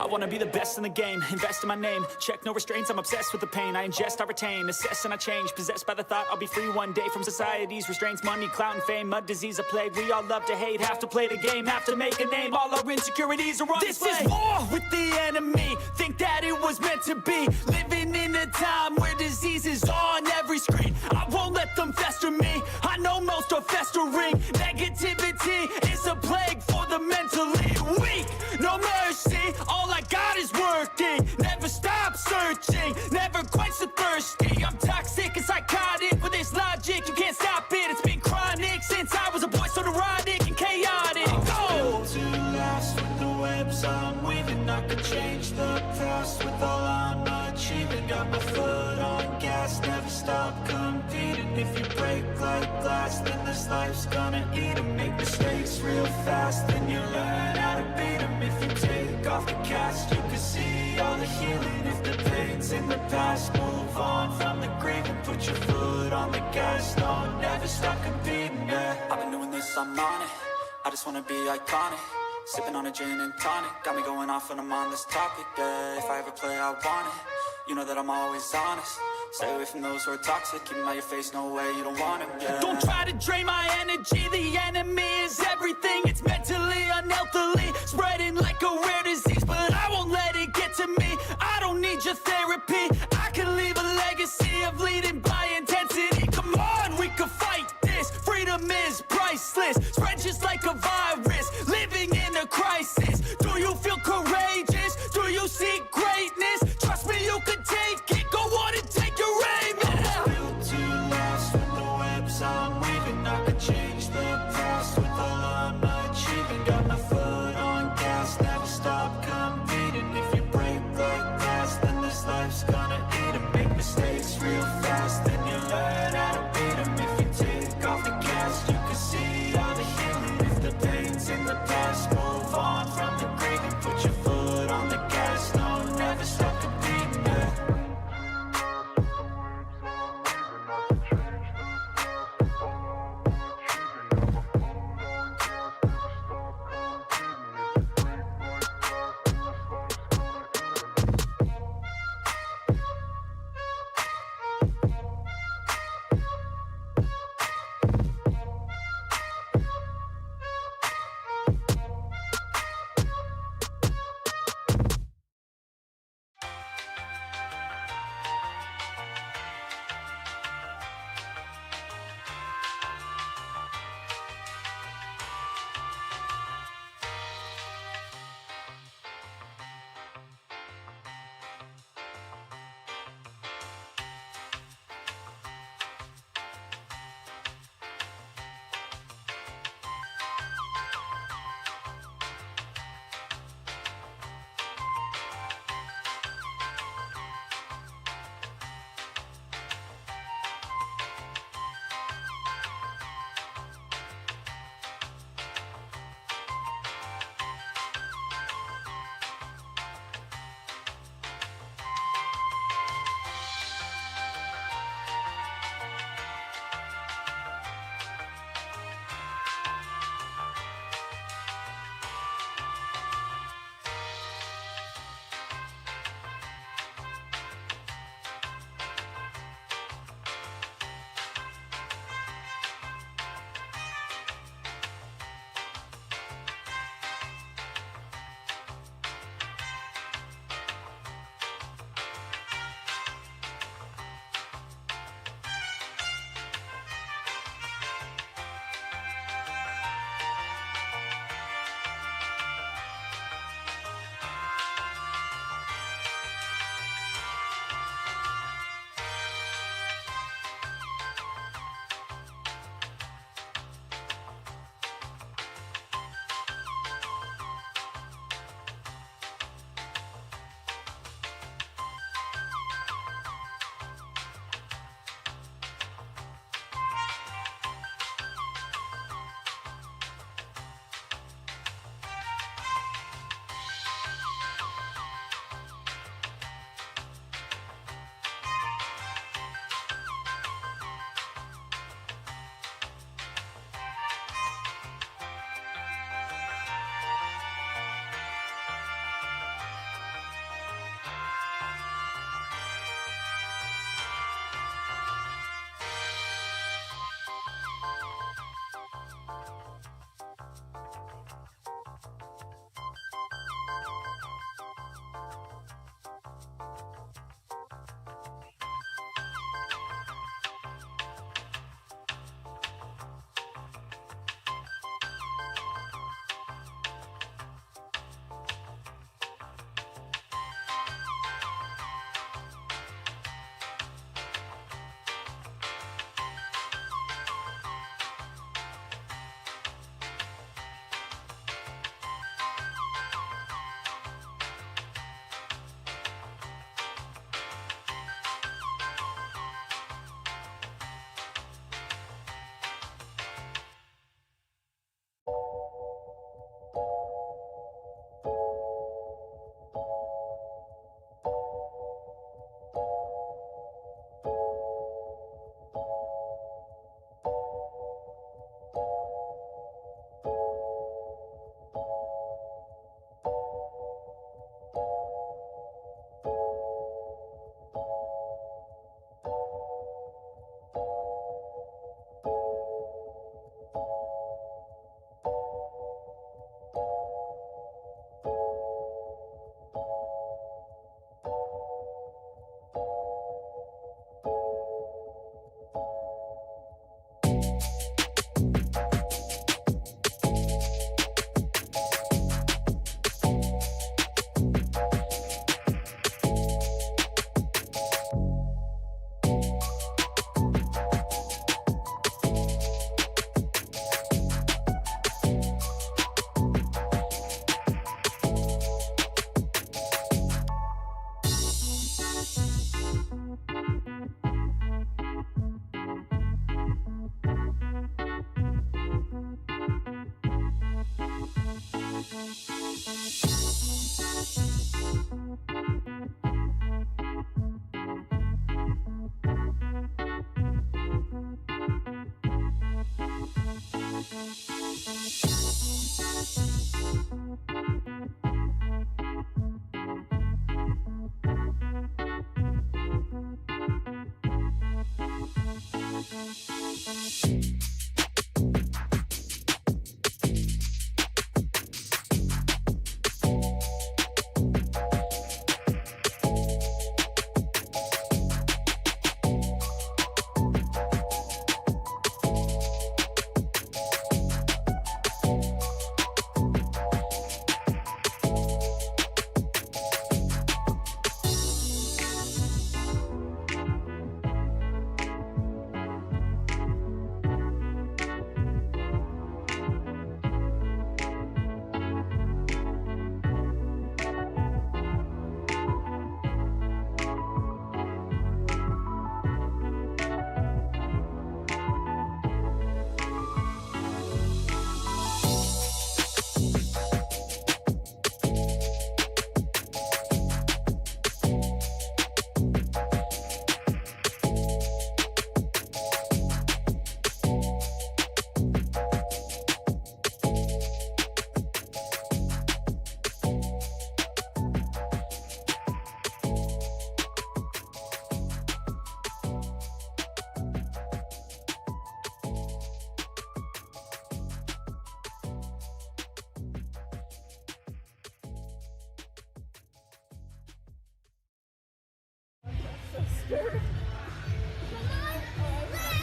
I wanna be the best in the game, invest in my name. Check no restraints, I'm obsessed with the pain. I ingest, I retain, assess and I change. Possessed by the thought I'll be free one day from society's restraints. Money, clout and fame, mud, disease, a plague. We all love to hate, have to play the game, have to make a name. All our insecurities are on display. This is war with the enemy, think that it was meant to be. Living in a time where disease is on every screen. I won't let them fester me, I know most are festering. Negativity is a plague for the mentally weak. No mercy, all I got is working. Never stop searching, never quench the thirsty. I'm toxic and psychotic, with this logic you can't stop it. It's been chronic since I was a boy, so neurotic and chaotic. Built to last with the webs I'm weaving. I could change the past with all I'm achieving. Got my foot on gas, never stop competing. If you break like glass, then this life's gonna eat 'em. Make mistakes real fast, then you learn how to beat 'em. If you take off the cast, you can see all the healing. If the pain's in the past, move on from the grave and put your foot on the gas. No, never stop competing, yeah. I've been doing this, I'm on it. I just wanna be iconic. Sipping on a gin and tonic, got me going off when I'm on this topic, yeah. If I ever play, I want it. You know that I'm always honest. Stay away from those who are toxic. Keep them out your face, no way, you don't want them, yeah. Don't try to drain my energy. The enemy is everything. It's mentally, unhealthily, spreading like a rare disease. But I won't let it get to me. I don't need your therapy. I can leave a legacy of leading by intensity. Come on, we can fight this. Freedom is priceless. Spread just like a virus. Living in a crisis. Do you feel courageous? Do you seek greatness? Trust me, you can take it. Go on and take your aim. Yeah. Built to last with the webs I'm weaving. I could change the past with all I'm achieving. Got my foot on gas, never stop competing. If you break like glass, then this life's gonna eat 'em. Make mistakes real fast, then you learn how to beat 'em. If you take off the cast, you can see all the healing. If the pain's in the past, move on from the grave and put your foot on the gas. No, never stop competing, yeah.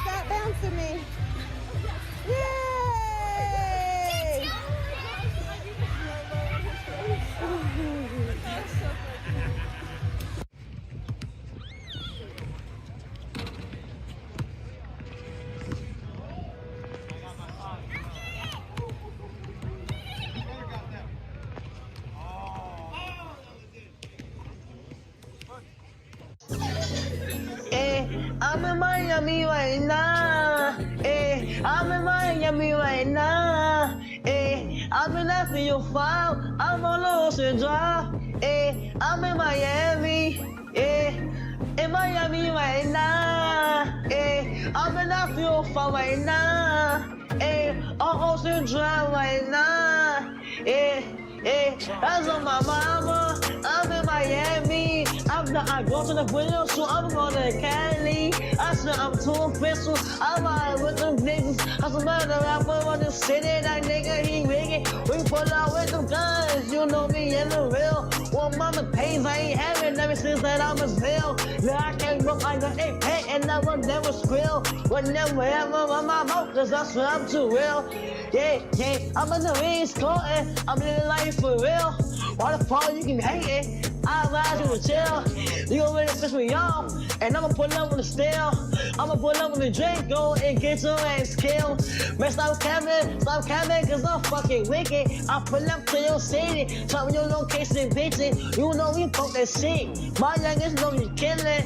Stop bouncing me. Yay! I'm in Miami right now. I'm in Miami right now. I've been after your file. I'm on the Ocean Drive. I'm in Miami. In Miami right now. I've been after your file right now. On Ocean Drive right now. That's on my mama. I'm in Miami. I go to the video, so I'm going to Cali. I said I'm too official. I'm out with them niggas. I said, man, the rapper on the city, that nigga, he wicked. We pull out with them guns, you know me in the real. Well, mama pays, I ain't having ever since that I was real. Now I can't look like an AP and I will never squill. Would never ever run my mouth, cause I swear I'm too real. Yeah, I'm in the East Coast, I'm living life for real. Why the fuck you can hate it? I advise you to chill. You gon' really piss me off, and I'ma pull up with the steel. I'ma pull up with the drink, go and get your ass killed. Man, stop capping, cause I'm fucking wicked. I pull up to your city, tell me your location, bitches. You know we fuck that shit. My youngest know you killin',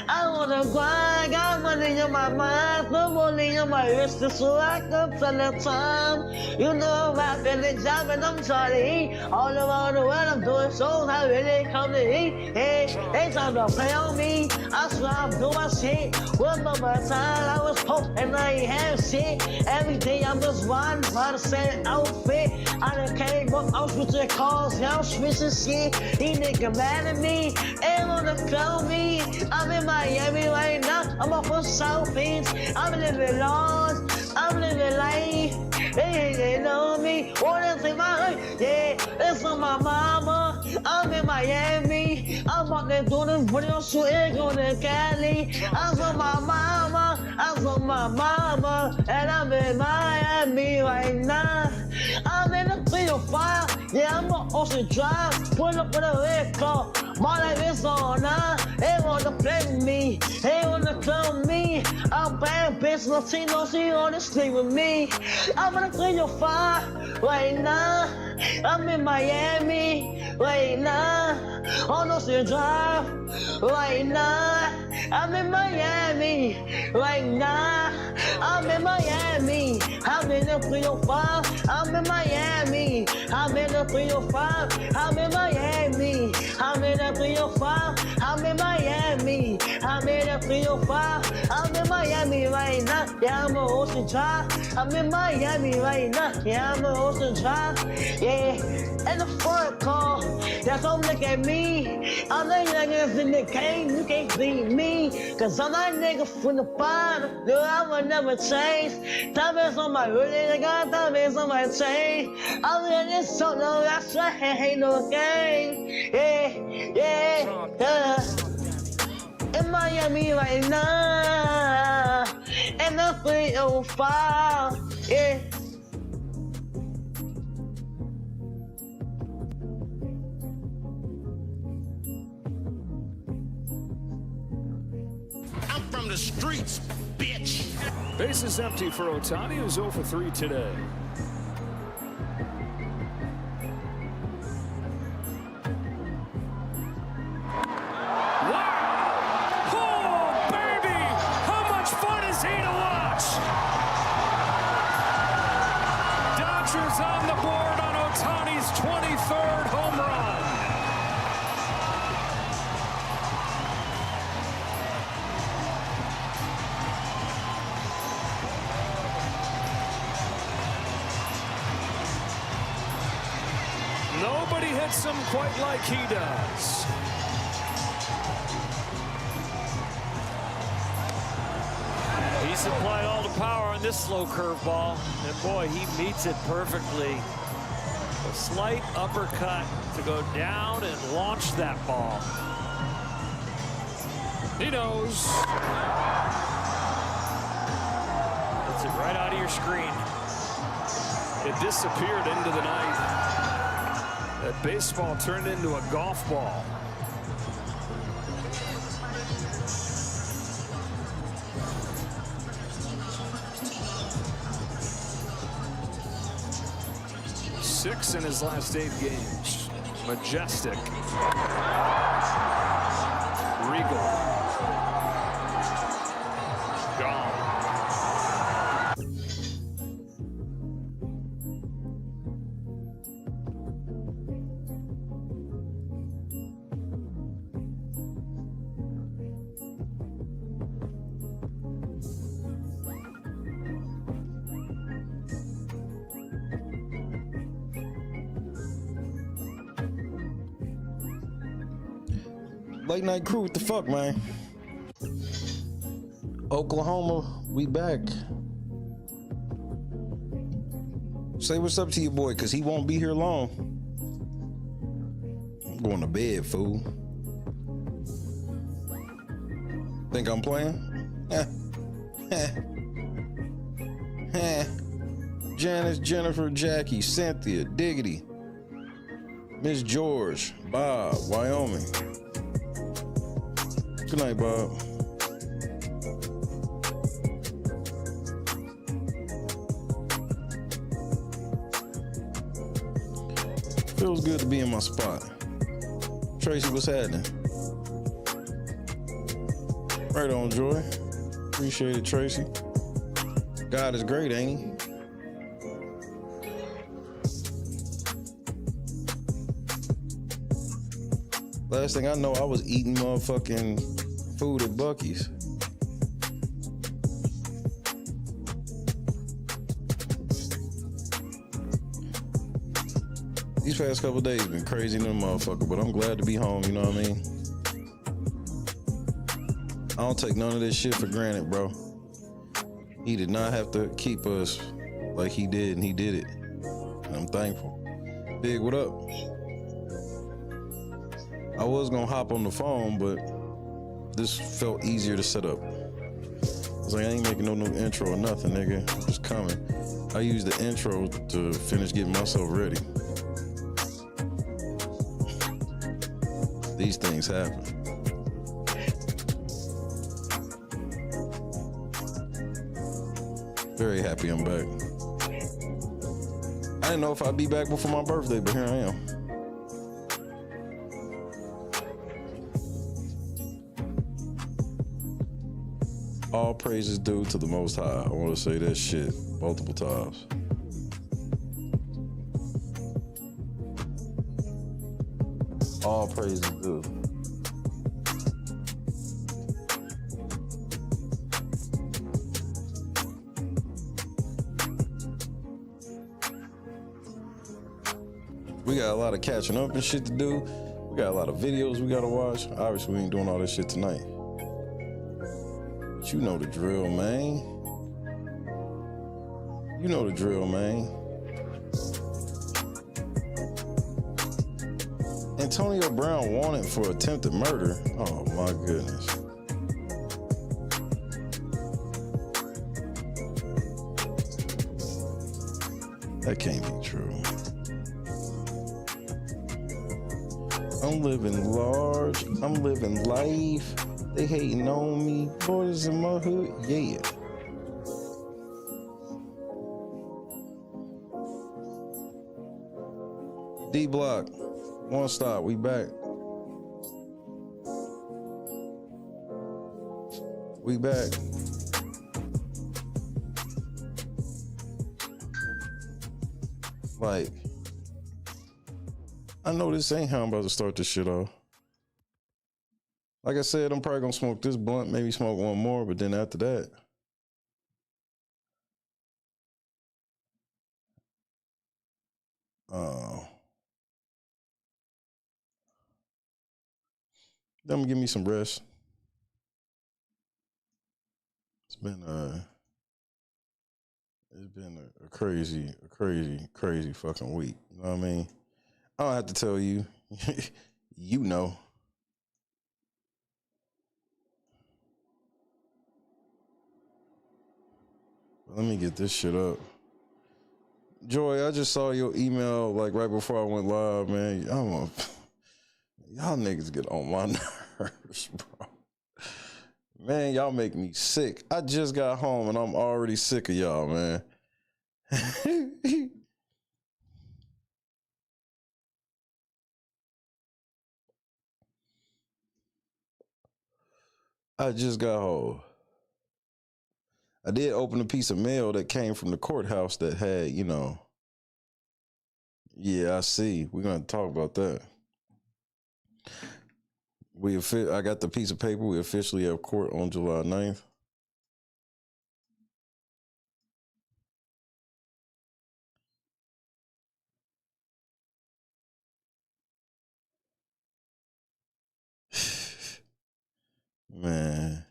I wanna grind, got money in my mind, put money in my wrist, so I can tell the time. You know I'm rapping the job and I'm trying to eat. All around the world I'm doing shows, I really come to eat. They trying to play on me, I swear I'm doing my shit. One more time I was poor and I ain't have shit. Every day I'm just riding by the same outfit. I done came up, I'm switching cars, yeah, I'm switching shit. These niggas mad at me, ain't wanna clown me. I'm in Miami right now, I'm off of South Beach. I'm living large, I'm living life. They know me, wanna take my life. Yeah, it's on my mama. I'm in Miami. I'm out there doing this video shooting, going to Cali. I'm on my mama, and I'm in Miami right now. I'm in the 305, yeah, I'm on Ocean Drive. Pull up with a red car, my life is on now. They wanna play with me, they wanna clone me. I'm bad bitch, Latino, she wanna sleep with me. I'm in the 305 right now. I'm in Miami right now. On Ocean Drive right now. I'm in Miami right now. I'm in Miami. I'm in the 305. I'm in Miami. I'm in the 305. I'm in Miami. I'm in the 305. I'm in Miami. I'm in the 305. I'm in Miami right now. Yeah, I'm on Ocean Drive. I'm in Miami right now. Yeah, I'm on Ocean Drive. Yeah, and the front car. Yeah, come look at me. I'm the youngest in the game. You can't beat me. Cause I'm that nigga from the bottom. No, I will never change. Diamonds on my really, I got diamonds on my chain. I'm in this song, no, that's right, ain't no game. Yeah. In Miami right now. And the 305. Yeah. I'm from the streets, bitch. Base is empty for Ohtani, who's 0 for 3 today. Wow! Oh, baby! How much fun is he to watch? Dodgers on the board on Ohtani's 23rd home run. Nobody hits him quite like he does. He supplied all the power on this slow curveball, and boy, he meets it perfectly. A slight uppercut to go down and launch that ball. He knows. Gets it right out of your screen. It disappeared into the night. That baseball turned into a golf ball. Six in his last 8 games. Majestic. Regal. Gone. Late night crew, what the fuck, man? Oklahoma, we back. Say what's up to your boy, cause he won't be here long. I'm going to bed, fool. Think I'm playing? Janice, Jennifer, Jackie, Cynthia, Diggity, Miss George, Bob, Wyoming. Good night, Bob. Feels good to be in my spot. Tracy, what's happening? Right on, Joy. Appreciate it, Tracy. God is great, ain't he? Last thing I know, I was eating motherfucking food at Buc-ee's. These past couple days been crazy than a motherfucker, but I'm glad to be home, you know what I mean? I don't take none of this shit for granted, bro. He did not have to keep us like he did, and he did it. And I'm thankful. Big, what up? I was gonna hop on the phone, but this felt easier to set up. I was like, I ain't making no new intro or nothing, nigga. I'm just coming. I used the intro to finish getting myself ready. These things happen. Very happy I'm back. I didn't know if I'd be back before my birthday, but here I am. All praise is due to the Most High. I want to say that shit multiple times. All praise is due. We got a lot of catching up and shit to do. We got a lot of videos we gotta watch. Obviously, we ain't doing all this shit tonight. But you know the drill, man. You know the drill, man. Antonio Brown wanted for attempted murder. Oh my goodness. That can't be true. I'm living large. I'm living life. They hating on me. Boys in my hood. Yeah. D Block. One stop. We back. We back. Like, I know this ain't how I'm about to start this shit off. Like I said, I'm probably gonna smoke this blunt, maybe smoke one more, but then after that, then give me some rest. It's been a crazy fucking week. You know what I mean? I don't have to tell you. You know. Let me get this shit up. Joy, I just saw your email like right before I went live, man. Y'all niggas get on my nerves, bro. Man, y'all make me sick. I just got home and I'm already sick of y'all, man. I just got home. I did open a piece of mail that came from the courthouse that had, yeah, I see. We're going to talk about that. I got the piece of paper. We officially have court on July 9th. Man,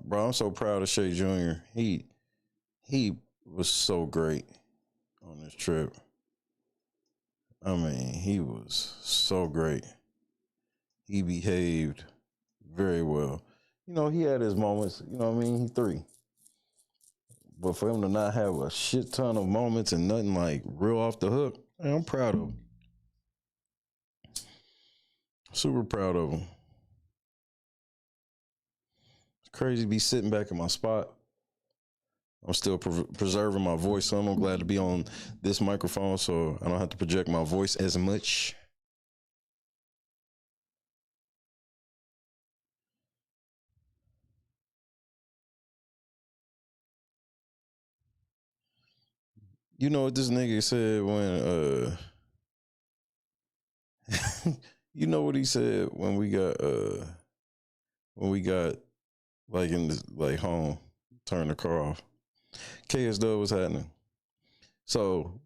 bro, I'm so proud of Shay Jr. He was so great on this trip. I mean, he was so great. He behaved very well. He had his moments. He 3. But for him to not have a shit ton of moments and nothing like real off the hook, man, I'm proud of him. Super proud of him. It's crazy to be sitting back in my spot. I'm still preserving my voice, so I'm glad to be on this microphone so I don't have to project my voice as much. You know what this nigga said when you know what he said when we got like in this like home, turn the car off. KSW was happening. So,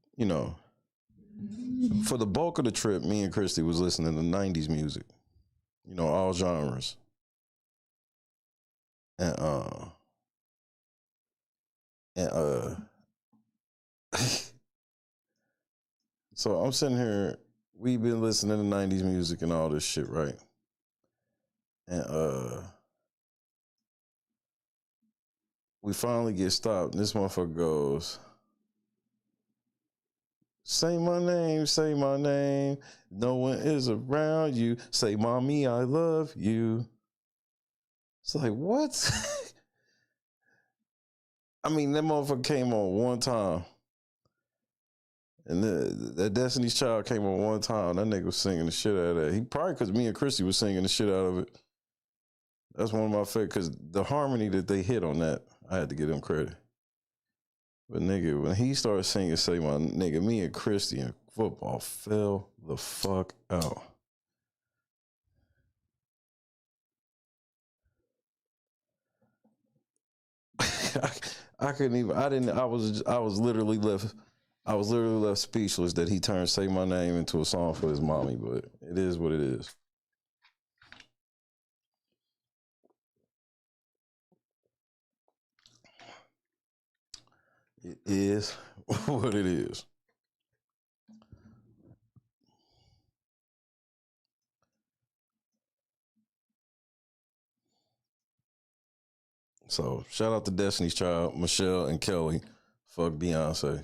for the bulk of the trip, me and Christy was listening to 90s music. All genres. And so I'm sitting here, we've been listening to 90s music and all this shit, right? And we finally get stopped. And this motherfucker goes, say my name. No one is around you. Say, mommy, I love you. It's like, what? I mean, that motherfucker came on one time. And that Destiny's Child came on one time. That nigga was singing the shit out of that. He probably, because me and Christy was singing the shit out of it. That's one of my favorites, because the harmony that they hit on that, I had to give them credit. But nigga, when he started singing Say My Nigga, me and Christy in football fell the fuck out. I couldn't even, I was literally left speechless that he turned Say My Name into a song for his mommy, but it is what it is. It is what it is. So shout out to Destiny's Child, Michelle and Kelly. Fuck Beyonce.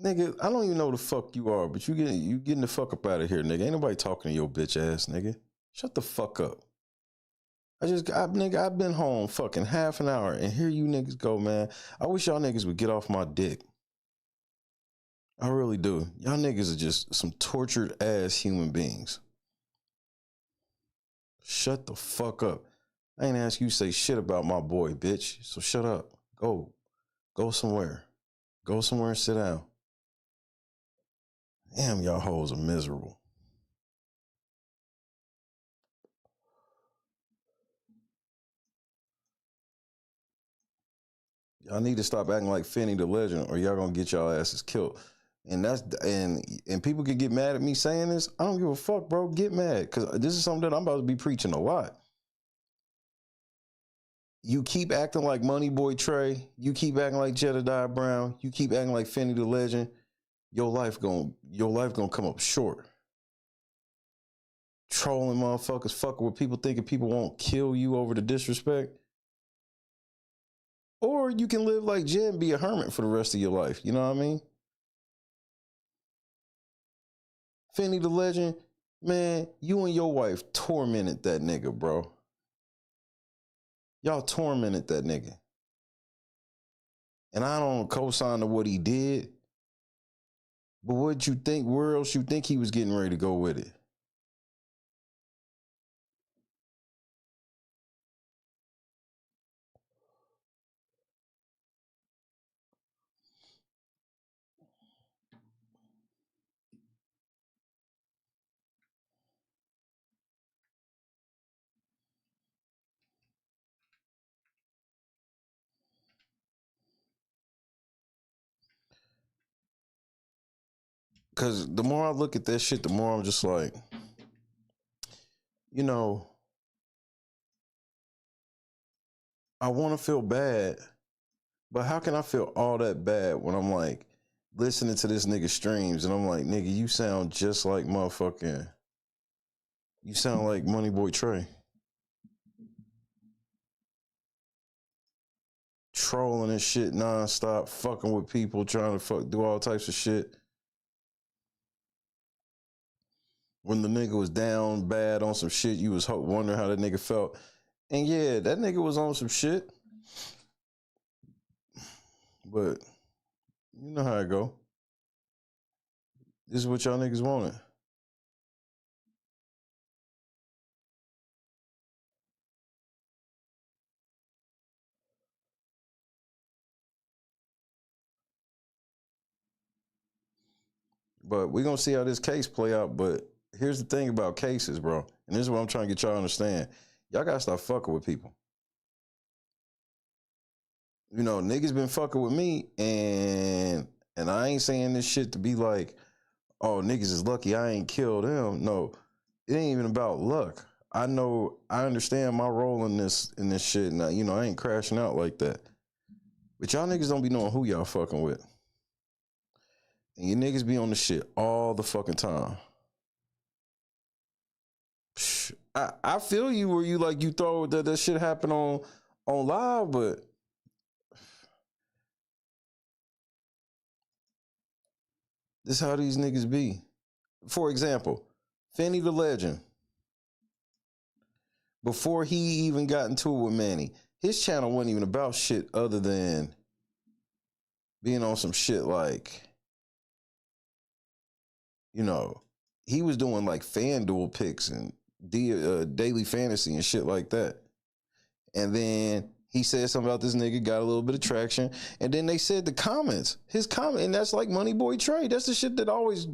Nigga, I don't even know who the fuck you are, but you getting the fuck up out of here, nigga. Ain't nobody talking to your bitch ass, nigga. Shut the fuck up. I've been home fucking half an hour, and here you niggas go, man. I wish y'all niggas would get off my dick. I really do. Y'all niggas are just some tortured ass human beings. Shut the fuck up. I ain't ask you to say shit about my boy, bitch. So shut up. Go somewhere. Go somewhere and sit down. Damn, y'all hoes are miserable. Y'all need to stop acting like Finney the Legend, or y'all gonna get y'all asses killed. And people can get mad at me saying this. I don't give a fuck, bro. Get mad, because this is something that I'm about to be preaching a lot. You keep acting like Money Boy Trey. You keep acting like Jedediah Brown. You keep acting like Finney the Legend. your life gonna come up short. Trolling motherfuckers, fucking with people, thinking people won't kill you over the disrespect. Or you can live like Jed and be a hermit for the rest of your life. You know what I mean? Fenty the Legend, man, you and your wife tormented that nigga, bro. Y'all tormented that nigga. And I don't co-sign to what he did. But what you think, where else you think he was getting ready to go with it? Because the more I look at that shit, the more I'm just like, you know, I want to feel bad, but how can I feel all that bad when I'm like listening to this nigga streams and I'm like, nigga, you sound just like motherfucking, you sound like Money Boy Trey. Trolling and shit nonstop, fucking with people, trying to do all types of shit. When the nigga was down bad on some shit, you was wondering how that nigga felt. And yeah, that nigga was on some shit. But you know how it go. This is what y'all niggas wanted. But we're going to see how this case play out. But here's the thing about cases, bro. And this is what I'm trying to get y'all to understand. Y'all got to stop fucking with people. You know, niggas been fucking with me. And I ain't saying this shit to be like, oh, niggas is lucky I ain't killed him. No, it ain't even about luck. I know, I understand my role in this shit. And, you know, I ain't crashing out like that. But y'all niggas don't be knowing who y'all fucking with. And you niggas be on the shit all the fucking time. I feel you where you like you throw that shit happen on live, but this is how these niggas be. For example, Fenty the Legend. Before he even got into it with Manny, his channel wasn't even about shit other than being on some shit like, you know, he was doing like FanDuel picks and daily fantasy and shit like that. And then he said something about this nigga, got a little bit of traction. And then they said his comment, and that's like Money Boy Trey. That's the shit that always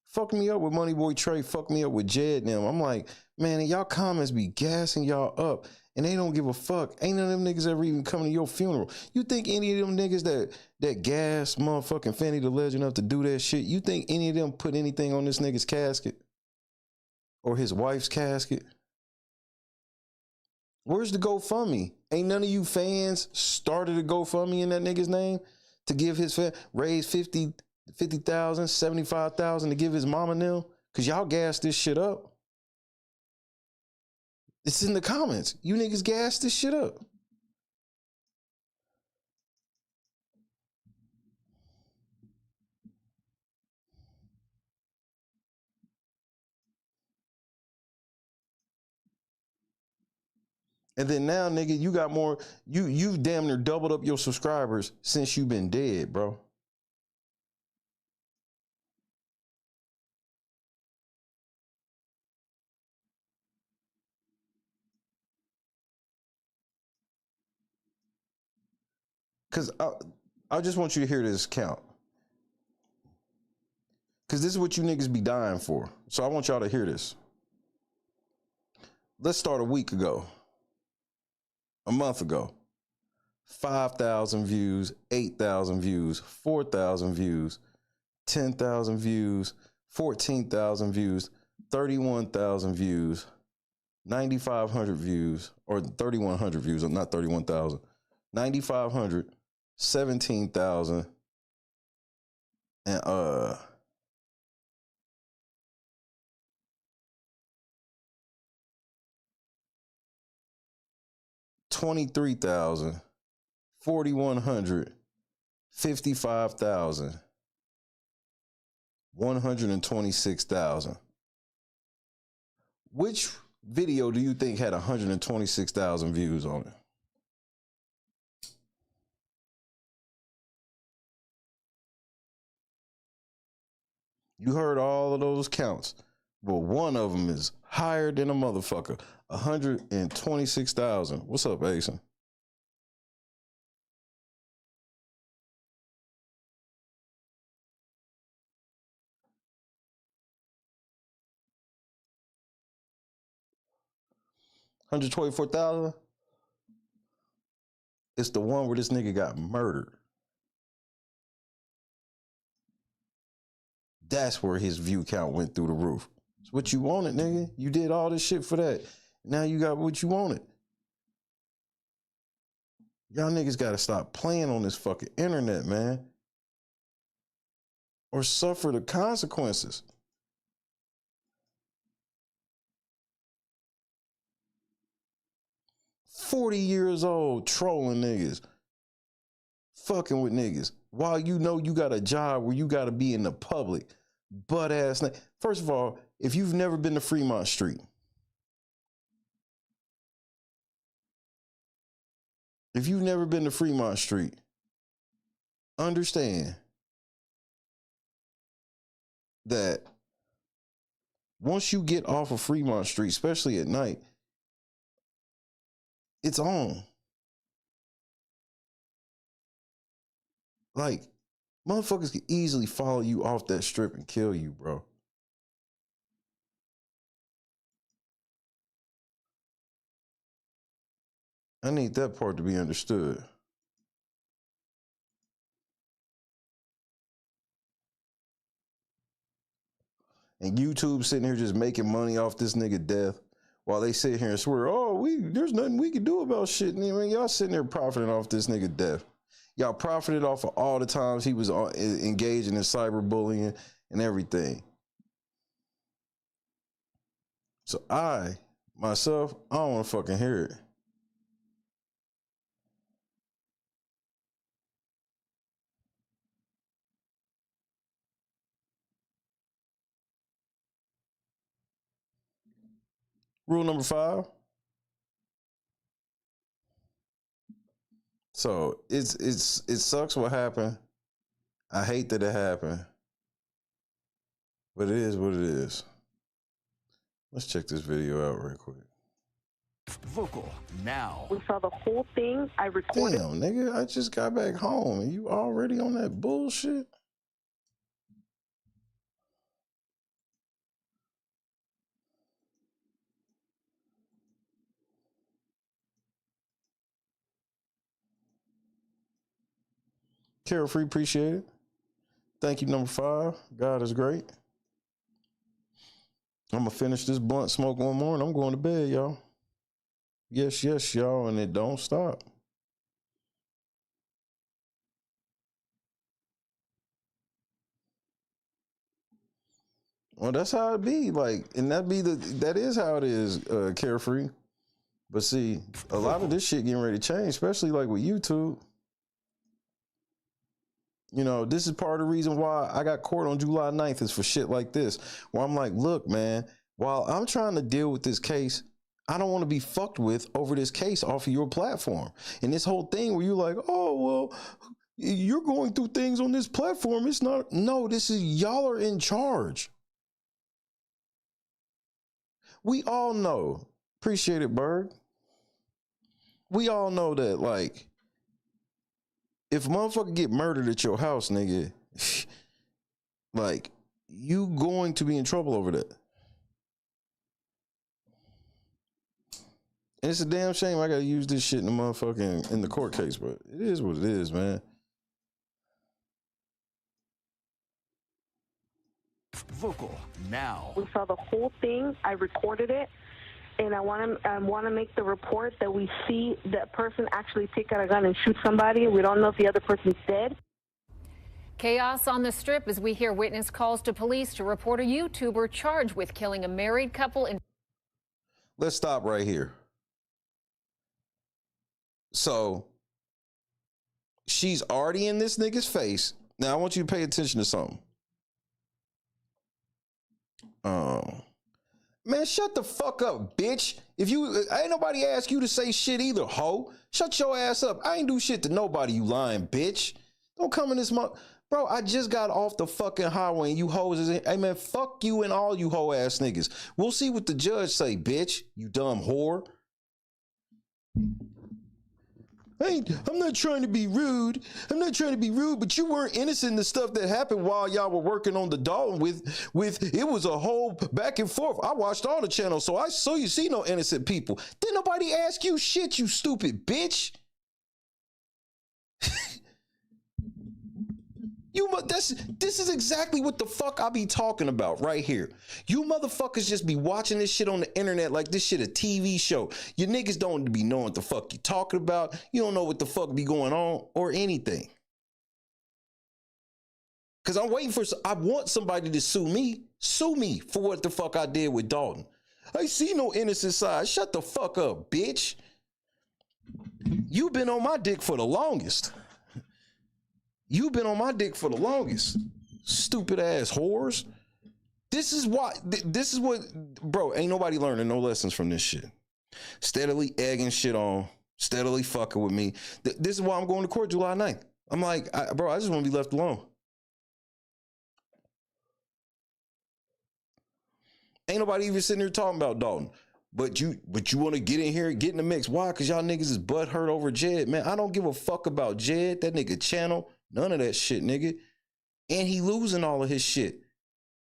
fucked me up with Money Boy Trey, fucked me up with Jed and them. I'm like, man, y'all comments be gassing y'all up. And they don't give a fuck. Ain't none of them niggas ever even coming to your funeral. You think any of them niggas that gas motherfucking Fenty the Legend up to do that shit, you think any of them put anything on this nigga's casket? Or his wife's casket? Where's the GoFundMe? Ain't none of you fans started a GoFundMe in that nigga's name to give his raise 50,000, 75,000 to give his mama nil? Cause y'all gas this shit up. It's in the comments. You niggas gas this shit up. And then now, nigga, you got more. You've damn near doubled up your subscribers since you've been dead, bro. Cause I just want you to hear this count. Cause this is what you niggas be dying for. So I want y'all to hear this. Let's start a week ago. A month ago. 5,000 views, 8,000 views, 4,000 views, 10,000 views, 14,000 views, 31,000 views, 9,500 views, or 3,100 views, not 31,000, 9,500, 17,000, And 23,000, 4,100, 55,000, 126,000. Which video do you think had 126,000 views on it? You heard all of those counts, but one of them is higher than a motherfucker. 126,000. What's up, Asen? $124,000. It's the one where this nigga got murdered. That's where his view count went through the roof. It's what you wanted, nigga. You did all this shit for that. Now you got what you wanted. Y'all niggas gotta stop playing on this fucking internet, man. Or suffer the consequences. $40 old trolling niggas. Fucking with niggas. While you know you got a job where you gotta be in the public. Butt ass. First of all, if you've never been to Fremont Street, understand that once you get off of Fremont Street, especially at night, it's on. Like, motherfuckers can easily follow you off that strip and kill you, bro. I need that part to be understood. And YouTube sitting here just making money off this nigga death while they sit here and swear, oh, there's nothing we can do about shit. I mean, y'all sitting there profiting off this nigga death. Y'all profited off of all the times he was engaging in cyberbullying and everything. So myself, I don't want to fucking hear it. Rule number 5. So it sucks what happened. I hate that it happened. But it is what it is. Let's check this video out real quick. Vocal now. We saw the whole thing. I recorded. Damn, nigga, I just got back home and you already on that bullshit? Carefree, appreciate it. Thank you, number 5. God is great. I'm going to finish this blunt smoke one more and I'm going to bed, y'all. Yes, yes, y'all, and it don't stop. Well, that's how it be. Like, and that is how it is, Carefree. But see, a lot of this shit getting ready to change, especially like with YouTube. You know, this is part of the reason why I got court on July 9th is for shit like this. Where I'm like, look, man, while I'm trying to deal with this case, I don't want to be fucked with over this case off of your platform. And this whole thing where you're like, oh, well, you're going through things on this platform. It's not. No, this is y'all are in charge. We all know. Appreciate it, Berg. We all know that, like, if a motherfucker get murdered at your house, nigga, like, you going to be in trouble over that. And it's a damn shame I gotta use this shit in the court case, but it is what it is, man. Vocal now. We saw the whole thing. I recorded it. And I want to make the report that we see that person actually take out a gun and shoot somebody. We don't know if the other person's dead. Chaos on the Strip as we hear witness calls to police to report a YouTuber charged with killing a married couple in. Let's stop right here. So she's already in this nigga's face. Now I want you to pay attention to something. Man, shut the fuck up, bitch. If you ain't nobody ask you to say shit either, hoe. Shut your ass up. I ain't do shit to nobody, you lying bitch. Don't come in this month. Bro, I just got off the fucking highway and you hoes is in. Hey man, fuck you and all you hoe ass niggas. We'll see what the judge say, bitch. You dumb whore. I'm not trying to be rude. I'm not trying to be rude, but you weren't innocent in the stuff that happened while y'all were working on the Dalton with it was a whole back and forth. I watched all the channels, so you see no innocent people. Didn't nobody ask you shit, you stupid bitch. This is exactly what the fuck I be talking about right here. You motherfuckers just be watching this shit on the internet like this shit a TV show. You niggas don't be knowing what the fuck you talking about. You don't know what the fuck be going on or anything. Cause I'm waiting I want somebody to sue me for what the fuck I did with Dalton. I see no innocent side. Shut the fuck up, bitch. You've been on my dick for the longest. You've been on my dick for the longest. Stupid ass whores. This is what, bro, ain't nobody learning no lessons from this shit. Steadily egging shit on, steadily fucking with me. This is why I'm going to court July 9th. I'm like, bro, I just want to be left alone. Ain't nobody even sitting here talking about Dalton. But you want to get in here, get in the mix. Why? Because y'all niggas is butthurt over Jed. Man, I don't give a fuck about Jed, that nigga channel. None of that shit, nigga. And he losing all of his shit.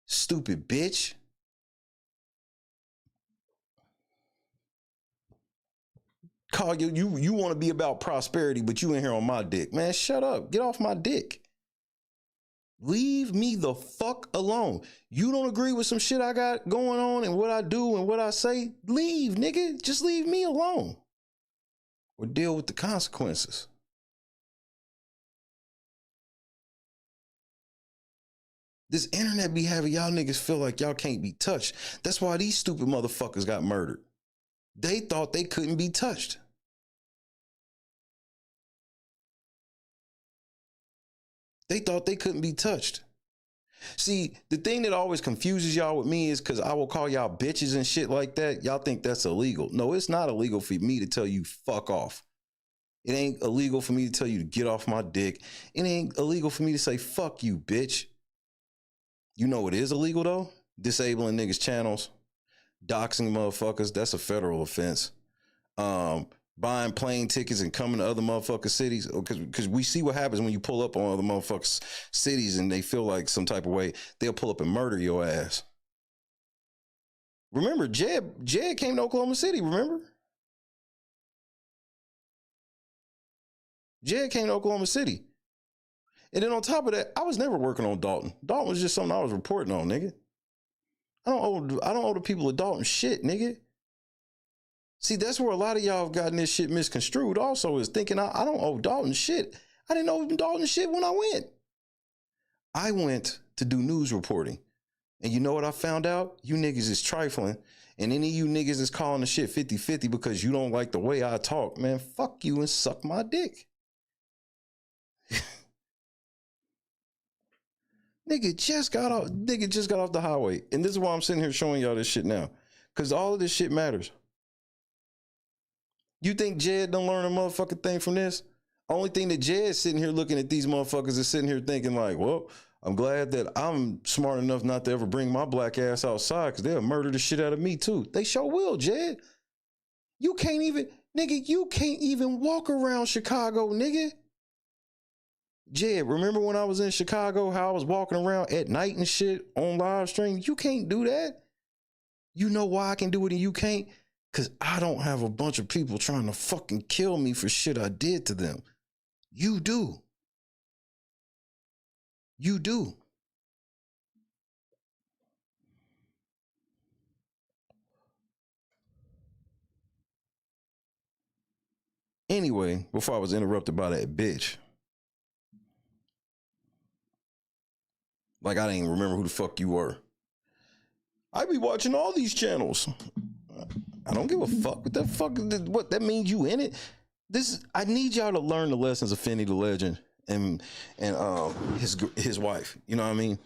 Stupid bitch. Call you want to be about prosperity, but you in here on my dick. Man, shut up. Get off my dick. Leave me the fuck alone. You don't agree with some shit I got going on and what I do and what I say? Leave, nigga. Just leave me alone. Or deal with the consequences. This internet be having y'all niggas feel like y'all can't be touched. That's why these stupid motherfuckers got murdered. They thought they couldn't be touched. They thought they couldn't be touched. See, the thing that always confuses y'all with me is because I will call y'all bitches and shit like that. Y'all think that's illegal. No, it's not illegal for me to tell you fuck off. It ain't illegal for me to tell you to get off my dick. It ain't illegal for me to say fuck you, bitch. You know what is illegal though? Disabling niggas' channels, doxing motherfuckers. That's a federal offense. Buying plane tickets and coming to other motherfucker cities. Because we see what happens when you pull up on other motherfuckers' cities and they feel like some type of way. They'll pull up and murder your ass. Remember, Jed came to Oklahoma City, remember? Jed came to Oklahoma City. And then on top of that, I was never working on Dalton. Dalton was just something I was reporting on, nigga. I don't owe the people of Dalton shit, nigga. See, that's where a lot of y'all have gotten this shit misconstrued also, is thinking I don't owe Dalton shit. I didn't owe Dalton shit when I went. I went to do news reporting. And you know what I found out? You niggas is trifling. And any of you niggas is calling the shit 50-50 because you don't like the way I talk. Man, fuck you and suck my dick. Nigga just got off the highway. And this is why I'm sitting here showing y'all this shit now. Because all of this shit matters. You think Jed don't learn a motherfucking thing from this? Only thing that Jed's sitting here looking at these motherfuckers is sitting here thinking like, well, I'm glad that I'm smart enough not to ever bring my black ass outside because they'll murder the shit out of me too. They sure will, Jed. You can't even walk around Chicago, nigga. Jed, remember when I was in Chicago, how I was walking around at night and shit on live stream? You can't do that. You know why I can do it and you can't? Because I don't have a bunch of people trying to fucking kill me for shit I did to them. You do. You do. Anyway, before I was interrupted by that bitch. Like I didn't even remember who the fuck you were. I be watching all these channels. I don't give a fuck. What the fuck? What that means? You in it? I need y'all to learn the lessons of Finney the Legend and his wife. You know what I mean?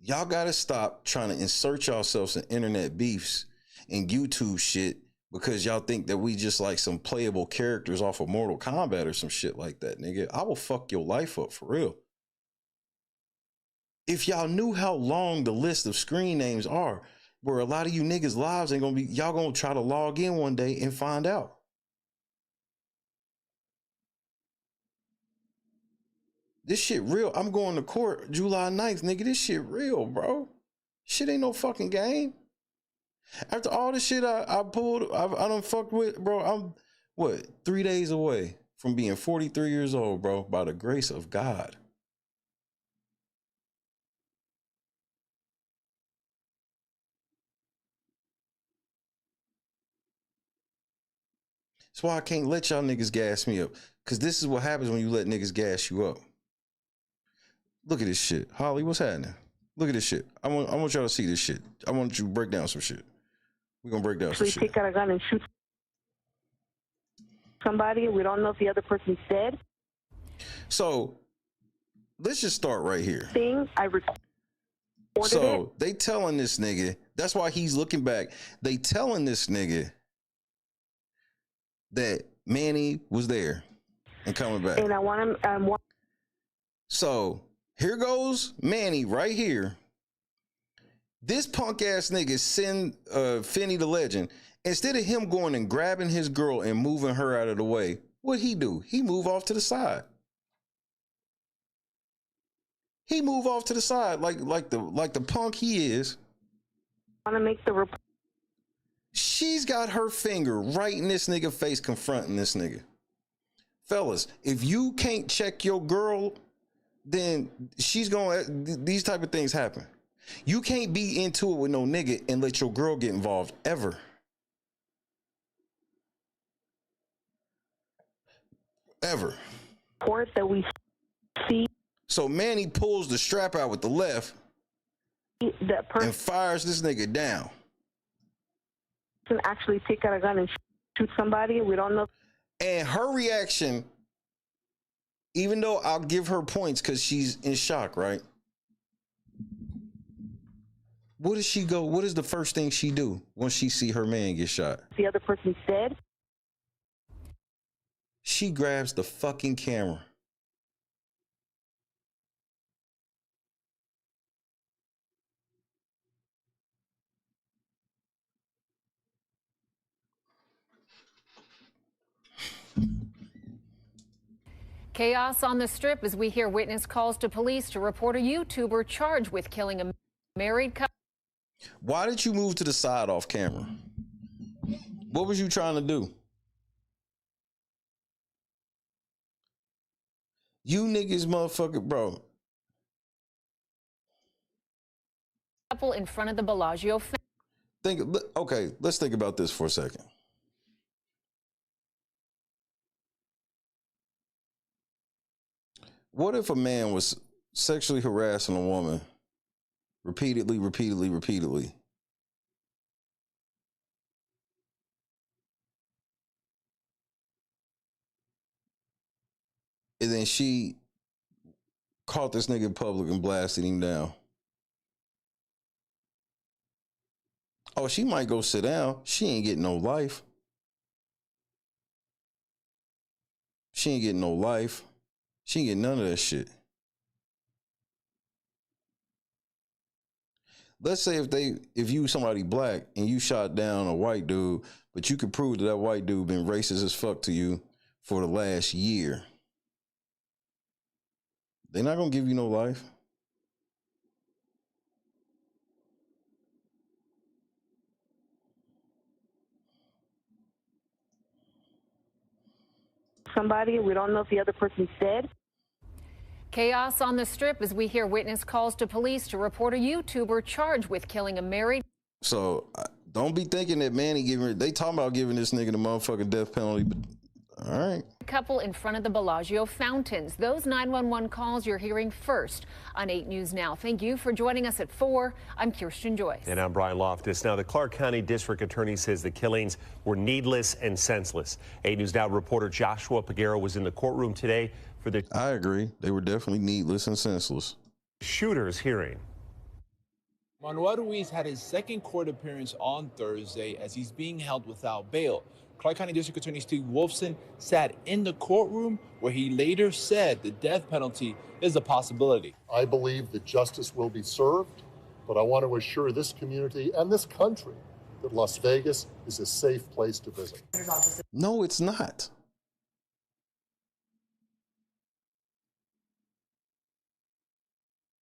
Y'all gotta stop trying to insert yourselves in internet beefs and YouTube shit because y'all think that we just like some playable characters off of Mortal Kombat or some shit like that, nigga. I will fuck your life up for real. If y'all knew how long the list of screen names are, where a lot of you niggas' lives ain't gonna be, y'all gonna try to log in one day and find out. This shit real. I'm going to court July 9th, nigga. This shit real, bro. Shit ain't no fucking game. After all the shit I pulled, I done fucked with, bro. I'm, 3 days away from being 43 years old, bro, by the grace of God. That's why I can't let y'all niggas gas me up. Because this is what happens when you let niggas gas you up. Look at this shit. Holly, what's happening? Look at this shit. I want y'all to see this shit. I want you to break down some shit. We're going to break down some shit. Take out a gun and shoot somebody. We don't know if the other person's dead. So, let's just start right here. I recorded so, they telling this nigga, that's why he's looking back. They telling this nigga that Manny was there and coming back. And I want him. So here goes Manny right here. This punk ass nigga send Finney the Legend. Instead of him going and grabbing his girl and moving her out of the way, what'd he do? He move off to the side. He move off to the side like the punk he is. I want to make the report. She's got her finger right in this nigga face confronting this nigga. Fellas, if you can't check your girl, then she's going, these type of things happen. You can't be into it with no nigga and let your girl get involved ever. Ever. Report that we see. So Manny pulls the strap out with the left and fires this nigga down. Actually take out a gun and shoot somebody. We don't know. And her reaction, even though I'll give her points because she's in shock, right? What does she go? What is the first thing she do when she see her man get shot? The other person's dead. She grabs the fucking camera. Chaos on the Strip as we hear witness calls to police to report a YouTuber charged with killing a married couple. Why did you move to the side off camera? What was you trying to do? You niggas motherfucker, bro. Couple in front of the Bellagio. Okay, let's think about this for a second. What if a man was sexually harassing a woman repeatedly? And then she caught this nigga in public and blasted him down. Oh, she might go sit down. She ain't getting no life. She ain't getting no life. She ain't getting none of that shit. Let's say if you somebody black and you shot down a white dude, but you could prove that white dude been racist as fuck to you for the last year. They're not gonna give you no life. Somebody, we don't know if the other person's dead. Chaos on the Strip as we hear witness calls to police to report a YouTuber charged with killing a married. So don't be thinking that Manny they talking about giving this nigga the motherfucking death penalty, but All right. Couple in front of the Bellagio fountains. Those 911 calls you're hearing first on 8 News Now. Thank you for joining us at 4. I'm Kirsten Joyce. And I'm Brian Loftus. Now, the Clark County District Attorney says the killings were needless and senseless. 8 News Now reporter Joshua Pagero was in the courtroom today for the... I agree. They were definitely needless and senseless. ...shooter's hearing. Manuel Ruiz had his second court appearance on Thursday as he's being held without bail. Clark County District Attorney Steve Wolfson sat in the courtroom where he later said the death penalty is a possibility. I believe that justice will be served, but I want to assure this community and this country that Las Vegas is a safe place to visit. No, it's not.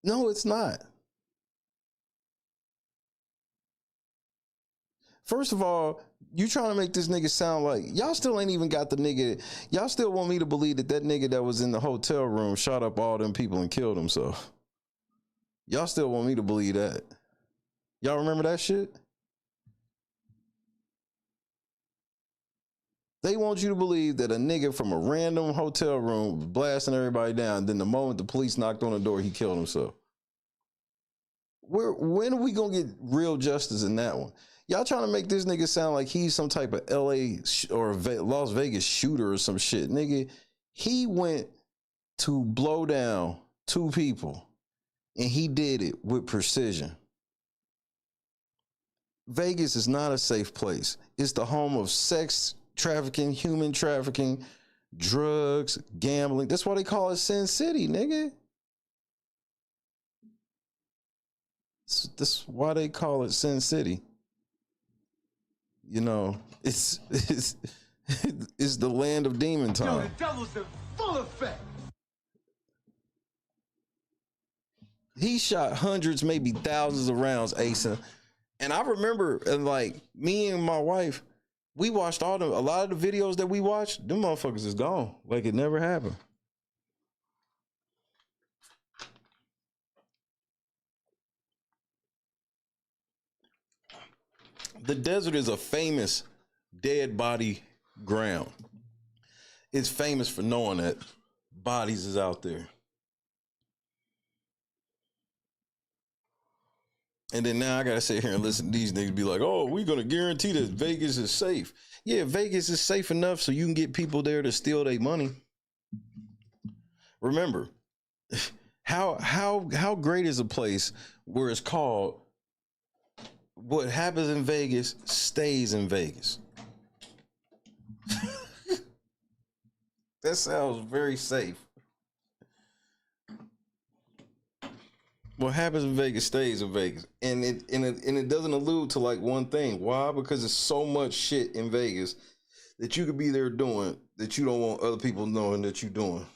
No, it's not. First of all, you trying to make this nigga sound like y'all still ain't even got the nigga. Y'all still want me to believe that that nigga that was in the hotel room shot up all them people and killed himself. Y'all still want me to believe that. Y'all remember that shit? They want you to believe that a nigga from a random hotel room was blasting everybody down. Then the moment the police knocked on the door, he killed himself. When are we gonna get real justice in that one? Y'all trying to make this nigga sound like he's some type of LA or Las Vegas shooter or some shit. Nigga, he went to blow down 2 people and he did it with precision. Vegas is not a safe place. It's the home of sex trafficking, human trafficking, drugs, gambling. That's why they call it Sin City, nigga. That's why they call it Sin City. You know, it's the land of demon time. Yo, the devil's in full effect. He shot hundreds, maybe thousands of rounds, Asa. And I remember, and like me and my wife, we watched a lot of the videos that we watched. Them motherfuckers is gone, like it never happened. The desert is a famous dead body ground. It's famous for knowing that bodies is out there. And then now I gotta sit here and listen to these niggas be like, oh, we're gonna guarantee that Vegas is safe. Yeah, Vegas is safe enough so you can get people there to steal their money. Remember, how great is a place where it's called what happens in Vegas stays in Vegas. That sounds very safe. What happens in Vegas stays in Vegas. And it doesn't allude to like one thing. Why? Because there's so much shit in Vegas that you could be there doing that you don't want other people knowing that you're doing.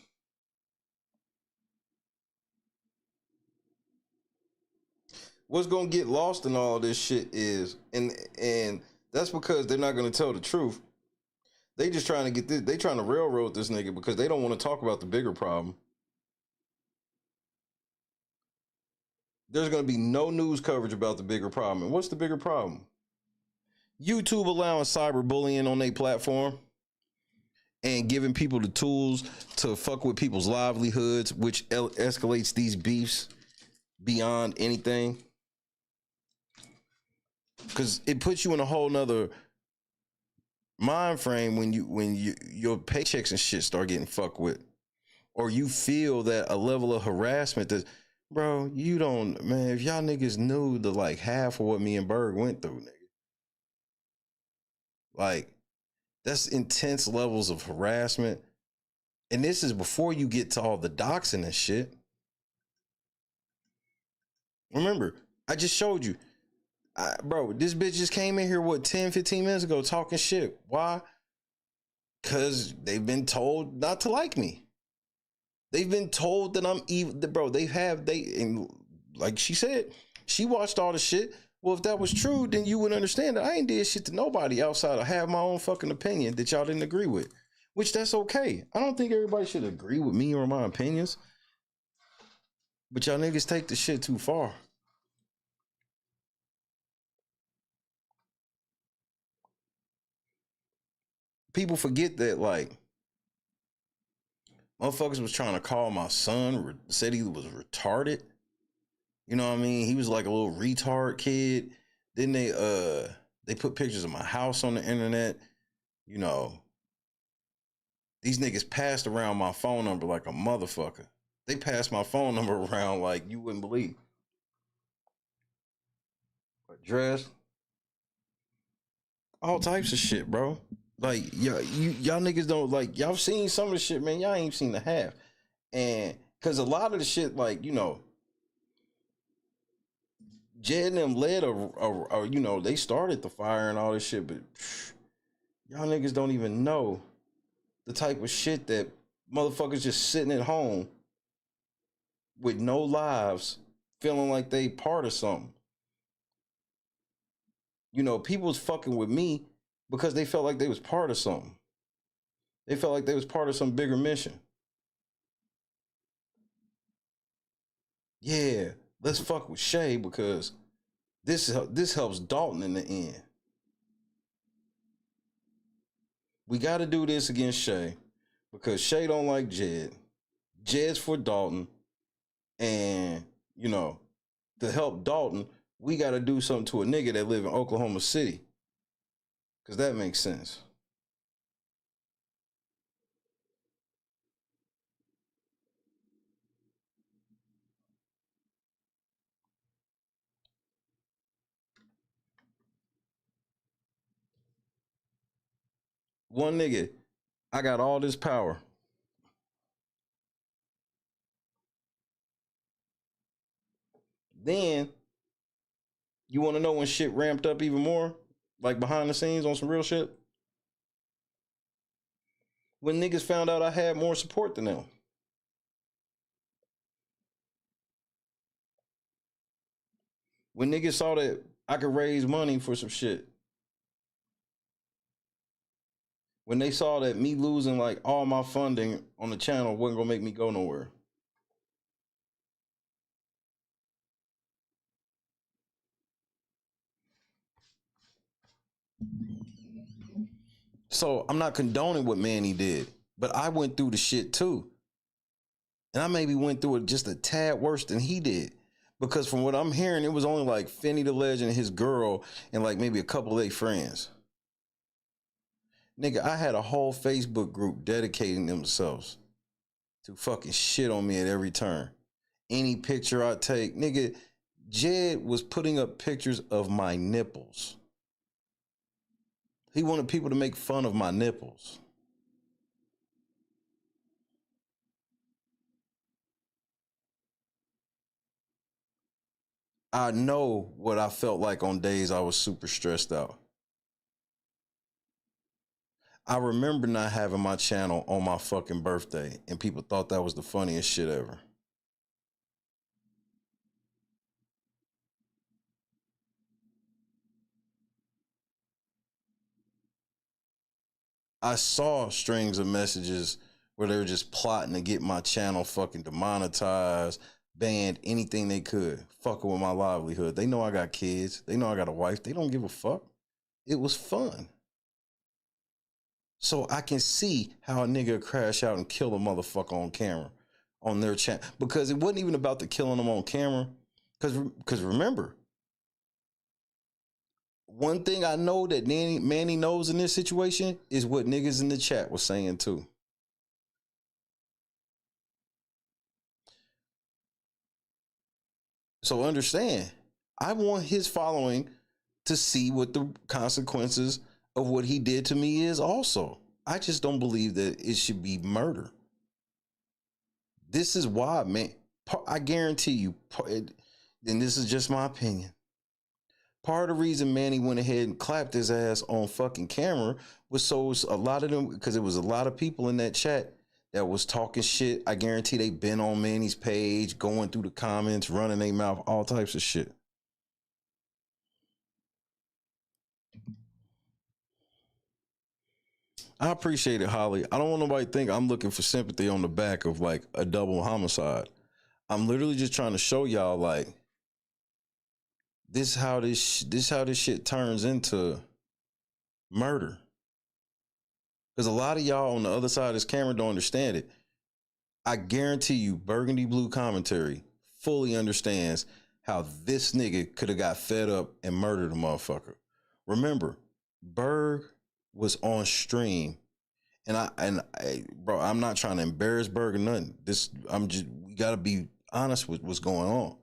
What's gonna get lost in all of this shit is, and that's because they're not gonna tell the truth. They just trying to get this, they trying to railroad this nigga because they don't want to talk about the bigger problem. There's gonna be no news coverage about the bigger problem. And what's the bigger problem? YouTube allowing cyberbullying on their platform and giving people the tools to fuck with people's livelihoods, which escalates these beefs beyond anything. Because it puts you in a whole nother mind frame when your paychecks and shit start getting fucked with, or you feel that a level of harassment that, bro, you don't, man. If y'all niggas knew the like half of what me and Berg went through, nigga, like that's intense levels of harassment, and this is before you get to all the doxing and shit. Remember, I just showed you. Bro, this bitch just came in here, 10-15 minutes ago talking shit. Why? Because they've been told not to like me. They've been told that I'm evil. Bro, and like she said, she watched all the shit. Well, if that was true, then you would understand that I ain't did shit to nobody outside of have my own fucking opinion that y'all didn't agree with. Which that's okay. I don't think everybody should agree with me or my opinions. But y'all niggas take the shit too far. People forget that, like, Motherfuckers was trying to call my son, said he was retarded. You know what I mean? He was like a little retard kid. Then they put pictures of my house on the internet. You know, these niggas passed around my phone number like a motherfucker. They passed my phone number around like you wouldn't believe. Address. All types of shit, bro. Like, y'all niggas don't, like, y'all seen some of the shit, man. Y'all ain't seen the half. And because a lot of the shit, like, you know, Jed and them led a you know, they started the fire and all this shit, but y'all niggas don't even know the type of shit that motherfuckers just sitting at home with no lives, feeling like they part of something. You know, people was fucking with me because they felt like they was part of something. They felt like they was part of some bigger mission. Yeah, let's fuck with Shay because this helps Dalton in the end. We got to do this against Shay because Shay don't like Jed. Jed's for Dalton. And, you know, to help Dalton, we got to do something to a nigga that live in Oklahoma City. Because that makes sense. One nigga, I got all this power. Then, you want to know when shit ramped up even more? Like behind the scenes on some real shit? When niggas found out I had more support than them. When niggas saw that I could raise money for some shit. When they saw that me losing like all my funding on the channel wasn't gonna make me go nowhere. So I'm not condoning what Manny did, but I went through the shit too. And I maybe went through it just a tad worse than he did. Because from what I'm hearing, it was only like Finney the Legend, his girl, and like maybe a couple of their friends. Nigga, I had a whole Facebook group dedicating themselves to fucking shit on me at every turn. Any picture I take, nigga, Jed was putting up pictures of my nipples. He wanted people to make fun of my nipples. I know what I felt like on days I was super stressed out. I remember not having my channel on my fucking birthday, and people thought that was the funniest shit ever. I saw strings of messages where they were just plotting to get my channel fucking demonetized, banned, anything they could, fucking with my livelihood. They know I got kids. They know I got a wife. They don't give a fuck. It was fun. So I can see how a nigga crash out and kill a motherfucker on camera on their channel. Because it wasn't even about the killing them on camera. Because remember, one thing I know that Manny knows in this situation is what niggas in the chat was saying too. So understand, I want his following to see what the consequences of what he did to me is also. I just don't believe that it should be murder. This is why, man, I guarantee you, and this is just my opinion, part of the reason Manny went ahead and clapped his ass on fucking camera was so a lot of them, because it was a lot of people in that chat that was talking shit. I guarantee they been on Manny's page, going through the comments, running their mouth, all types of shit. I appreciate it, Holly. I don't want nobody to think I'm looking for sympathy on the back of like a double homicide. I'm literally just trying to show y'all like this how this shit turns into murder. Because a lot of y'all on the other side of this camera don't understand it. I guarantee you, Burgundy Blue Commentary fully understands how this nigga could have got fed up and murdered a motherfucker. Remember, Berg was on stream, and bro, I'm not trying to embarrass Berg or nothing. We gotta be honest with what's going on.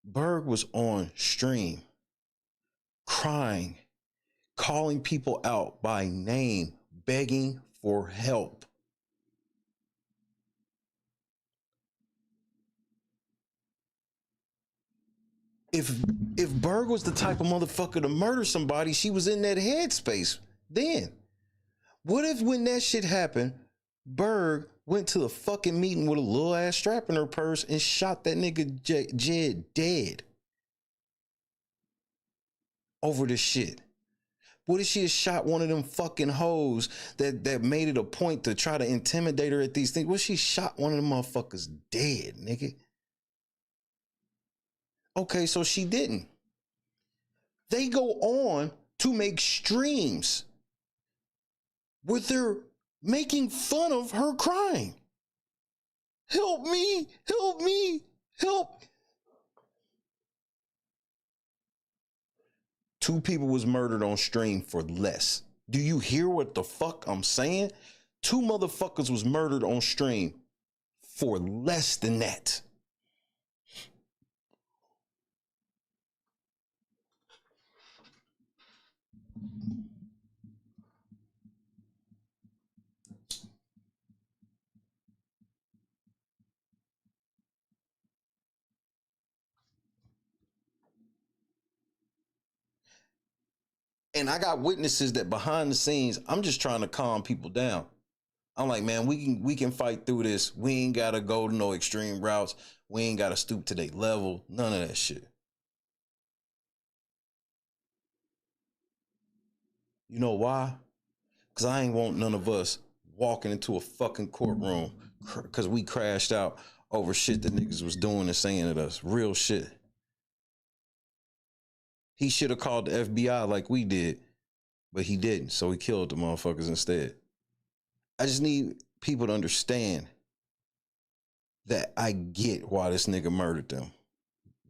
Berg was on stream, crying, calling people out by name, begging for help. If Berg was the type of motherfucker to murder somebody, she was in that headspace then. What if when that shit happened, Berg went to the fucking meeting with a little ass strap in her purse and shot that nigga Jed dead over this shit? What if she had shot one of them fucking hoes that made it a point to try to intimidate her at these things? What if she shot one of them motherfuckers dead, nigga? Okay, so she didn't. They go on to make streams where they're making fun of her crying. Help me, help me, help. 2 people was murdered on stream for less. Do you hear what the fuck I'm saying? 2 motherfuckers was murdered on stream for less than that. And I got witnesses that behind the scenes, I'm just trying to calm people down. I'm like, man, we can fight through this. We ain't gotta go to no extreme routes. We ain't gotta stoop to their level. None of that shit. You know why? Because I ain't want none of us walking into a fucking courtroom because we crashed out over shit that niggas was doing and saying at us. Real shit. He should have called the FBI like we did, but he didn't. So he killed the motherfuckers instead. I just need people to understand that I get why this nigga murdered them.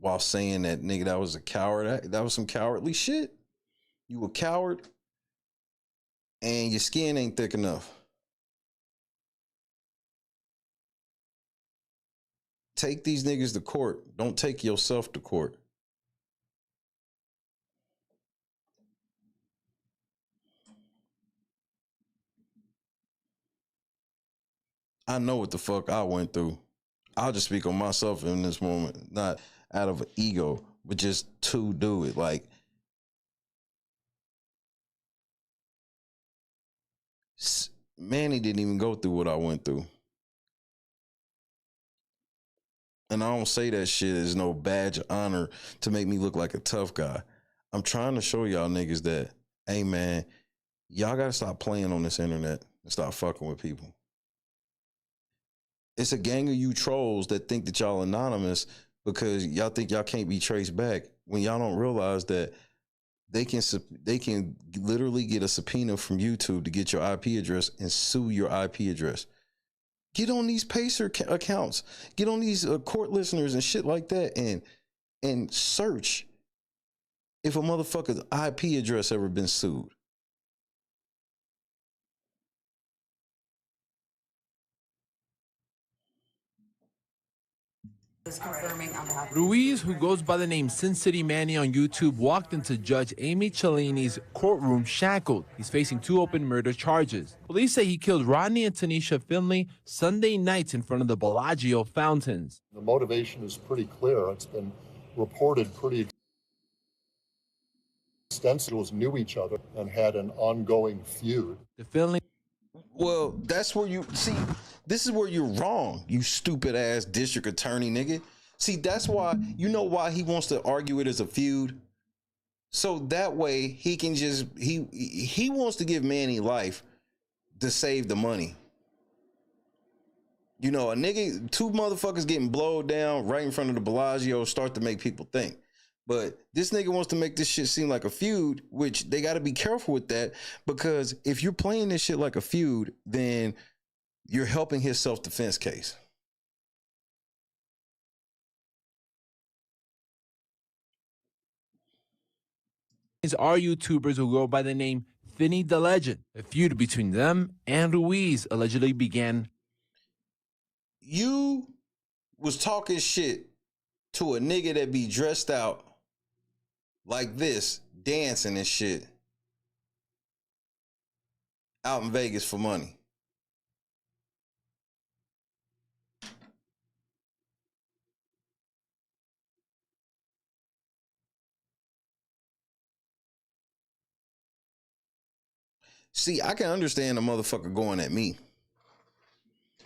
While saying that, nigga, that was a coward. That was some cowardly shit. You a coward and your skin ain't thick enough. Take these niggas to court. Don't take yourself to court. I know what the fuck I went through. I'll just speak on myself in this moment, not out of an ego, but just to do it. Like, Manny didn't even go through what I went through. And I don't say that shit as no badge of honor to make me look like a tough guy. I'm trying to show y'all niggas that, hey man, y'all gotta stop playing on this internet and stop fucking with people. It's a gang of you trolls that think that y'all anonymous because y'all think y'all can't be traced back when y'all don't realize that they can literally get a subpoena from YouTube to get your IP address and sue your IP address. Get on these Pacer accounts, get on these court listeners and shit like that, and search if a motherfucker's IP address ever been sued. Ruiz, who goes by the name Sin City Manny on YouTube, walked into Judge Amy Cellini's courtroom shackled. He's facing 2 open murder charges. Police say he killed Rodney and Tanisha Finley Sunday nights in front of the Bellagio fountains. The motivation is pretty clear. It's been reported pretty extensively, knew each other and had an ongoing feud. The Finley. Well, that's where you see, this is where you're wrong, you stupid ass district attorney nigga. See, that's why, you know why he wants to argue it as a feud? So that way he can just, he wants to give Manny life to save the money. You know, a nigga, 2 motherfuckers getting blowed down right in front of the Bellagio start to make people think. But this nigga wants to make this shit seem like a feud, which they got to be careful with that, because if you're playing this shit like a feud, then you're helping his self-defense case. Are YouTubers who go by the name Finny the Legend. A feud between them and Ruiz allegedly began. You was talking shit to a nigga that be dressed out like this, dancing and shit, out in Vegas for money. See, I can understand a motherfucker going at me.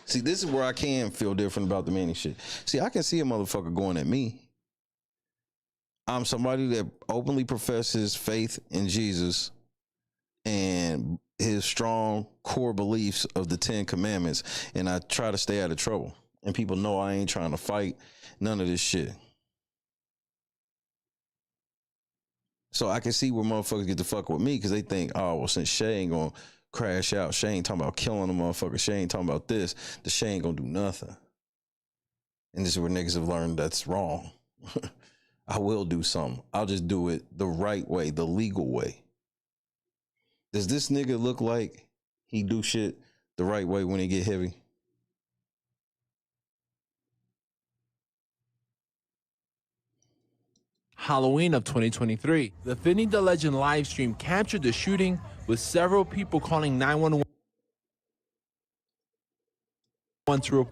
See, this is where I can feel different about the Manny shit. See, I can see a motherfucker going at me. I'm somebody that openly professes faith in Jesus and his strong core beliefs of the 10 Commandments, and I try to stay out of trouble. And people know I ain't trying to fight none of this shit. So I can see where motherfuckers get to fuck with me because they think, oh, well, since Shay ain't gonna crash out, Shay ain't talking about killing a motherfucker, Shay ain't talking about this, the Shay ain't gonna do nothing. And this is where niggas have learned that's wrong. I will do something. I'll just do it the right way, the legal way. Does this nigga look like he do shit the right way when it get heavy? Halloween of 2023. The Finny the Legend live stream captured the shooting with several people calling 911 to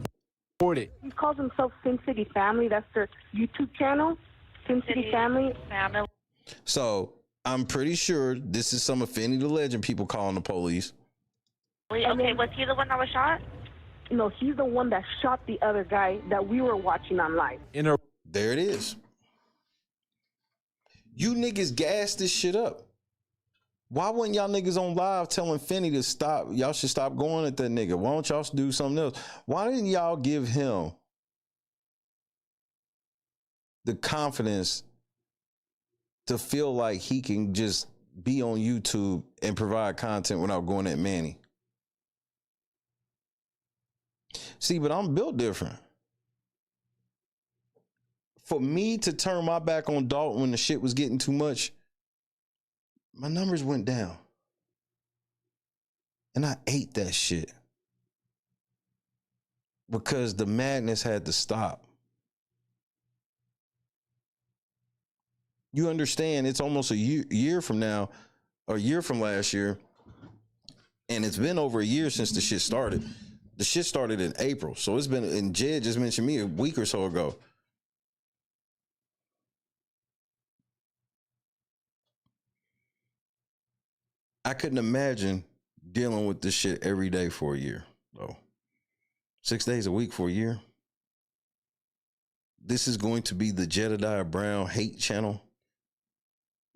report it. He calls himself Sin City Family. That's their YouTube channel, Sin City Family. So I'm pretty sure this is some of Finny the Legend people calling the police. Wait, okay, was he the one that was shot? No, he's the one that shot the other guy that we were watching on live. There it is. You niggas gassed this shit up. Why wasn't y'all niggas on live telling Finny to stop? Y'all should stop going at that nigga. Why don't y'all do something else? Why didn't y'all give him the confidence to feel like he can just be on YouTube and provide content without going at Manny? See, but I'm built different. For me to turn my back on Dalton when the shit was getting too much, my numbers went down. And I ate that shit. Because the madness had to stop. You understand, it's almost a year from now, or a year from last year, and it's been over a year since the shit started. The shit started in April, so it's been, and Jed just mentioned me a week or so ago. I couldn't imagine dealing with this shit every day for a year, though. 6 days a week for a year. This is going to be the Jedediah Brown hate channel.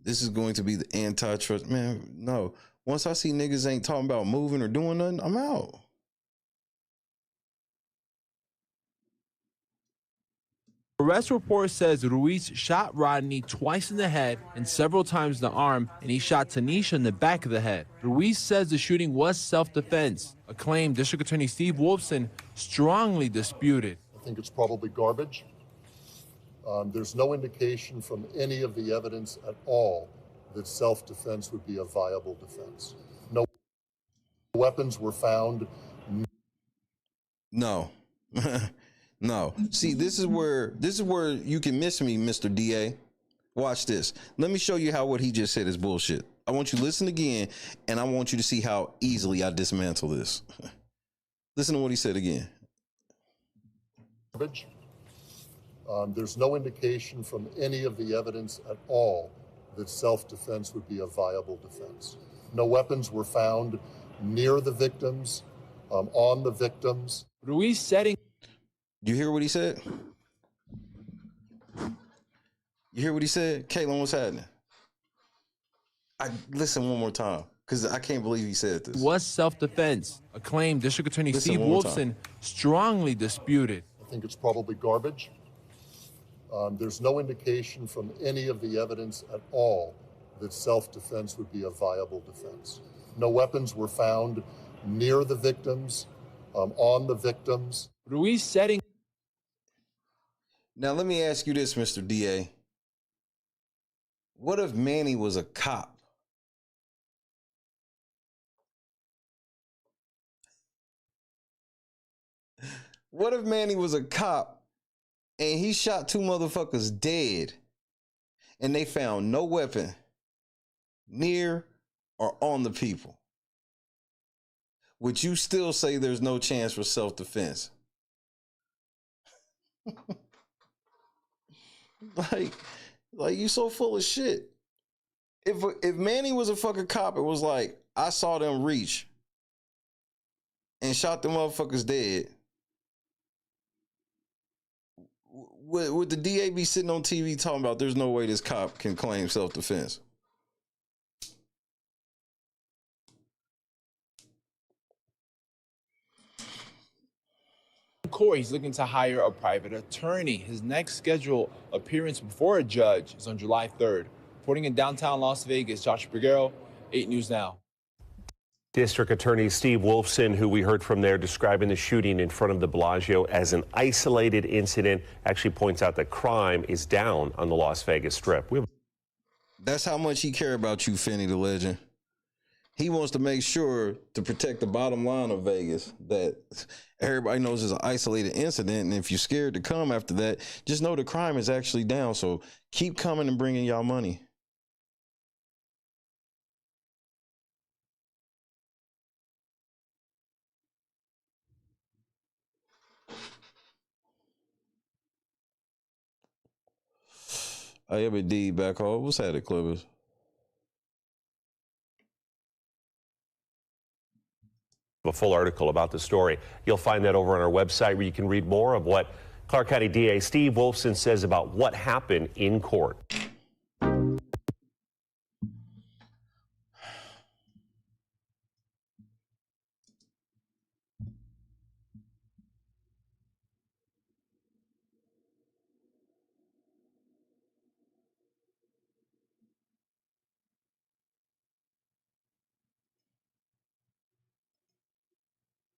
This is going to be the antitrust. Man, no. Once I see niggas ain't talking about moving or doing nothing, I'm out. Arrest report says Ruiz shot Rodney twice in the head and several times in the arm, and he shot Tanisha in the back of the head. Ruiz says the shooting was self-defense, a claim District Attorney Steve Wolfson strongly disputed. I think it's probably garbage. There's no indication from any of the evidence at all that self-defense would be a viable defense. No weapons were found. No. No. See, this is where you can miss me, Mr. DA. Watch this. Let me show you how what he just said is bullshit. I want you to listen again, and I want you to see how easily I dismantle this. Listen to what he said again. Garbage. There's no indication from any of the evidence at all that self-defense would be a viable defense. No weapons were found near the victims, on the victims. Ruiz setting. You hear what he said? You hear what he said? Caitlin, what's happening? Listen one more time, because I can't believe he said this. Was self-defense, a claim District Attorney Steve Wolfson strongly disputed. I think it's probably garbage. There's no indication from any of the evidence at all that self-defense would be a viable defense. No weapons were found near the victims, on the victims. Ruiz setting. Now, let me ask you this, Mr. DA. What if Manny was a cop? What if Manny was a cop and he shot two motherfuckers dead and they found no weapon near or on the people? Would you still say there's no chance for self-defense? Like you so full of shit. If Manny was a fucking cop, it was like, I saw them reach and shot them motherfuckers dead. Would the DA be sitting on TV talking about there's no way this cop can claim self-defense? Court, he's looking to hire a private attorney. His next scheduled appearance before a judge is on July 3rd. Reporting in downtown Las Vegas, Joshua Peguero, 8 News Now. District Attorney Steve Wolfson, who we heard from there, describing the shooting in front of the Bellagio as an isolated incident, actually points out that crime is down on the Las Vegas Strip. That's how much he cares about you, Finney the Legend. He wants to make sure to protect the bottom line of Vegas, that everybody knows it's an isolated incident. And if you're scared to come after that, just know the crime is actually down. So keep coming and bringing y'all money. I have a D back home. What's that, Clippers? A full article about the story. You'll find that over on our website, where you can read more of what Clark County DA Steve Wolfson says about what happened in court.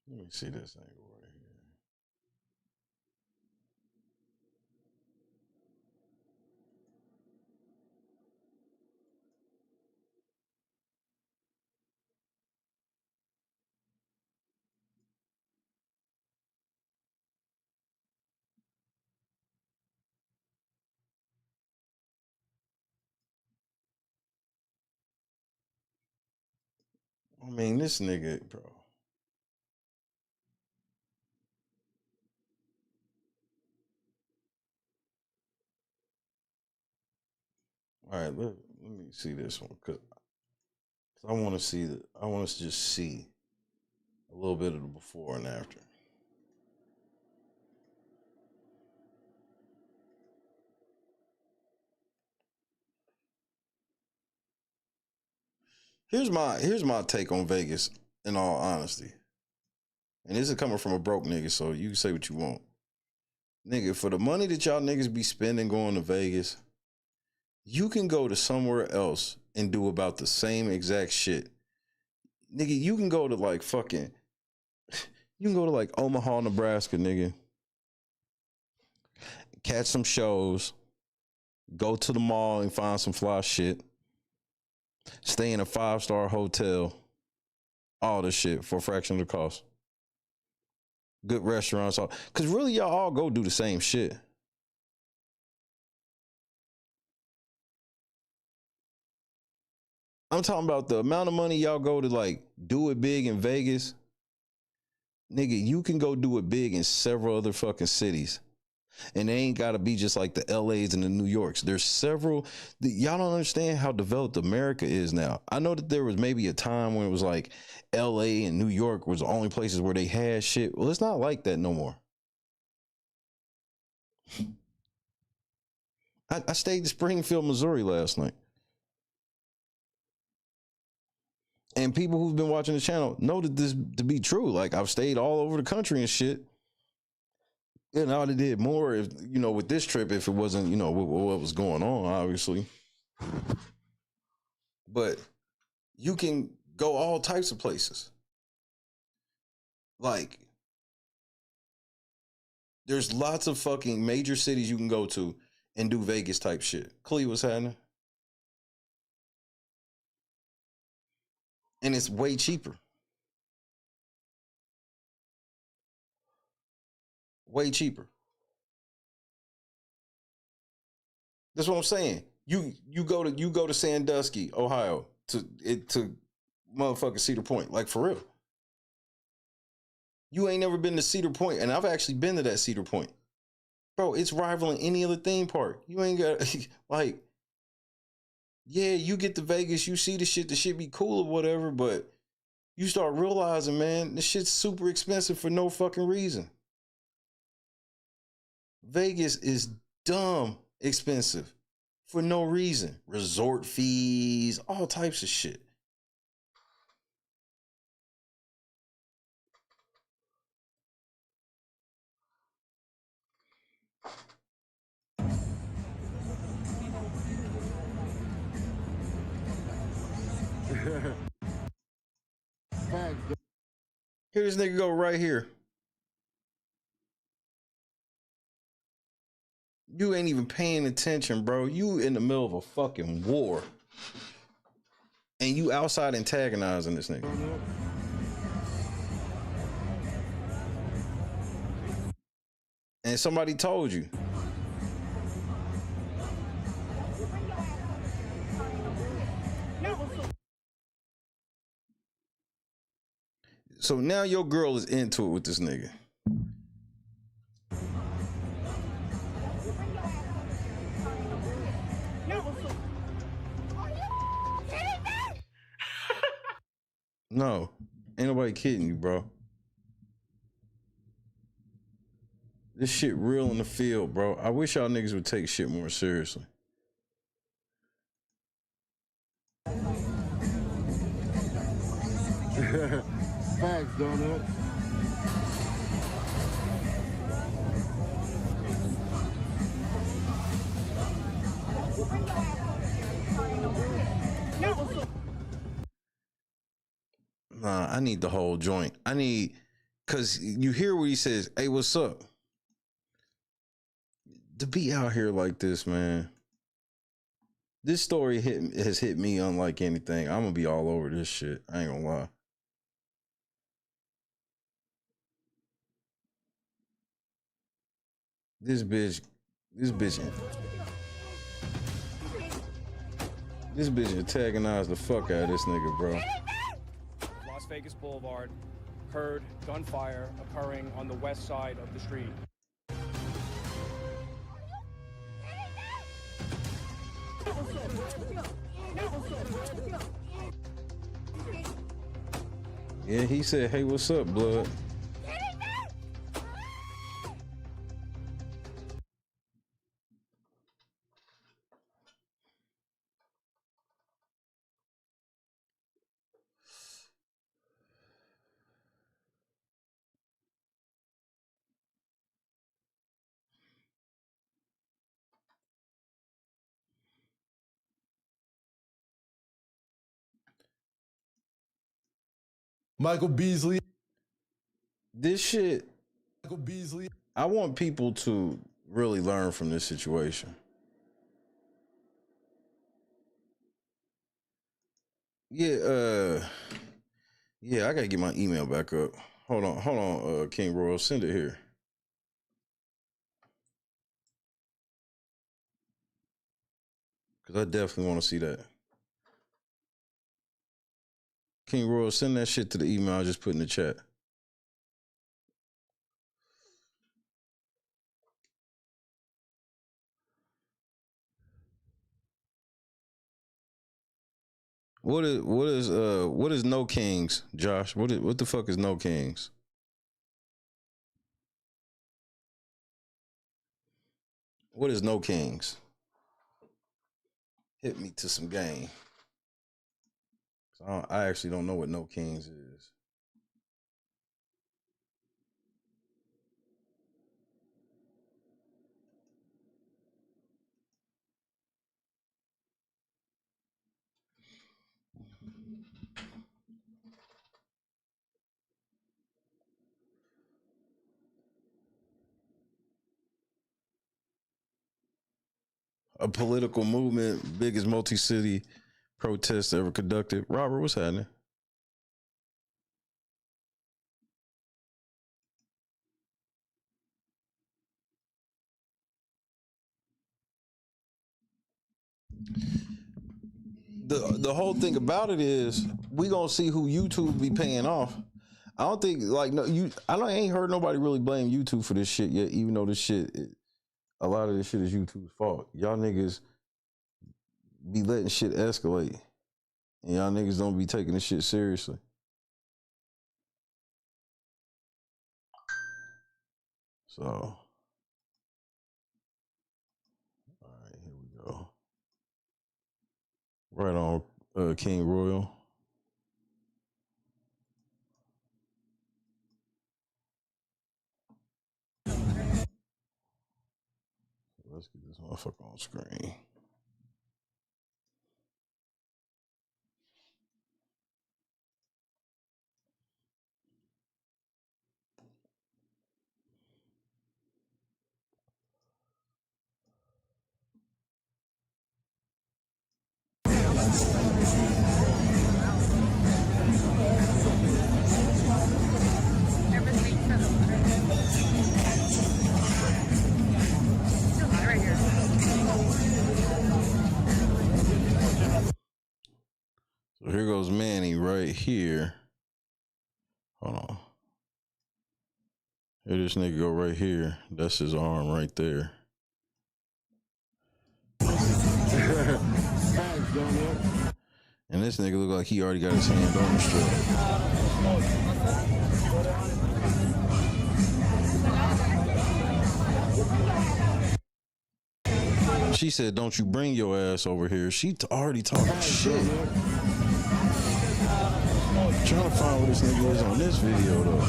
Let me see this angle right here. I mean, this nigga, bro. All right, let me see this one, because I want to see I want to just see a little bit of the before and after. Here's my take on Vegas, in all honesty. And this is coming from a broke nigga, so you can say what you want. Nigga, for the money that y'all niggas be spending going to Vegas, you can go to somewhere else and do about the same exact shit. Nigga, you can go to like fucking, you can go to like Omaha, Nebraska, nigga. Catch some shows. Go to the mall and find some fly shit. Stay in a 5-star hotel. All this shit for a fraction of the cost. Good restaurants. Because really, y'all all go do the same shit. I'm talking about the amount of money y'all go to like do it big in Vegas. Nigga, you can go do it big in several other fucking cities. And they ain't got to be just like the LAs and the New Yorks. There's several. Y'all don't understand how developed America is now. I know that there was maybe a time when it was like LA and New York was the only places where they had shit. Well, it's not like that no more. I stayed in Springfield, Missouri last night. And people who've been watching the channel know that this to be true. Like, I've stayed all over the country and shit. And I would have did more if, you know, with this trip, if it wasn't, you know, what was going on, obviously. But you can go all types of places. Like, There's lots of fucking major cities you can go to and do Vegas type shit. Cleve, what's happening? And it's way cheaper. Way cheaper. That's what I'm saying. You go to Sandusky, Ohio, to motherfucking Cedar Point, like for real. You ain't never been to Cedar Point, and I've actually been to that Cedar Point, bro. It's rivaling any other theme park. You ain't got like, yeah, you get to Vegas, you see the shit be cool or whatever, but you start realizing, man, this shit's super expensive for no fucking reason. Vegas is dumb expensive for no reason. Resort fees, all types of shit. Here this nigga go right here. You ain't even paying attention, bro. You in the middle of a fucking war. And you outside antagonizing this nigga. And somebody told you. So now your girl is into it with this nigga. No, ain't nobody kidding you, bro. This shit real in the field, bro. I wish y'all niggas would take shit more seriously. Facts, donut. Nah, I need the whole joint. I need, cause you hear what he says, hey, what's up? To be out here like this, man. This story has hit me unlike anything. I'm gonna be all over this shit. I ain't gonna lie. This bitch antagonized the fuck out of this nigga, bro. Las Vegas Boulevard, heard gunfire occurring on the west side of the street. Yeah, he said, hey, what's up, blood? Michael Beasley. This shit, Michael Beasley. I want people to really learn from this situation. Yeah, I gotta get my email back up. Hold on, King Royal, send it here. Cause I definitely want to see that. King Royal, send that shit to the email I just put in the chat. What is No Kings, Josh? What the fuck is No Kings? What is No Kings? Hit me to some game. I actually don't know what No Kings is. A political movement, biggest multi-city protest ever conducted. Robert, what's happening? The whole thing about it is we gonna see who YouTube be paying off. I don't think I ain't heard nobody really blame YouTube for this shit yet, even though a lot of this shit is YouTube's fault. Y'all niggas be letting shit escalate, and y'all niggas don't be taking this shit seriously. So, all right, here we go. Right on, King Royal. Let's get this motherfucker on screen. So here goes Manny right here. Hold on. Here this nigga go right here. That's his arm right there. And this nigga look like he already got his hand on the strap. She said, "Don't you bring your ass over here." She already talking shit. Trying to find where this nigga is on this video though.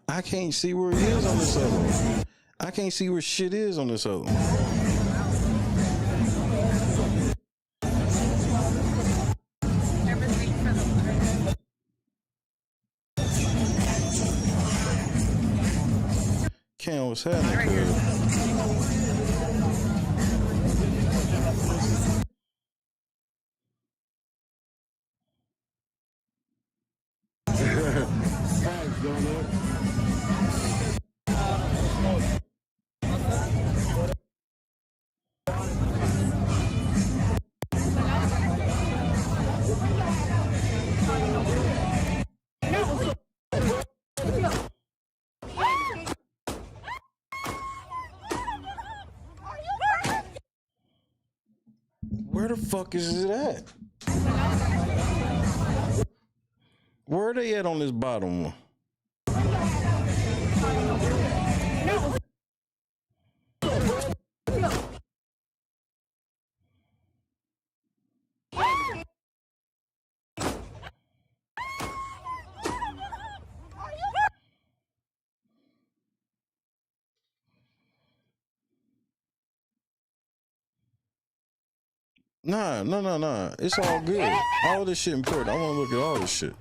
I can't see where he is on this other one. I can't see where shit is on this other one. Cam, what's happening, cuz? Where the fuck is it at? Where are they at on this bottom one? Nah. It's all good. All of this shit important. I want to look at all this shit.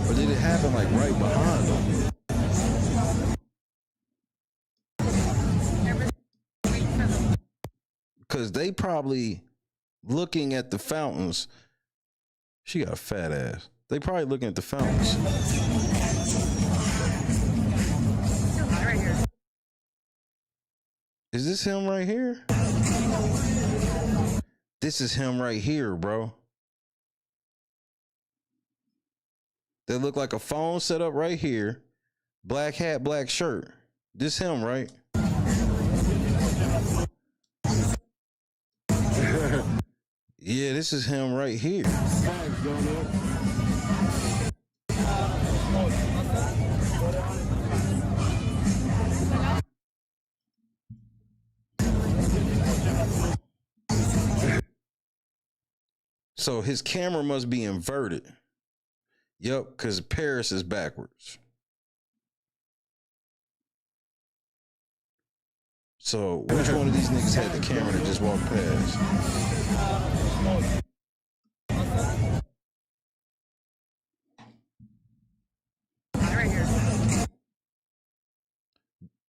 Or did it happen like right behind them? Because they probably looking at the fountains. She got a fat ass. They probably looking at the fountains. Is this him right here? This is him right here, bro. They look like a phone set up right here. Black hat, black shirt. This him, right? Yeah, this is him right here. So his camera must be inverted. Yep, because Paris is backwards. So which one of these niggas had the camera that just walked past?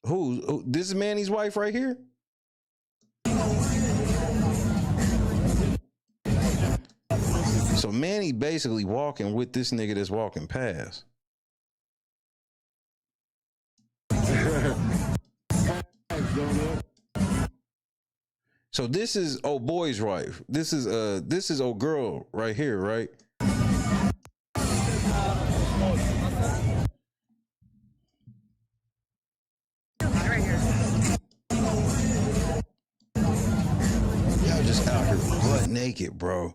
Who? This is Manny's wife right here? So Manny basically walking with this nigga that's walking past. So this is old boy's wife. This is old girl right here, right? Y'all just out here butt naked, bro.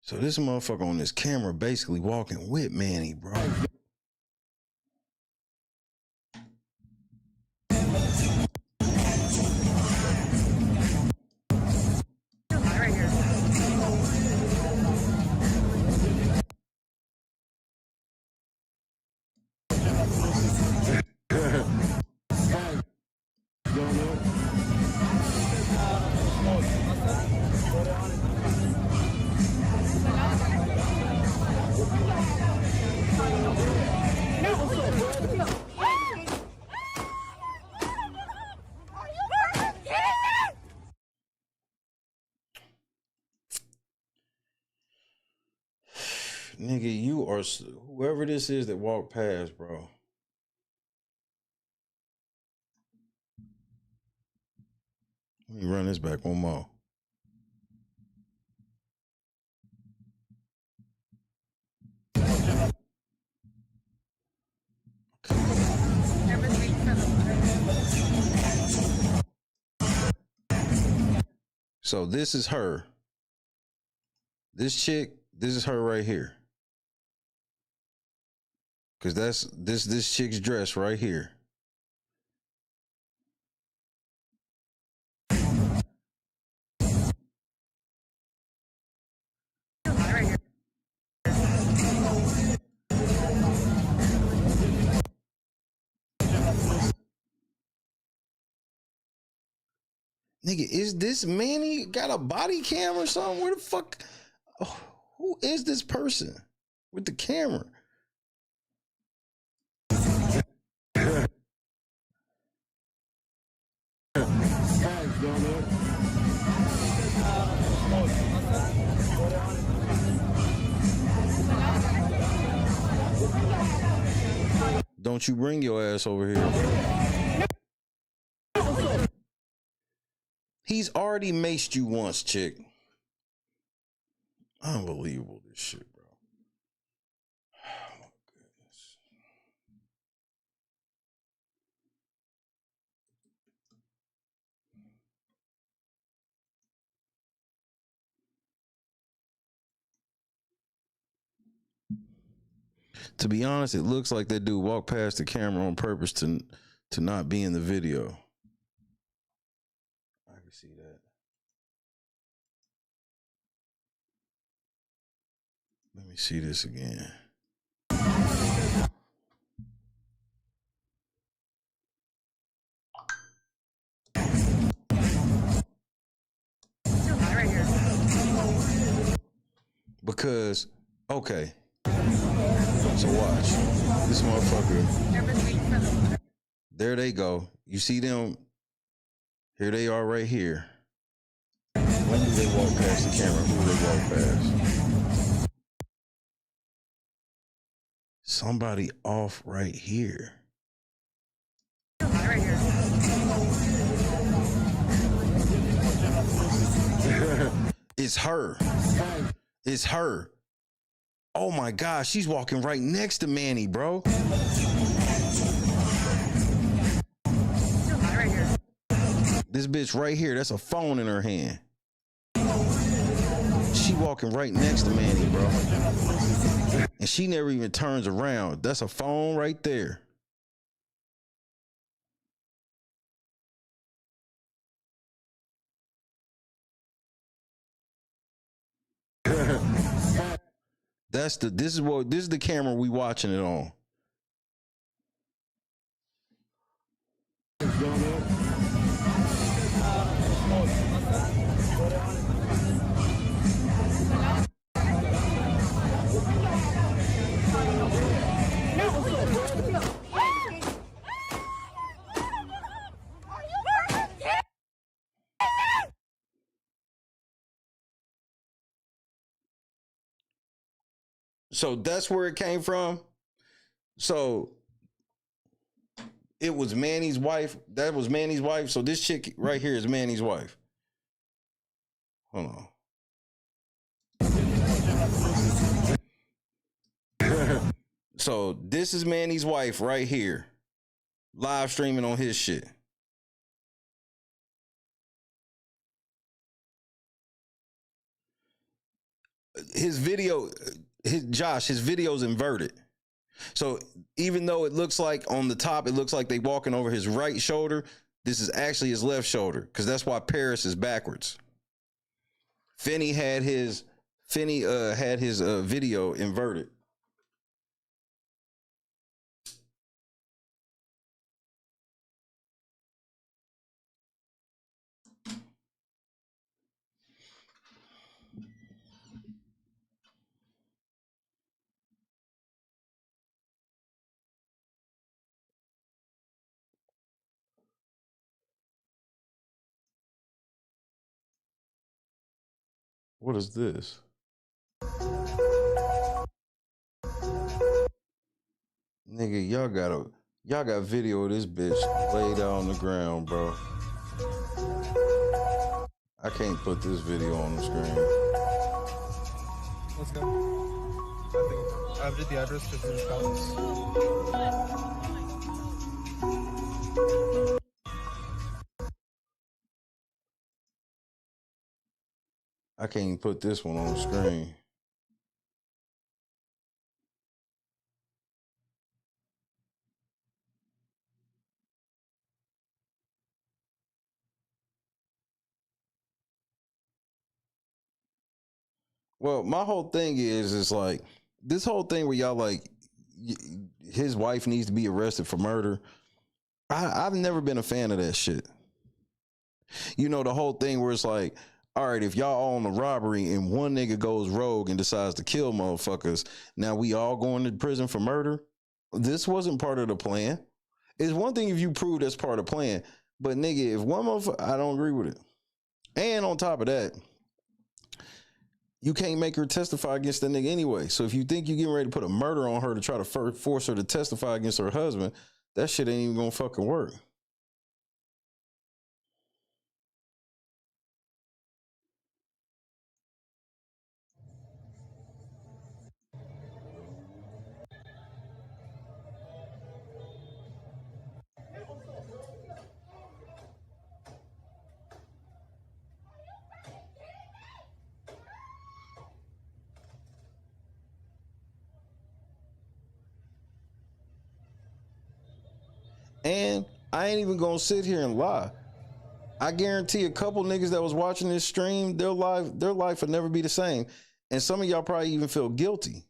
So this motherfucker on this camera basically walking with Manny, bro. Nigga, you are whoever this is that walked past, bro. Let me run this back one more. So this is her. This chick, this is her right here. Cause that's this chick's dress right here. Nigga, is this Manny got a body cam or something? Where the fuck? Oh, who is this person with the camera? Don't you bring your ass over here. He's already maced you once, chick. Unbelievable, this shit, bro. Oh, my goodness. To be honest, it looks like that dude walked past the camera on purpose to not be in the video. I can see that. Let me see this again. Because, okay. So watch. This motherfucker. There they go. You see them? Here they are right here. When do they walk past the camera? Who do they walk past? Somebody off right here. It's her. It's her. Oh my gosh, she's walking right next to Manny, bro. This bitch right here, that's a phone in her hand. She walking right next to Manny, bro. And she never even turns around. That's a phone right there. This is the camera we watching it on. So that's where it came from. So it was Manny's wife. That was Manny's wife. So this chick right here is Manny's wife. Hold on. So this is Manny's wife right here, live streaming on his shit. His video, his video's inverted. So even though it looks like on the top, it looks like they walking over his right shoulder, this is actually his left shoulder, because that's why Paris is backwards. Finney had his video inverted. What is this? Nigga, y'all got video of this bitch laid out on the ground, bro. I can't put this video on the screen. Let's go. I update the address to finish balance. I can't even put this one on the screen. Well, my whole thing is like this whole thing where y'all like his wife needs to be arrested for murder. I've never been a fan of that shit. You know, the whole thing where it's like, all right, if y'all own a robbery and one nigga goes rogue and decides to kill motherfuckers, now we all going to prison for murder? This wasn't part of the plan. It's one thing if you prove that's part of the plan, but nigga, if one motherfucker, I don't agree with it. And on top of that, you can't make her testify against that nigga anyway. So if you think you're getting ready to put a murder on her to try to force her to testify against her husband, that shit ain't even gonna fucking work. And I ain't even gonna sit here and lie. I guarantee a couple niggas that was watching this stream, their life will never be the same. And some of y'all probably even feel guilty.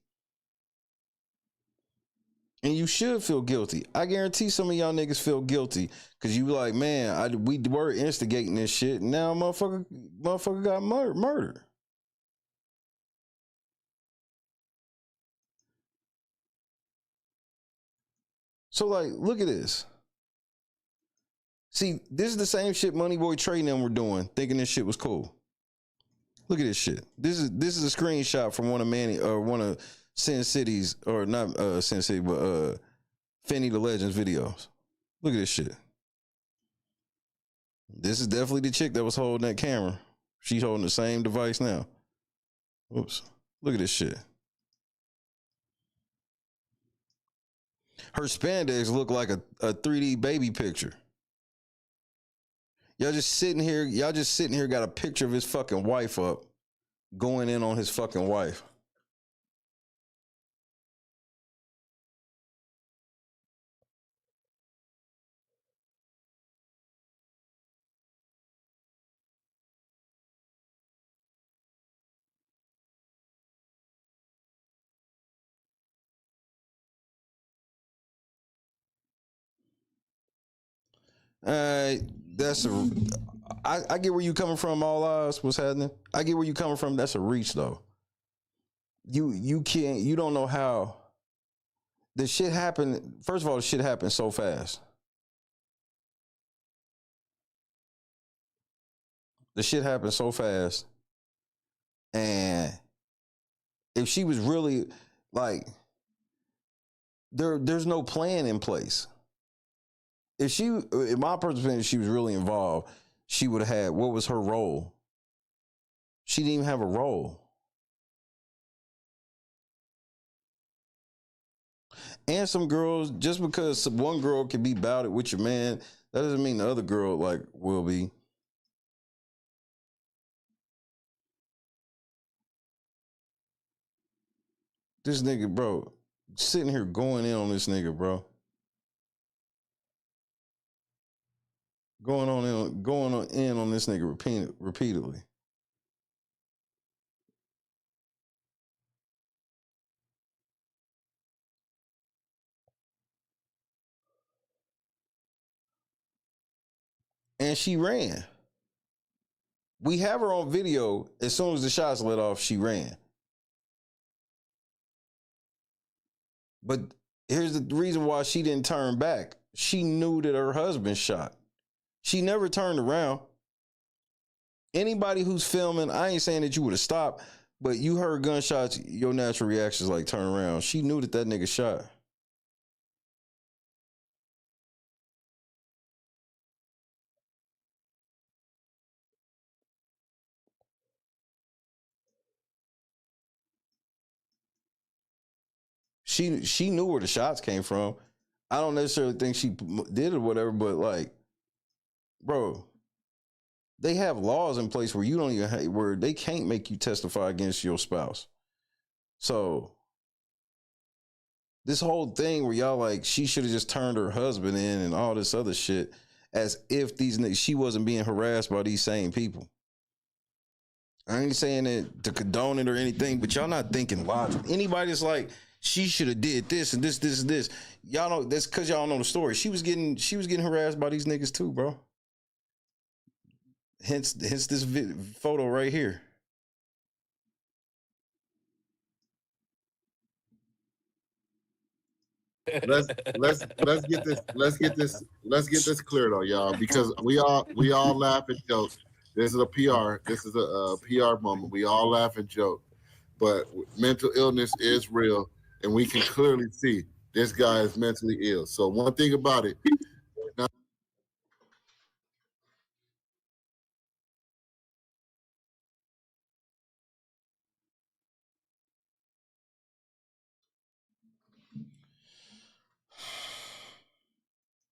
And you should feel guilty. I guarantee some of y'all niggas feel guilty because you like, man, we were instigating this shit. And now motherfucker got murdered. So like, look at this. See, this is the same shit Moneyboy Trey and them were doing, thinking this shit was cool. Look at this shit. This is a screenshot from one of Sin City's, or not Sin City, but Finny the Legends videos. Look at this shit. This is definitely the chick that was holding that camera. She's holding the same device now. Oops. Look at this shit. Her spandex look like a 3D baby picture. Y'all just sitting here, got a picture of his fucking wife up, going in on his fucking wife. That's a. I get where you coming from. All eyes, what's happening? I get where you coming from. That's a reach though. You can't. You don't know how. The shit happened. First of all, the shit happened so fast. The shit happened so fast, and if she was really like, there's no plan in place. If in my perspective, if she was really involved, she would have had, what was her role? She didn't even have a role. And some girls, just because one girl can be about it with your man, that doesn't mean the other girl like will be. This nigga, bro, sitting here going in on this nigga, bro. Going in on this nigga repeatedly. And she ran. We have her on video. As soon as the shots let off, she ran. But here's the reason why she didn't turn back. She knew that her husband shot. She never turned around. Anybody who's filming, I ain't saying that you would have stopped, but you heard gunshots, your natural reaction is like turn around. She knew that nigga shot. She knew where the shots came from. I don't necessarily think she did it or whatever, but like, bro, they have laws in place where you don't even where they can't make you testify against your spouse. So this whole thing where y'all like she should have just turned her husband in and all this other shit, as if she wasn't being harassed by these same people. I ain't saying it to condone it or anything, but y'all not thinking logic. Anybody that's like, she should have did this and this. Y'all know that's because y'all know the story. She was getting harassed by these niggas too, bro. Hence this photo right here. let's get this clear though, y'all, because we all laugh and joke. This is a PR moment. We all laugh and joke, but mental illness is real, and we can clearly see this guy is mentally ill. So one thing about it.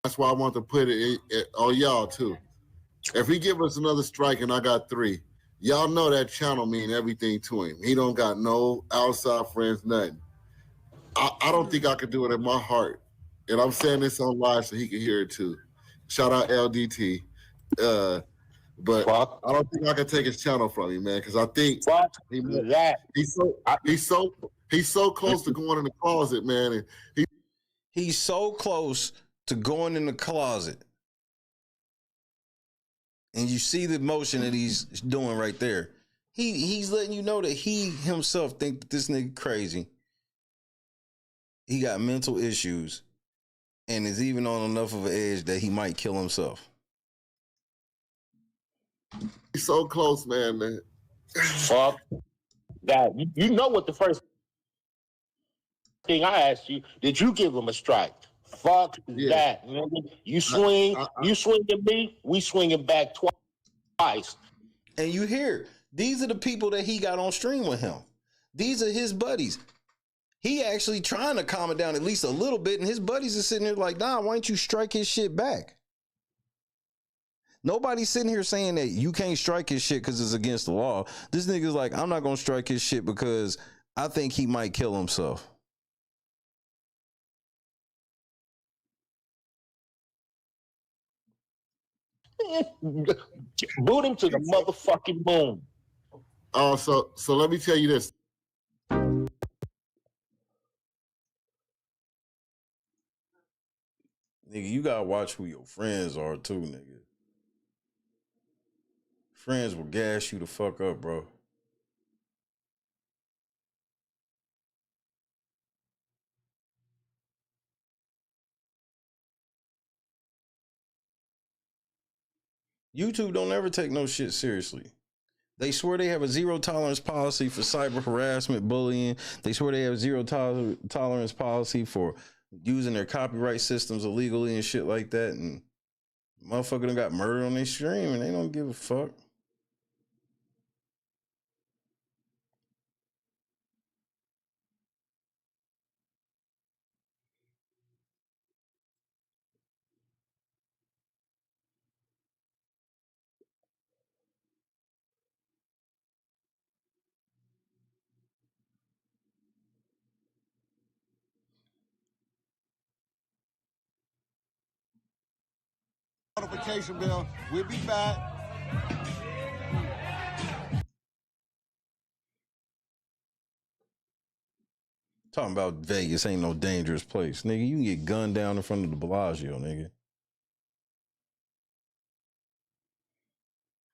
That's why I want to put it on y'all too. If he give us another strike and I got 3, y'all know that channel mean everything to him. He don't got no outside friends, nothing. I don't think I could do it in my heart. And I'm saying this on live so he can hear it too. Shout out LDT. But I don't think I can take his channel from him, man, because I think he's so close to going in the closet, man. And he's so close to going in the closet. And you see the motion that he's doing right there. He's letting you know that he himself think that this nigga crazy. He got mental issues and is even on enough of an edge that he might kill himself. He's so close, man. Fuck that. You know what the first thing I asked you, did you give him a strike? Fuck that, nigga. You swing at me, we swinging back twice. And you hear, these are the people that he got on stream with him. These are his buddies. He actually trying to calm it down at least a little bit, and his buddies are sitting there like, nah, why don't you strike his shit back? Nobody's sitting here saying that you can't strike his shit because it's against the law. This nigga's like, I'm not going to strike his shit because I think he might kill himself. Boot him to the motherfucking moon. Oh, so let me tell you this. Nigga, you gotta watch who your friends are too, nigga. Friends will gas you the fuck up, bro. YouTube don't ever take no shit seriously. They swear they have a zero tolerance policy for cyber harassment, bullying. They swear they have zero tolerance policy for using their copyright systems illegally and shit like that. And motherfucker done got murdered on their stream and they don't give a fuck. Notification bell. We'll be back. Talking about Vegas ain't no dangerous place. Nigga, you can get gunned down in front of the Bellagio, nigga.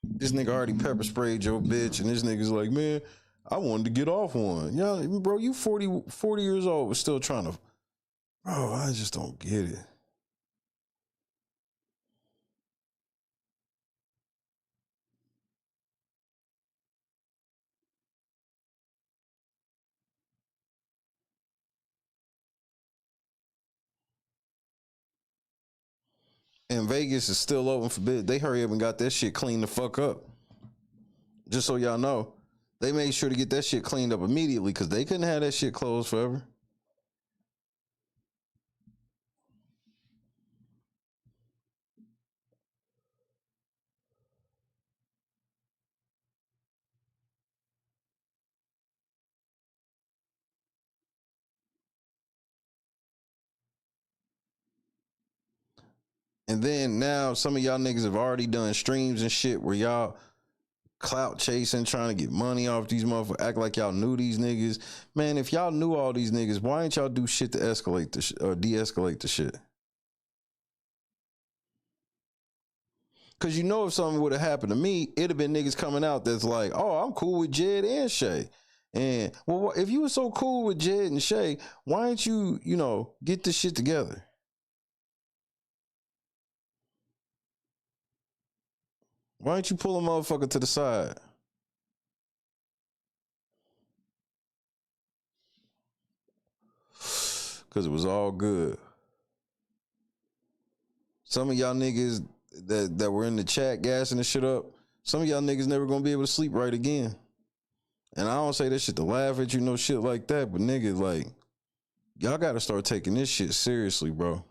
This nigga already pepper sprayed your bitch, and this nigga's like, man, I wanted to get off one. Yeah, bro, you 40 years old, was still trying to, bro, I just don't get it. And Vegas is still open for bid. They hurry up and got that shit cleaned the fuck up. Just so y'all know, they made sure to get that shit cleaned up immediately because they couldn't have that shit closed forever. And then now some of y'all niggas have already done streams and shit where y'all clout chasing, trying to get money off these motherfuckers, act like y'all knew these niggas. Man, if y'all knew all these niggas, why ain't y'all do shit to escalate the or de-escalate the shit? Because you know if something would have happened to me, it'd have been niggas coming out that's like, oh, I'm cool with Jed and Shay. And, well, if you were so cool with Jed and Shay, why ain't you, get this shit together? Why don't you pull a motherfucker to the side? Because it was all good. Some of y'all niggas that were in the chat gassing the shit up, some of y'all niggas never gonna be able to sleep right again. And I don't say this shit to laugh at you, no shit like that, but niggas, like, y'all gotta start taking this shit seriously, bro.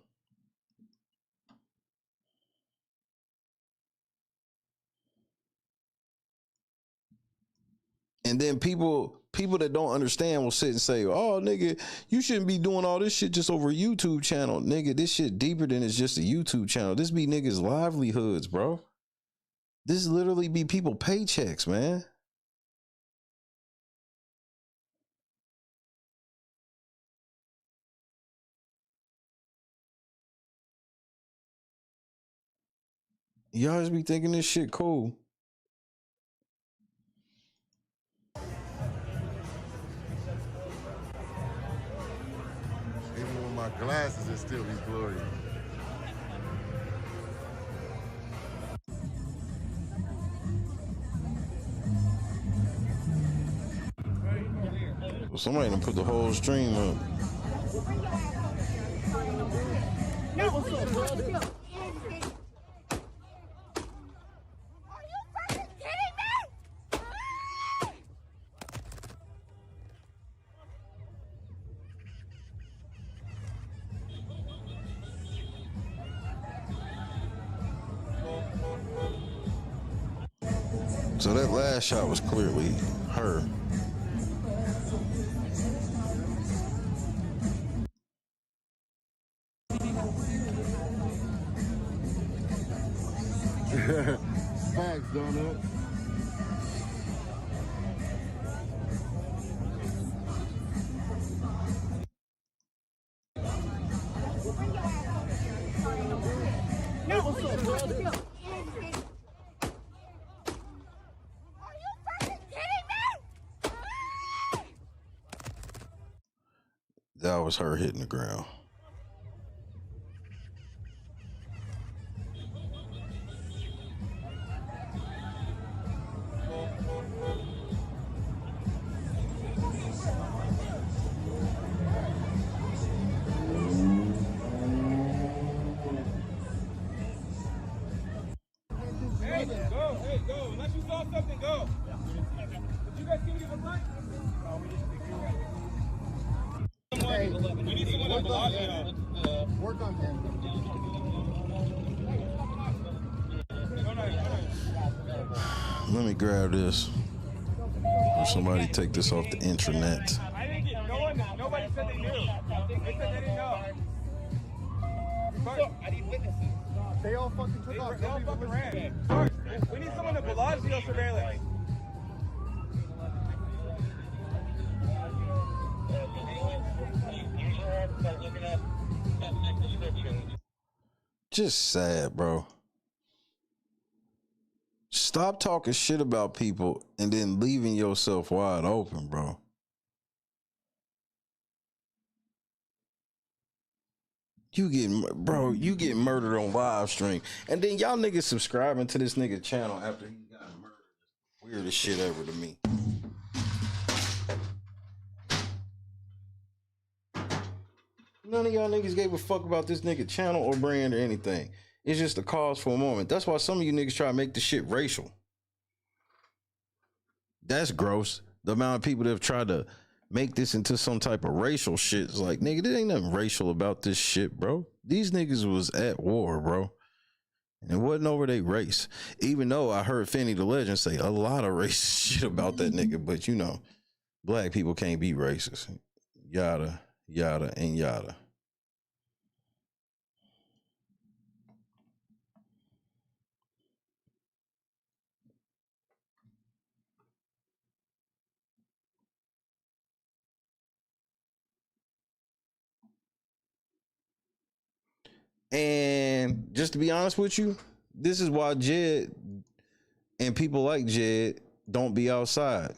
And then people that don't understand will sit and say, oh, nigga, you shouldn't be doing all this shit just over a YouTube channel. Nigga, this shit deeper than it's just a YouTube channel. This be niggas' livelihoods, bro. This literally be people paychecks, man. Y'all just be thinking this shit cool. Even with my glasses, it still be blurry. Well, somebody done put the whole stream up. So that last shot was clearly her. Facts, donut. That was her hitting the ground. Hey, go. Unless you saw something, go. Did you guys give me the blunt? No, we just we need someone at Bellagio. Work on him. Let me grab this. Or somebody take this off the intranet. I didn't get, nobody said they knew. They said they didn't know. I need witnesses. They all fucking took off. They all fucking ran. We need someone at Bellagio surveillance. Just sad, bro. Stop talking shit about people and then leaving yourself wide open, bro. You get murdered on live stream. And then y'all niggas subscribing to this nigga channel after he got murdered. Weirdest shit ever to me. None of y'all niggas gave a fuck about this nigga channel or brand or anything. It's just a cause for a moment. That's why some of you niggas try to make the shit racial. That's gross. The amount of people that have tried to make this into some type of racial shit is like, nigga, there ain't nothing racial about this shit, bro. These niggas was at war, bro. And it wasn't over their race. Even though I heard Finny the Legend say a lot of racist shit about that nigga, but you know, black people can't be racist. Yada, yada, and yada. And just to be honest with you, this is why Jed and people like Jed don't be outside.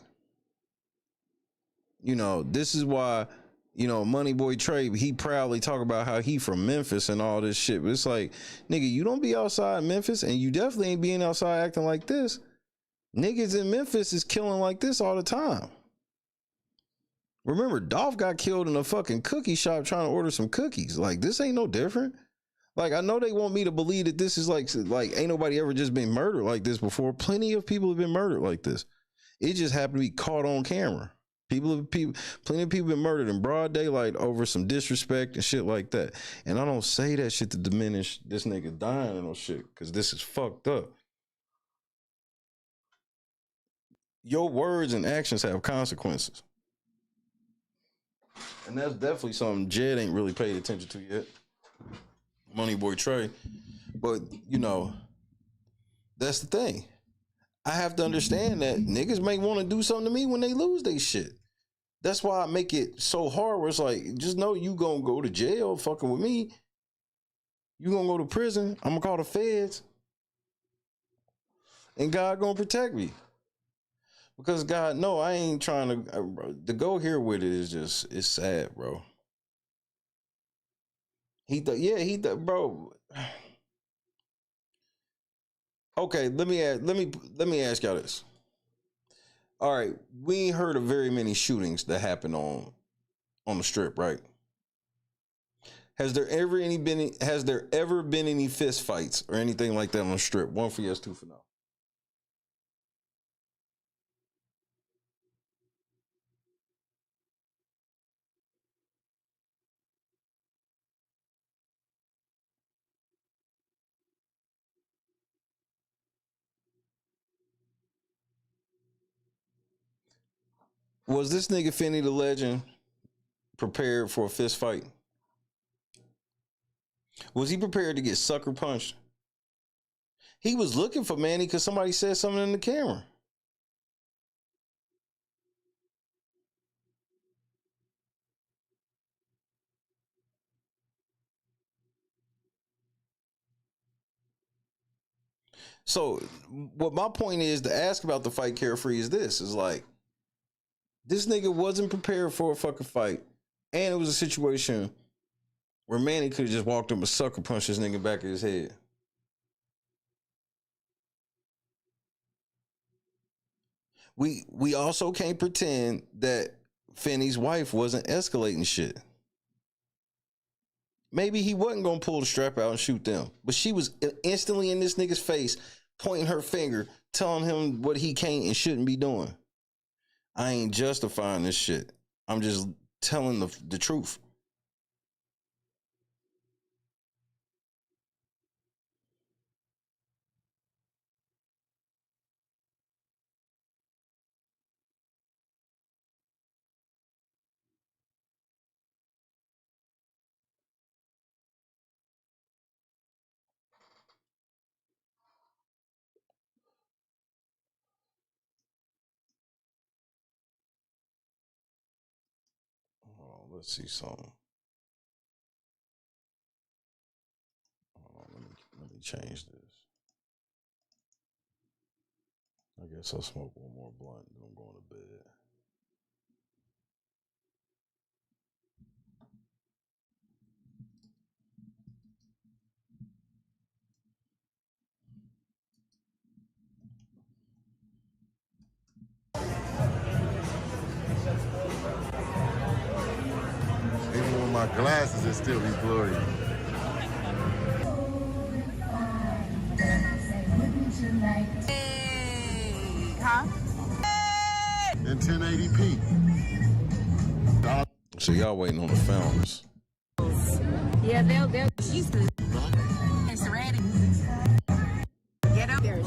You know, this is why, you know, Money Boy Trey, he proudly talk about how he from Memphis and all this shit. But it's like, nigga, you don't be outside in Memphis, and you definitely ain't being outside acting like this. Niggas in Memphis is killing like this all the time. Remember, Dolph got killed in a fucking cookie shop trying to order some cookies. Like, this ain't no different. Like, I know they want me to believe that this is like ain't nobody ever just been murdered like this before. Plenty of people have been murdered like this. It just happened to be caught on camera. Plenty of people been murdered in broad daylight over some disrespect and shit like that. And I don't say that shit to diminish this nigga dying and no shit, because this is fucked up. Your words and actions have consequences. And that's definitely something Jed ain't really paid attention to yet. Money Boy Trey. But, you know, that's the thing. I have to understand that niggas may want to do something to me when they lose their shit. That's why I make it so hard where it's like, just know you gonna go to jail fucking with me. You gonna go to prison. I'm gonna call the feds. And God gonna protect me. Because God, no, I ain't trying to go here with it is just, it's sad, bro. Bro. Okay, let me ask y'all this. All right, we ain't heard of very many shootings that happen on the strip, right? Has there ever been any fist fights or anything like that on the strip? One for yes, two for no. Was this nigga Finny the Legend prepared for a fist fight? Was he prepared to get sucker punched? He was looking for Manny because somebody said something in the camera. So what my point is to ask about the fight Carefree is this, is like, this nigga wasn't prepared for a fucking fight. And it was a situation where Manny could have just walked up and sucker punched this nigga back of his head. We also can't pretend that Finney's wife wasn't escalating shit. Maybe he wasn't gonna pull the strap out and shoot them, but she was instantly in this nigga's face, pointing her finger, telling him what he can't and shouldn't be doing. I ain't justifying this shit. I'm just telling the truth. Hold on, let's see something. Hold on, let me change this. I guess I'll smoke one more blunt and I'm going to bed. Even with my glasses, it still be blurry. Hey, huh? In 1080p. So y'all waiting on the fountains. Yeah, they'll she's good. It's ready. Get up there.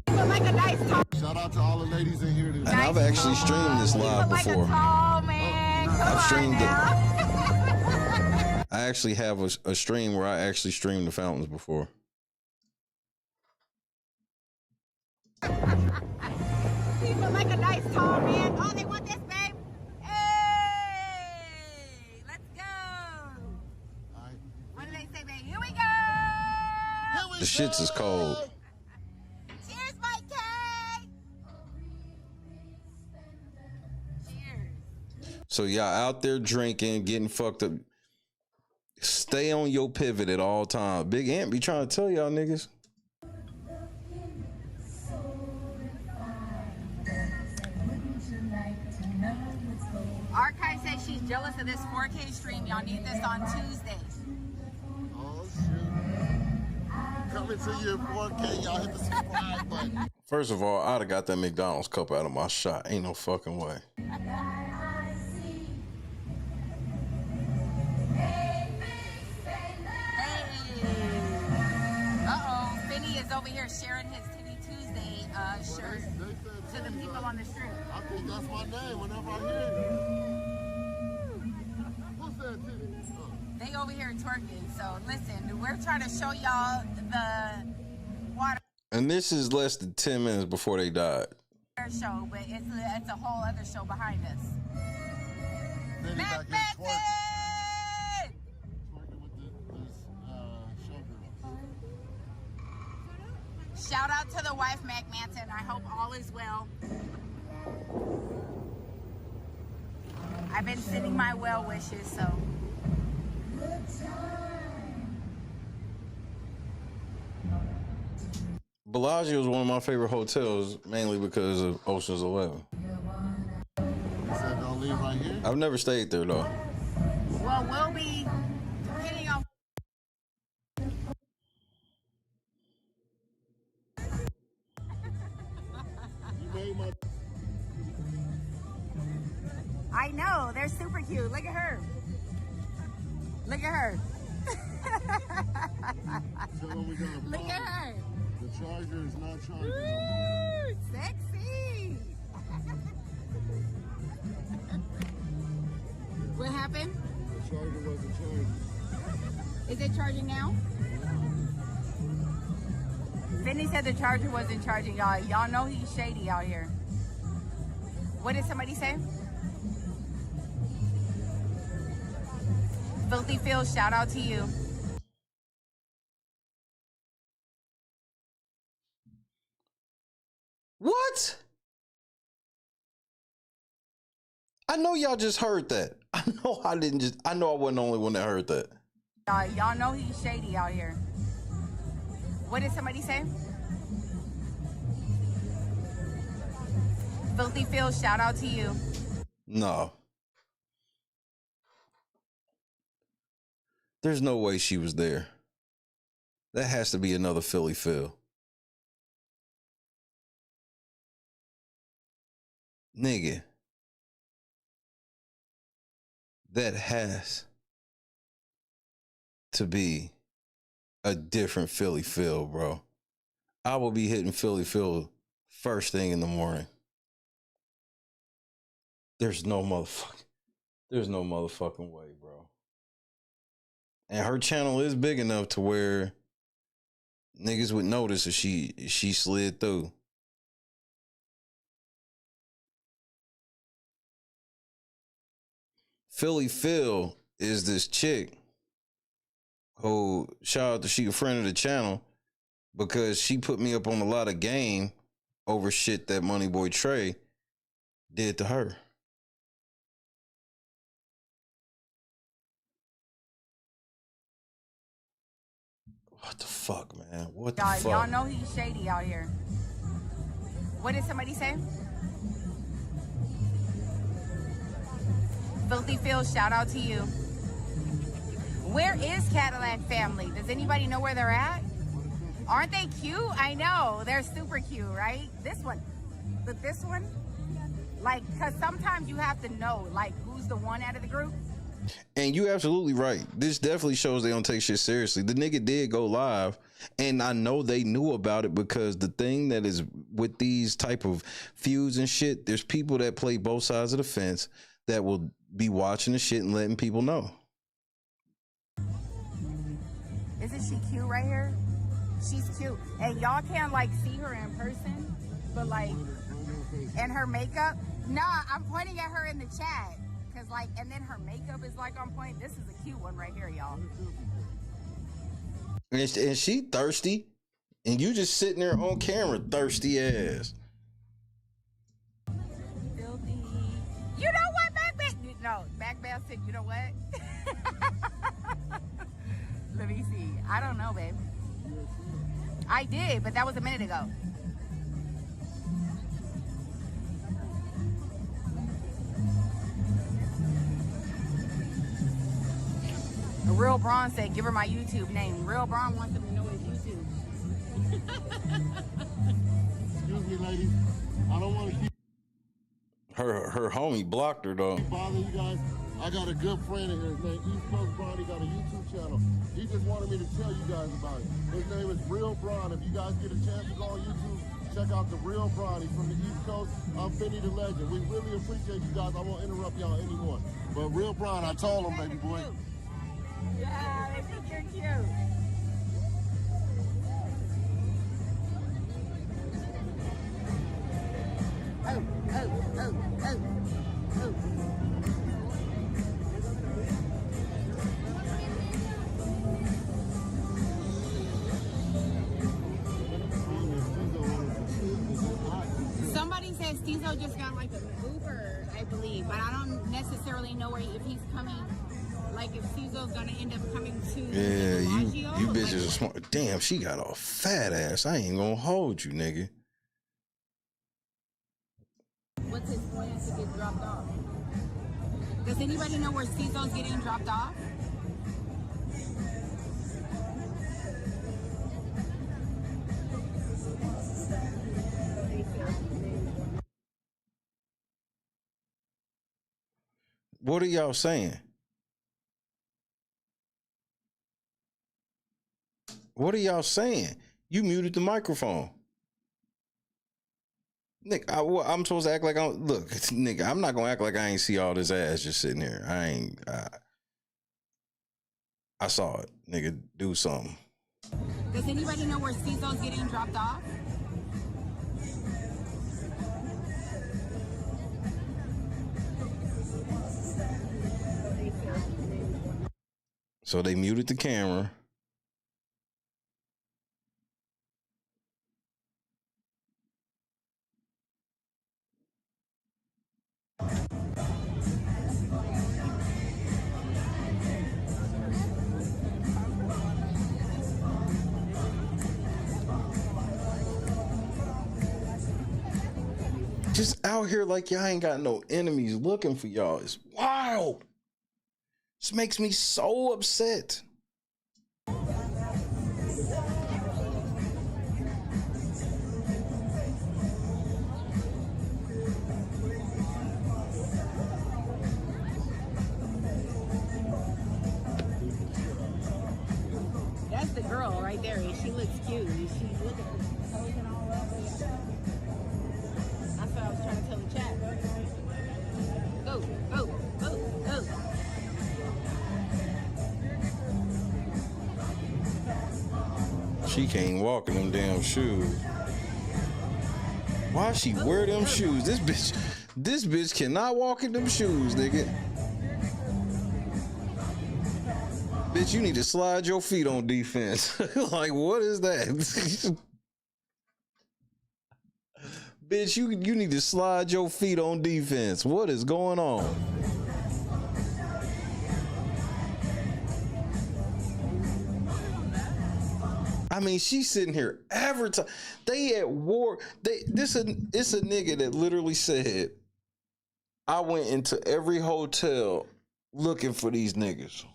People like a nice tall. Shout out to all the ladies in here. And I've actually streamed this live before. Tall man. I've streamed it. I actually have a stream where I actually streamed the fountains before. People like a nice tall man. Oh, they want this, babe. Hey, let's go. What do they say, babe? Here we go. The shits is cold. Cheers, Mike K. Cheers. So y'all out there drinking, getting fucked up. Stay on your pivot at all times. Big Ant be trying to tell y'all niggas. Archive says she's jealous of this 4K stream. Y'all need this on Tuesday. Oh, shit. Coming to you in 4K. Y'all hit the subscribe button. First of all, I'd have got that McDonald's cup out of my shot. Ain't no fucking way. Uh-oh. Finney is over here sharing his Titty Tuesday shirt to the people on the street. I think that's my name whenever I hear it. Who's that Titty? They over here twerking. So listen, we're trying to show y'all the water And this is less than 10 minutes before they died. show, but it's a whole other show behind us. Then he back here twerking. Twerking with this showgirl. Shout out to the wife, Mac Manson. I hope all is well. I've been sending my well wishes, so. Bellagio is one of my favorite hotels, mainly because of Ocean's 11. You said don't leave right here? I've never stayed there, though. Well, we'll be depending on. I know, they're super cute. Look at her. Look at her. Tell them we got a Look at her. The charger is not charging. Woo, sexy. What happened? The charger wasn't charging. Is it charging now? Vinny said the charger wasn't charging, y'all. Y'all know he's shady out here. What did somebody say? Filthy Phil, shout out to you. I know y'all just heard that. I know I wasn't the only one that heard that. Y'all know he's shady out here. What did somebody say? Filthy Phil, shout out to you. No. There's no way she was there. That has to be another Philly Phil. Nigga. That has to be a different Philly Phil, bro. I will be hitting Philly Phil first thing in the morning. There's no motherfucking way, bro. And her channel is big enough to where niggas would notice if she slid through. Philly Phil is this chick who, shout out to she a friend of the channel, because she put me up on a lot of game over shit that Money Boy Trey did to her. What the fuck, man? What the fuck? Y'all know he's shady out here. What did somebody say? Filthy Phil, shout out to you. Where is Cadillac family? Does anybody know where they're at? Aren't they cute? I know. They're super cute, right? This one. But this one? Like, because sometimes you have to know, like, who's the one out of the group. And you absolutely right. This definitely shows they don't take shit seriously. The nigga did go live, and I know they knew about it, because the thing that is with these type of feuds and shit, there's people that play both sides of the fence that will be watching the shit and letting people know. Isn't she cute right here? She's cute. And y'all can't, like, see her in person, but, like, and her makeup. Nah, I'm pointing at her in the chat. Cause like, and then her makeup is like on point. This is a cute one right here, y'all. And she thirsty, and you just sitting there on camera, thirsty ass. Filthy. You know what, Backbass said, you know what? Let me see. I don't know, babe. I did, but that was a minute ago. Real Braun said, give her my YouTube name. Real Braun wants them to know his YouTube. Excuse me, ladies. I don't want to keep Her homie blocked her though. bother you guys. I got a good friend in here. His name East Coast Braun. He got a YouTube channel. He just wanted me to tell you guys about it. His name is Real Braun. If you guys get a chance to go on YouTube, check out the Real Braun. He's from the East Coast. I'm Finny the Legend. We really appreciate you guys. I won't interrupt y'all anymore. But Real Braun, I told him, baby boy. Yeah, they think you're cute. Oh. Somebody says Tizo just got like an Uber, I believe, but I don't necessarily know if he's coming. Like if Tizo's gonna end up coming to you bitches are smart. Damn, she got a fat ass. I ain't gonna hold you, nigga. What's his plan to get dropped off? Does anybody know where Tizo's getting dropped off? What are y'all saying? What are y'all saying? You muted the microphone. Nick, I'm supposed to act like I'm... Look, nigga, I'm not going to act like I ain't see all this ass just sitting here. I saw it. Nigga, do something. Does anybody know where Tizo's getting dropped off? So they muted the camera. just out here like y'all ain't got no enemies looking for y'all. It's wild. This makes me so upset. That's the girl right there. She looks cute. She's looking posing all up. That's what I was trying to tell the chat. Go, go, go, go. She can't walk in them damn shoes. Why she wear them shoes? This bitch cannot walk in them shoes, nigga. Bitch, you need to slide your feet on defense. Like, what is that? Bitch, you need to slide your feet on defense. What is going on? I mean, she's sitting here advertising. They at war. It's a nigga that literally said, I went into every hotel looking for these niggas.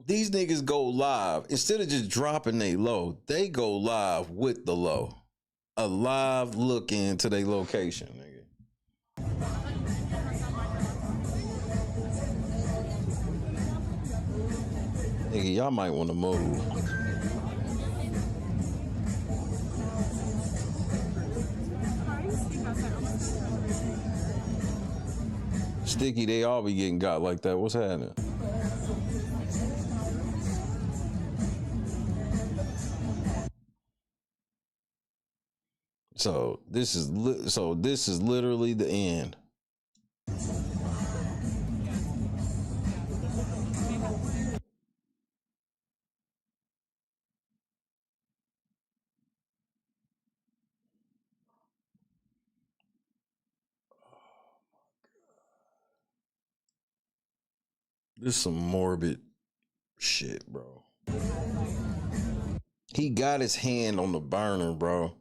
These niggas go live. Instead of just dropping they low, they go live with the low. A live look into their location, nigga. Nigga, y'all might want to move. Sticky, they all be getting got like that. What's happening? So this is literally the end. This is some morbid shit, bro. He got his hand on the burner, bro.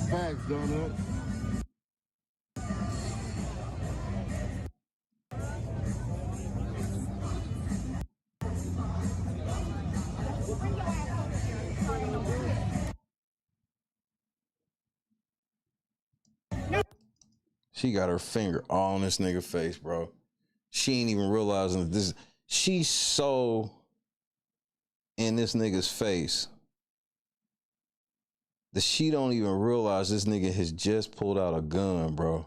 Facts, donut. She got her finger all on this nigga face, bro. She ain't even realizing that this. She's so in this nigga's face that she don't even realize this nigga has just pulled out a gun, bro.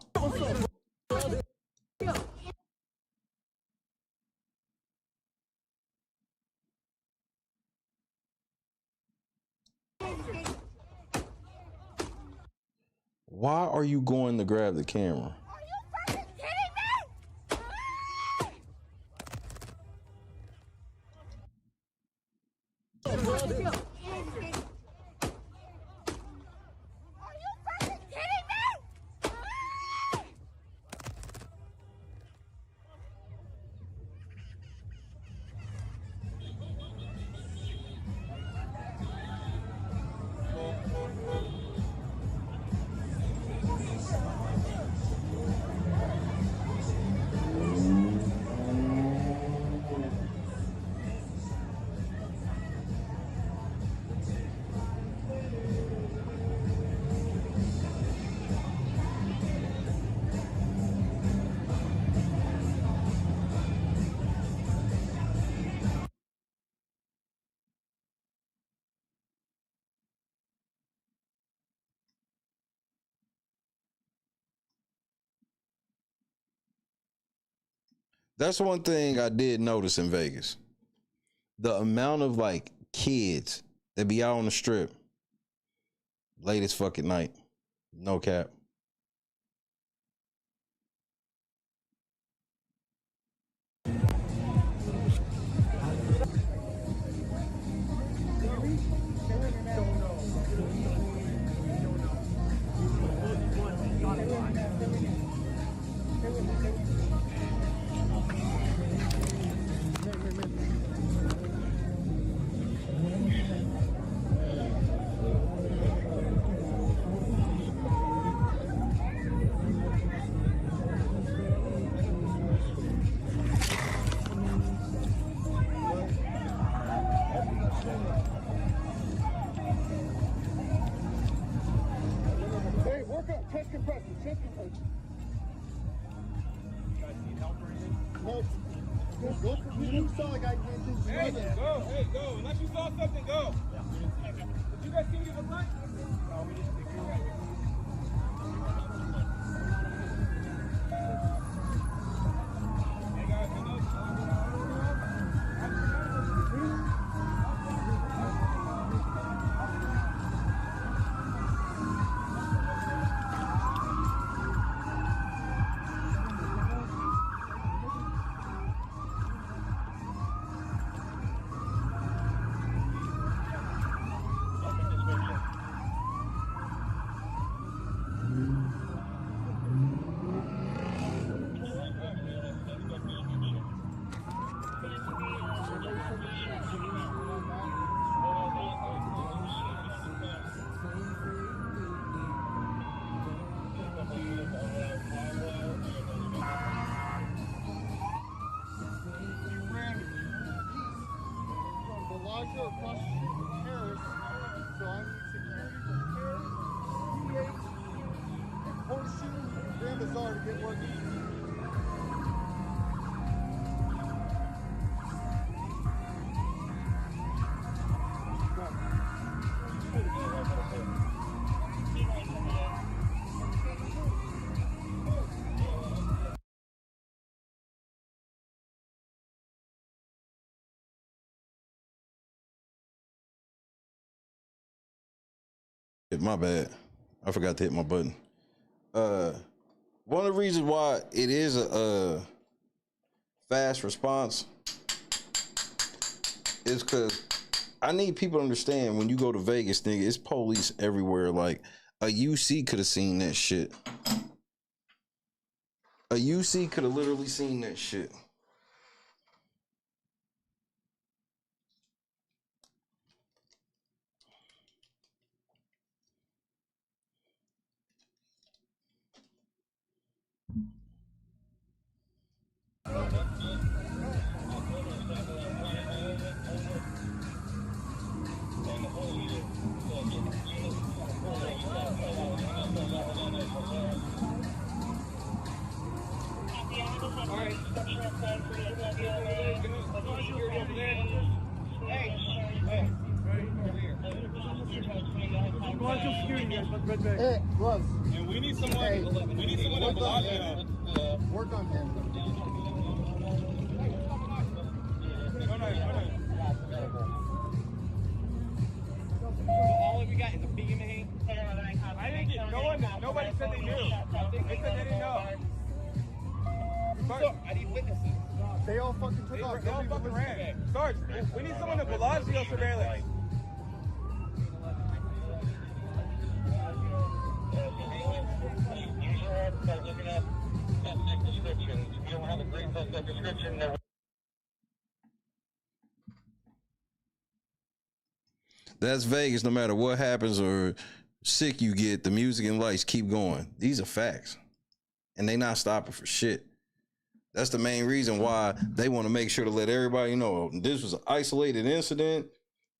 Why are you going to grab the camera? That's one thing I did notice in Vegas. The amount of like kids that be out on the strip late as fucking night. No cap. Hey, work up, chest compression, chest compression. You guys need help or anything? No, just go for me. You saw a guy can't do Hey, nothing. go. Unless you saw something, go. Did you guys see me look like? No, we didn't think you were right. Hey guys, I know. From Bellagio across the street from Paris, so I need security from Paris, PH, and Horseshoe, and Grand Bazaar to get working. My bad. I forgot to hit my button. One of the reasons why it is a fast response is because I need people to understand when you go to Vegas, nigga, it's police everywhere. Like a UC could have seen that shit. A UC could have literally seen that shit. Hey, gloves. And we need someone. Hey, We need someone at Bellagio. Work on him. All we got is a big in the hand. I didn't get nobody said they knew. They said they didn't know. Sarge, I need witnesses. They all fucking took off. They all fucking ran. Sarge, we need someone at Bellagio surveillance. Looking at suspect descriptions. If you don't have a great suspect description, That's Vegas. No matter what happens or sick you get, the music and lights keep going. These are facts. And they not stopping for shit. That's the main reason why they want to make sure to let everybody know this was an isolated incident.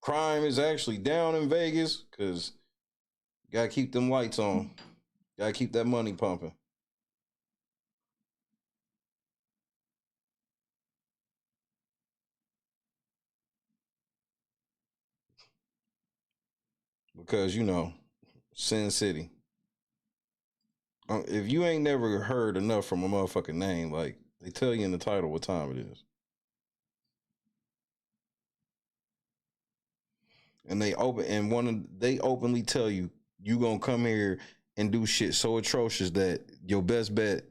Crime is actually down in Vegas because you got to keep them lights on. Got to keep that money pumping. Because, you know, Sin City. If you ain't never heard enough from a motherfucking name, like they tell you in the title what time it is. And they openly tell you gonna come here and do shit so atrocious that your best bet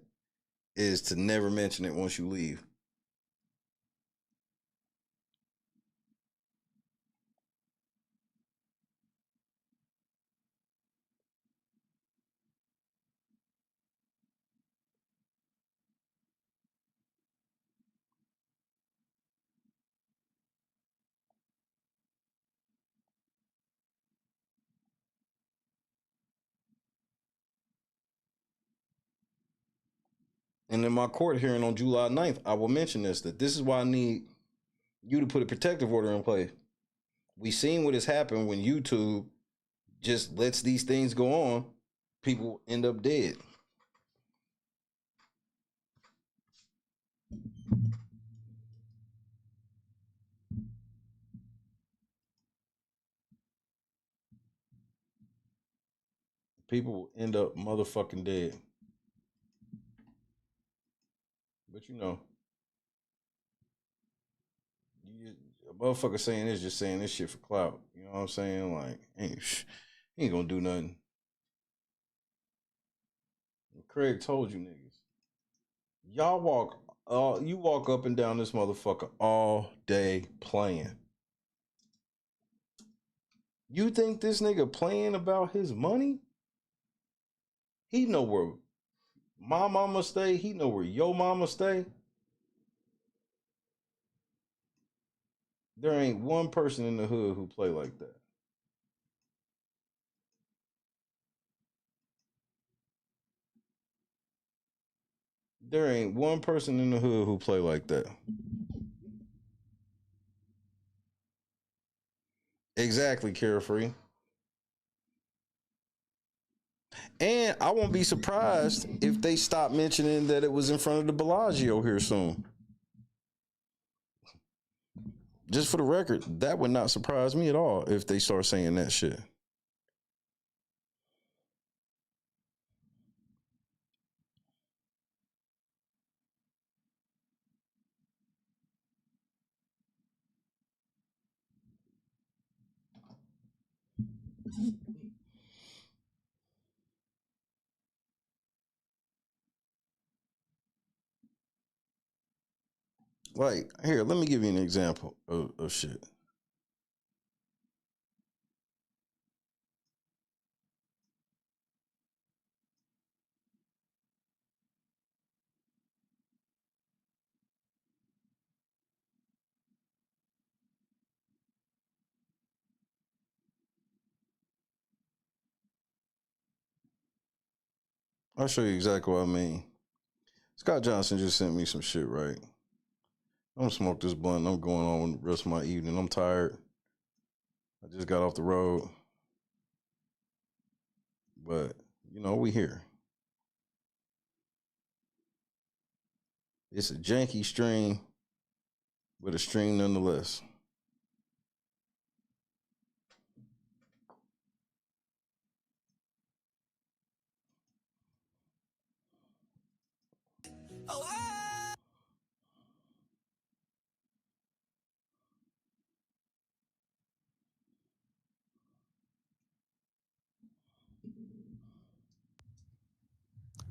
is to never mention it once you leave. And in my court hearing on July 9th, I will mention that this is why I need you to put a protective order in place. We seen what has happened when YouTube just lets these things go on. People end up dead. People will end up motherfucking dead. But you know, a motherfucker saying this just saying this shit for clout. You know what I'm saying? Like, ain't gonna do nothing. Craig told you niggas. You walk up and down this motherfucker all day playing. You think this nigga playing about his money? He know where my mama stay. He know where your mama stay. There ain't one person in the hood who play like that. There ain't one person in the hood who play like that. Exactly, Carefree. And I won't be surprised if they stop mentioning that it was in front of the Bellagio here soon. Just for the record, that would not surprise me at all if they start saying that shit. Like, here, let me give you an example of shit. I'll show you exactly what I mean. Scott Johnson just sent me some shit, right? I'm gonna smoke this blunt. I'm going on the rest of my evening. I'm tired. I just got off the road. But, you know, we here. It's a janky stream, but a stream nonetheless.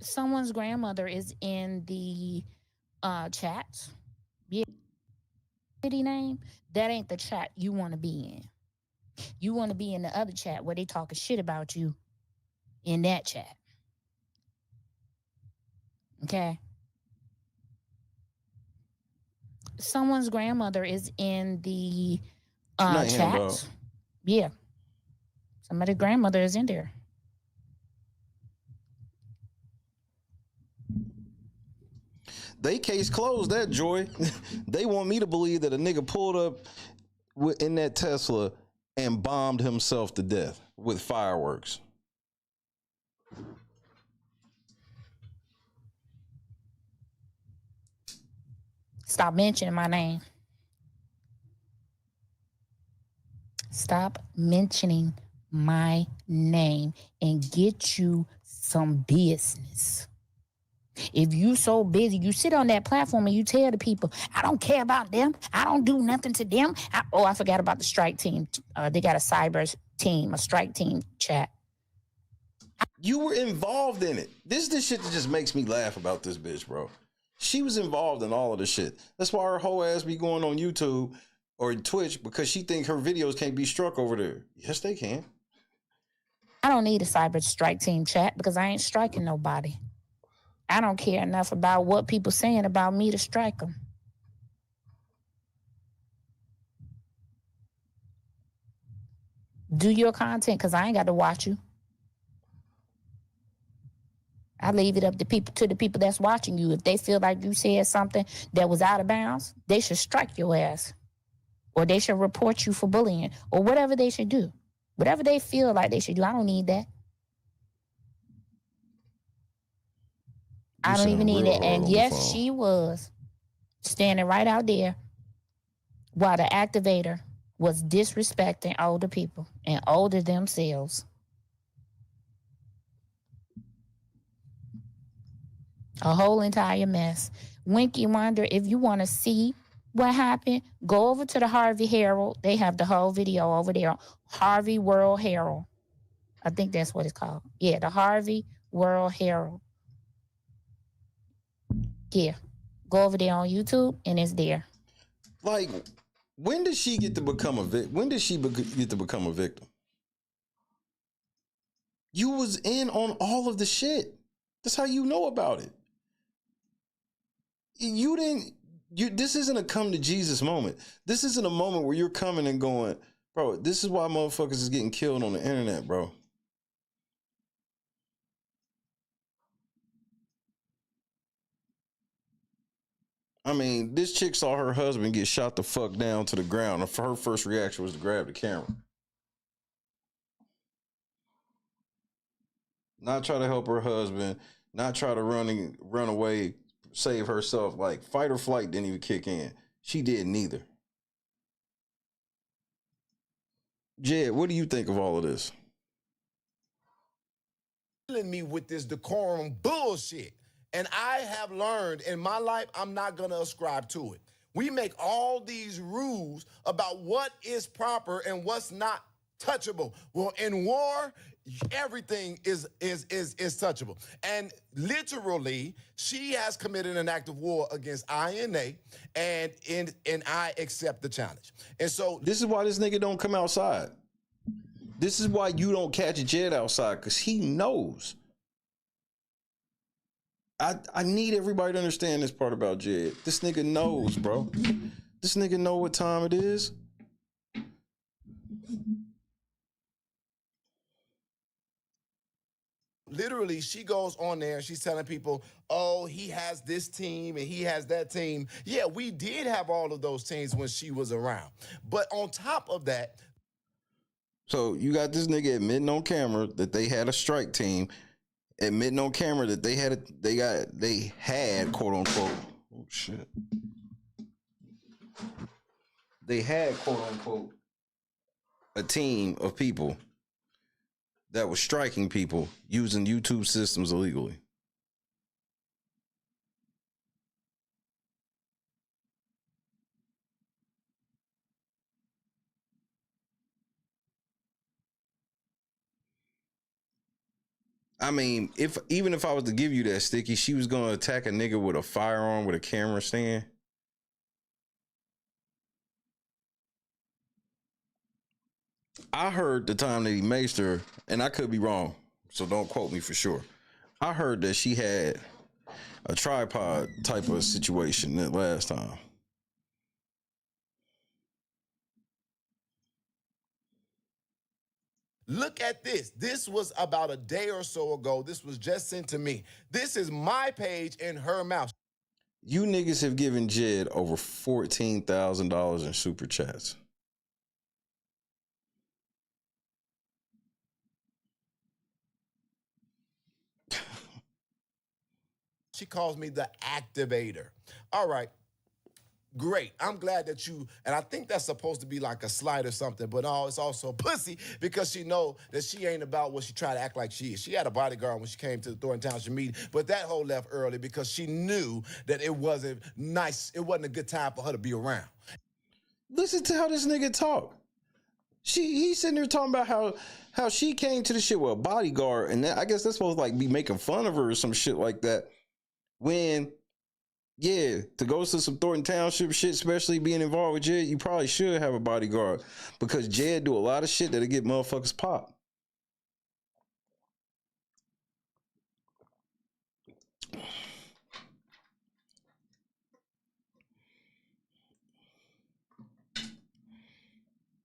Someone's grandmother is in the chat. Yeah. City name, that ain't the chat you want to be in. You want to be in the other chat where they talking shit about you in that chat. Okay? Someone's grandmother is in the chat. Yeah. Somebody's grandmother is in there. They case closed that, Joy. They want me to believe that a nigga pulled up in that Tesla and bombed himself to death with fireworks. Stop mentioning my name. Stop mentioning my name and get you some business. If you so busy, you sit on that platform and you tell the people, I don't care about them. I don't do nothing to them. I forgot about the strike team. They got a cyber team, a strike team chat. You were involved in it. This is the shit that just makes me laugh about this bitch, bro. She was involved in all of the shit. That's why her whole ass be going on YouTube or Twitch, because she think her videos can't be struck over there. Yes, they can. I don't need a cyber strike team chat because I ain't striking nobody. I don't care enough about what people saying about me to strike them. Do your content because I ain't got to watch you. I leave it up to the people that's watching you. If they feel like you said something that was out of bounds, they should strike your ass. or they should report you for bullying, or whatever they should do. Whatever they feel like they should do. I don't need that. I don't even need it. And yes, she was standing right out there while the activator was disrespecting older people and older themselves. A whole entire mess. Winky Wonder, if you want to see what happened, go over to the Harvey Herald. They have the whole video over there. Harvey World Herald. I think that's what it's called. Yeah, the Harvey World Herald. Yeah. Go over there on YouTube and it's there. Like, when did she get to become a victim? When did she get to become a victim? You was in on all of the shit. That's how you know about it. You didn't. This isn't a come to Jesus moment. This isn't a moment where you're coming and going, bro, this is why motherfuckers is getting killed on the internet, bro. I mean, this chick saw her husband get shot the fuck down to the ground. And her first reaction was to grab the camera. Not try to help her husband, not try to run away, save herself. Like, fight or flight didn't even kick in. She did neither. Jed, what do you think of all of this? Me with this decorum bullshit. And I have learned in my life, I'm not going to ascribe to it. We make all these rules about what is proper and what's not touchable. Well, in war, everything is touchable. And literally, she has committed an act of war against INA, and I accept the challenge. And so this is why this nigga don't come outside. This is why you don't catch Jed outside, because he knows. I need everybody to understand this part about Jed. This nigga knows, bro. This nigga know what time it is. Literally, she goes on there and she's telling people, oh, he has this team and he has that team. Yeah, we did have all of those teams when she was around. But on top of that. So you got this nigga admitting on camera that they had a strike team, admitting on camera that they had quote unquote, oh shit. They had quote unquote a team of people that was striking people using YouTube systems illegally. I mean, even if I was to give you that, Sticky, she was gonna attack a nigga with a firearm with a camera stand. I heard the time that he maced her, and I could be wrong, so don't quote me for sure. I heard that she had a tripod type of situation that last time. Look at this. This was about a day or so ago. This was just sent to me. This is my page in her mouth. You niggas have given Jed over $14,000 in super chats. She calls me the activator. All right. Great. I'm glad that you, and I think that's supposed to be like a slight or something, but no, it's also pussy because she know that she ain't about what she try to act like she is. She had a bodyguard when she came to the Thornton Township meeting, but that whole left early because she knew that it wasn't nice. It wasn't a good time for her to be around. Listen to how this nigga talk. He's sitting there talking about how she came to the shit with a bodyguard, and I guess that's supposed to like be making fun of her or some shit like that. When, yeah, to go to some Thornton Township shit, especially being involved with Jed, you probably should have a bodyguard because Jed do a lot of shit that'll get motherfuckers popped.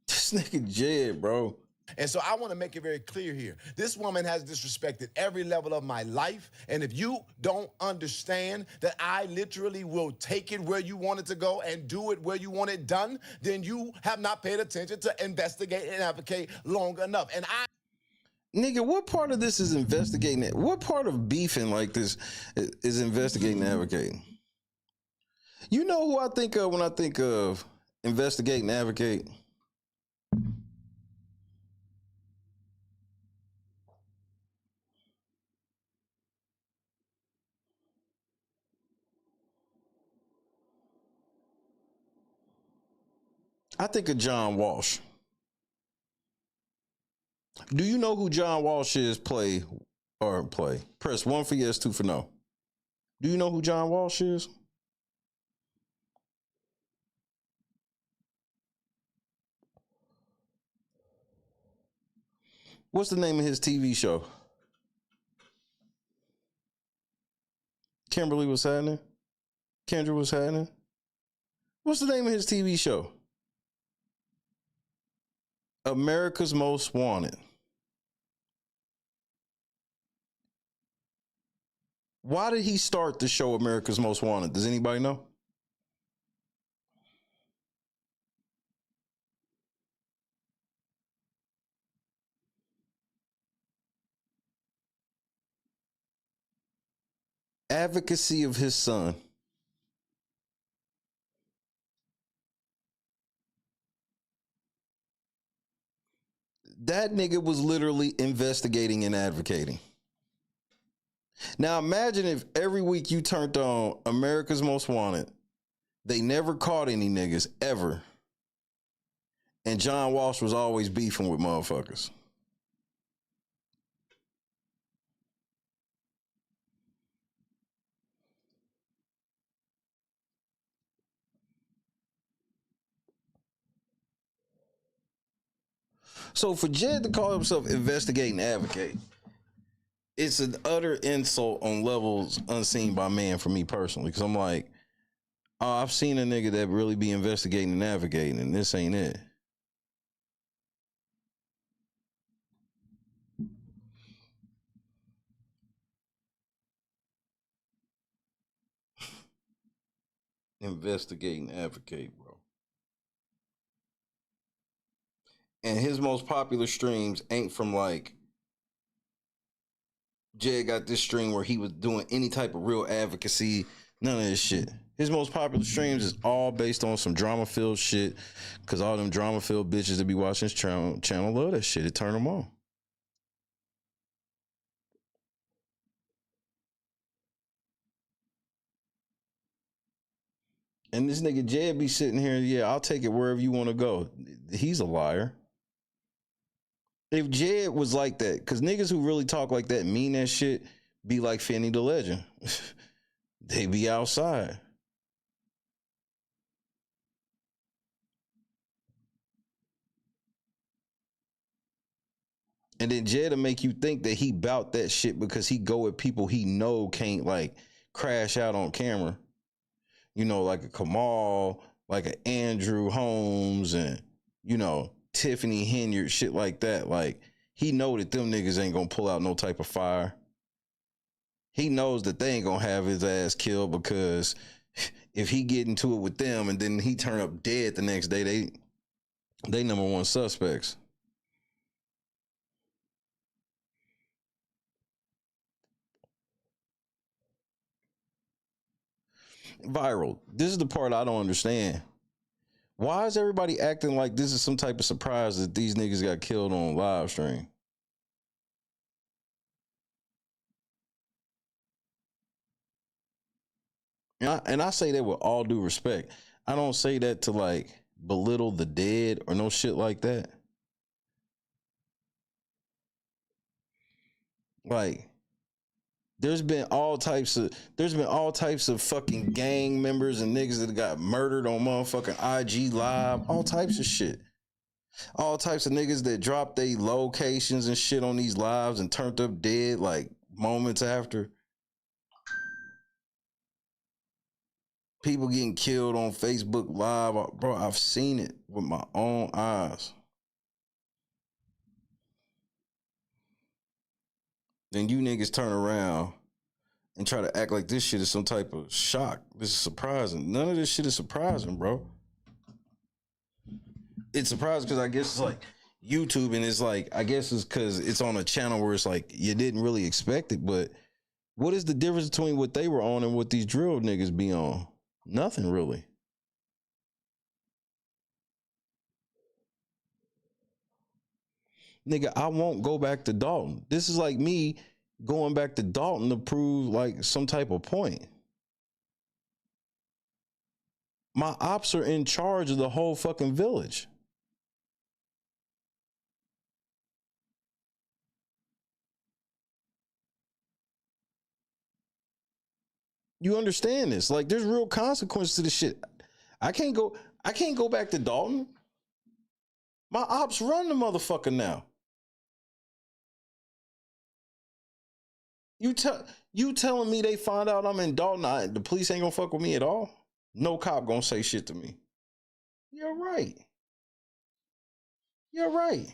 This nigga Jed, bro. And so I want to make it very clear here. This woman has disrespected every level of my life. And if you don't understand that I literally will take it where you want it to go and do it where you want it done, then you have not paid attention to investigate and advocate long enough. And Nigga, what part of this is investigating it? What part of beefing like this is investigating and advocating? You know who I think of when I think of investigate and advocate? I think of John Walsh. Do you know who John Walsh is? Play. Press 1 for yes, 2 for no. Do you know who John Walsh is? What's the name of his TV show? Kimberly, what's happening? Kendra, what's happening? What's the name of his TV show? America's Most Wanted. Why did he start the show America's Most Wanted? Does anybody know? Advocacy of his son. That nigga was literally investigating and advocating. Now imagine if every week you turned on America's Most Wanted, they never caught any niggas ever, and John Walsh was always beefing with motherfuckers. So for Jed to call himself investigate and advocate, it's an utter insult on levels unseen by man for me personally. Because I'm like, oh, I've seen a nigga that really be investigating and advocating, and this ain't it. Investigate and advocate, bro. And his most popular streams ain't from like, Jed got this stream where he was doing any type of real advocacy, none of this shit. His most popular streams is all based on some drama-filled shit, because all them drama-filled bitches that be watching his channel love that shit. It turn them on. And this nigga Jed be sitting here, yeah, I'll take it wherever you want to go. He's a liar. If Jed was like that, because niggas who really talk like that, mean that shit, be like Fanny the Legend. They be outside. And then Jed will make you think that he bout that shit because he go with people he know can't like crash out on camera. You know, like a Kamal, like an Andrew Holmes, and, you know, Tiffany Henyard, shit like that. Like, he know that them niggas ain't gonna pull out no type of fire. He knows that they ain't gonna have his ass killed, because if he get into it with them and then he turn up dead the next day, they number one suspects. Viral. This is the part I don't understand. Why is everybody acting like this is some type of surprise that these niggas got killed on live stream? And I say that with all due respect. I don't say that to like belittle the dead or no shit like that. Like, there's been all types of fucking gang members and niggas that got murdered on motherfucking IG Live, all types of shit. All types of niggas that dropped their locations and shit on these lives and turned up dead like moments after. People getting killed on Facebook Live. Bro, I've seen it with my own eyes. then you niggas turn around and try to act like this shit is some type of shock. This is surprising. None of this shit is surprising, bro. It's surprising because I guess it's like YouTube, and it's like, I guess it's because it's on a channel where it's like you didn't really expect it. But what is the difference between what they were on and what these drill niggas be on? Nothing really. Nigga, I won't go back to Dalton. This is like me going back to Dalton to prove like some type of point. My ops are in charge of the whole fucking village. You understand this? Like, there's real consequences to this shit. I can't go back to Dalton. My ops run the motherfucker now. You telling me they find out I'm in Dalton, the police ain't gonna fuck with me at all? No cop gonna say shit to me. You're right. You're right.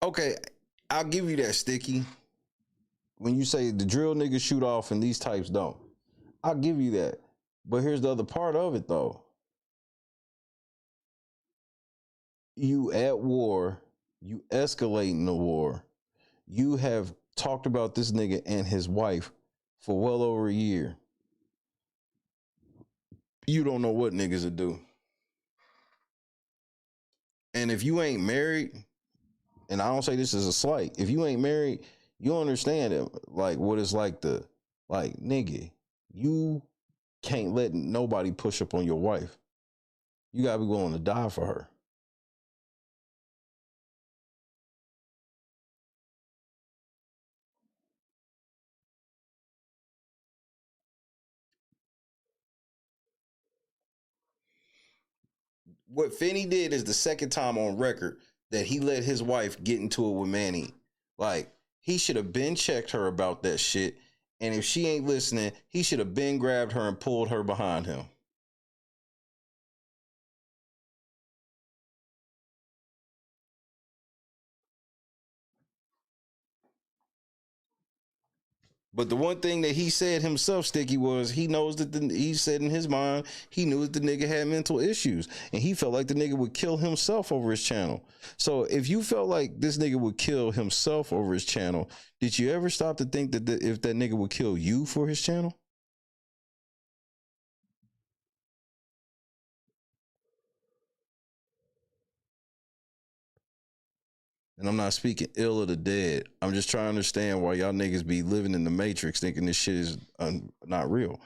Okay, I'll give you that, Sticky. When you say the drill niggas shoot off and these types don't, I'll give you that. But here's the other part of it, though. You at war, you escalating the war. You have talked about this nigga and his wife for well over a year. You don't know what niggas will do. And if you ain't married, and I don't say this as a slight, if you ain't married, you understand it, like what it's like to, like, nigga, you can't let nobody push up on your wife. You gotta be willing to die for her. What Finney did is the second time on record that he let his wife get into it with Manny. Like, he should have been checked her about that shit. And if she ain't listening, he should have been grabbed her and pulled her behind him. But the one thing that he said himself, Sticky, was he knows that he said in his mind, he knew that the nigga had mental issues. And he felt like the nigga would kill himself over his channel. So if you felt like this nigga would kill himself over his channel, did you ever stop to think that if that nigga would kill you for his channel? And I'm not speaking ill of the dead. I'm just trying to understand why y'all niggas be living in the matrix thinking this shit is not real.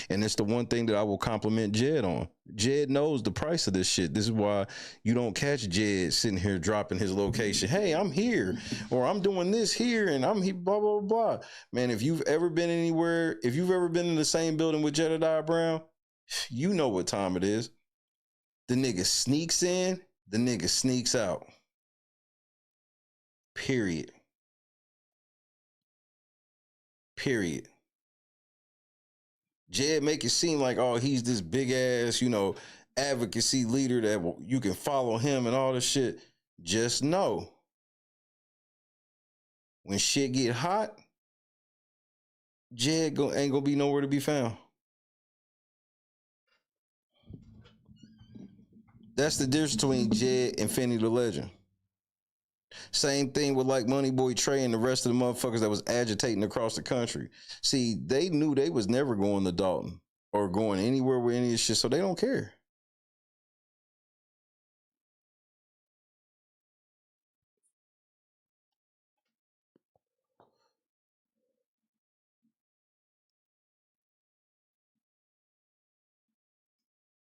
And it's the one thing that I will compliment Jed on. Jed knows the price of this shit. This is why you don't catch Jed sitting here dropping his location. Hey, I'm here, or I'm doing this here, and I'm here, blah, blah, blah. Man, if you've ever been anywhere, if you've ever been in the same building with Jedediah Brown, you know what time it is. The nigga sneaks in, the nigga sneaks out. Period. Period. Jed make it seem like, oh, he's this big ass, advocacy leader that you can follow him and all this shit. Just know, when shit get hot, Jed ain't gonna be nowhere to be found. That's the difference between Jed and Finney the Legend. Same thing with like Money Boy Trey and the rest of the motherfuckers that was agitating across the country. See, they knew they was never going to Dalton or going anywhere with any of this shit, so they don't care.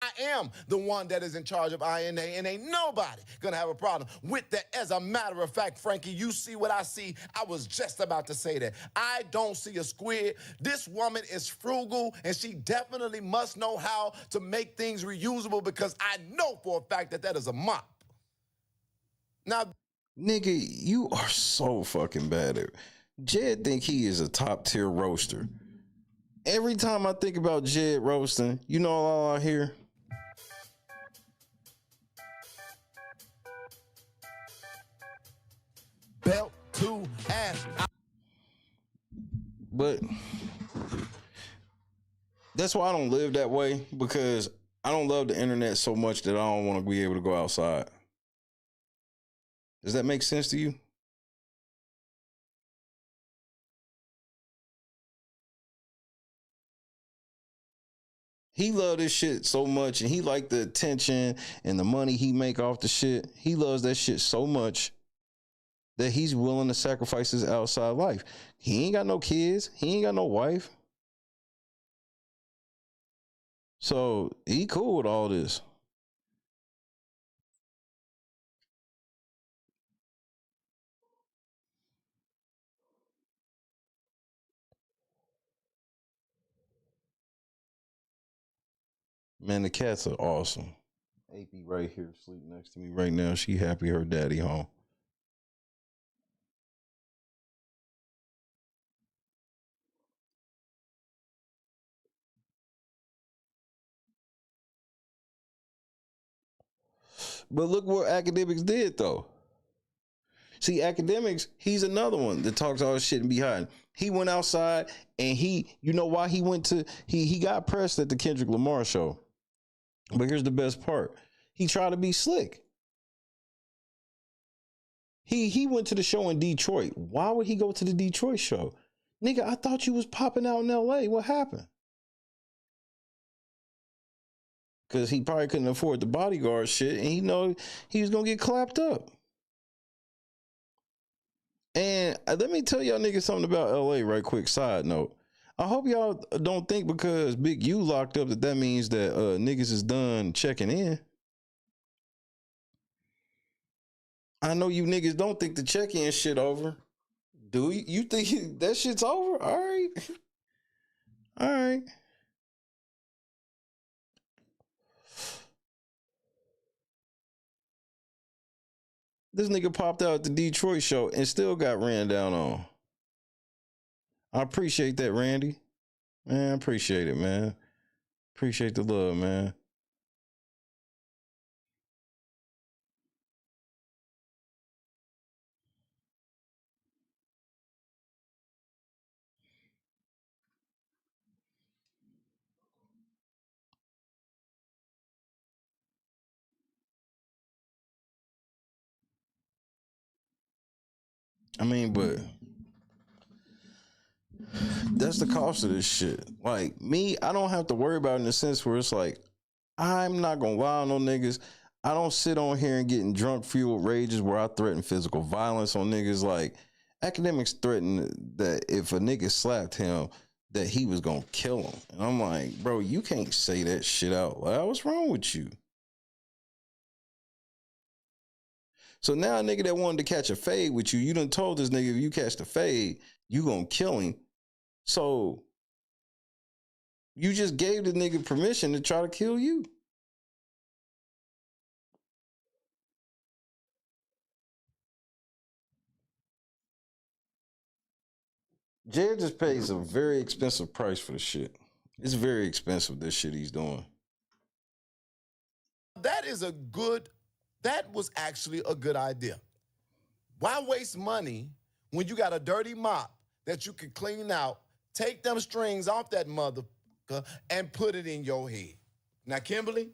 I am the one that is in charge of INA, and ain't nobody gonna have a problem with that. As a matter of fact, Frankie, you see what I see? I was just about to say that. I don't see a squid. This woman is frugal, and she definitely must know how to make things reusable, because I know for a fact that that is a mop. Now, nigga, you are so fucking bad at it. Jed think he is a top tier roaster. Every time I think about Jed roasting, you know all I hear? Belt to ass. But that's why I don't live that way, because I don't love the internet so much that I don't want to be able to go outside. Does that make sense to you? He loved this shit so much, and he liked the attention and the money he make off the shit. He loves that shit so much that he's willing to sacrifice his outside life. He ain't got no kids. He ain't got no wife. So he cool with all this. Man, the cats are awesome. AP right here, sleep next to me right now. She happy her daddy home. But look what Academics did, though. See, Academics, he's another one that talks all this shit and be hiding. He went outside and you know why he went to, he got pressed at the Kendrick Lamar show. But here's the best part. He tried to be slick. He went to the show in Detroit. Why would he go to the Detroit show? Nigga, I thought you was popping out in LA. What happened? Because he probably couldn't afford the bodyguard shit, and he know he was going to get clapped up. And let me tell y'all niggas something about LA right quick. Side note. I hope y'all don't think because Big U locked up that means that niggas is done checking in. I know you niggas don't think the check-in shit over. Do you? You think that shit's over? All right. All right. This nigga popped out at the Detroit show and still got ran down on. I appreciate that, Randy. Man, I appreciate it, man. Appreciate the love, man. I mean, but that's the cost of this shit. Like, me, I don't have to worry about it in the sense where it's like, I'm not gonna lie on no niggas. I don't sit on here and get in drunk fueled rages where I threaten physical violence on niggas. Like, Academics threatened that if a nigga slapped him, that he was gonna kill him. And I'm like, bro, you can't say that shit out loud. What's wrong with you? So now a nigga that wanted to catch a fade with you, you done told this nigga if you catch the fade, you gonna kill him. So you just gave the nigga permission to try to kill you. Jared just pays a very expensive price for the shit. It's very expensive, this shit he's doing. That was actually a good idea. Why waste money when you got a dirty mop that you can clean out, take them strings off that motherfucker, and put it in your head? Now, Kimberly,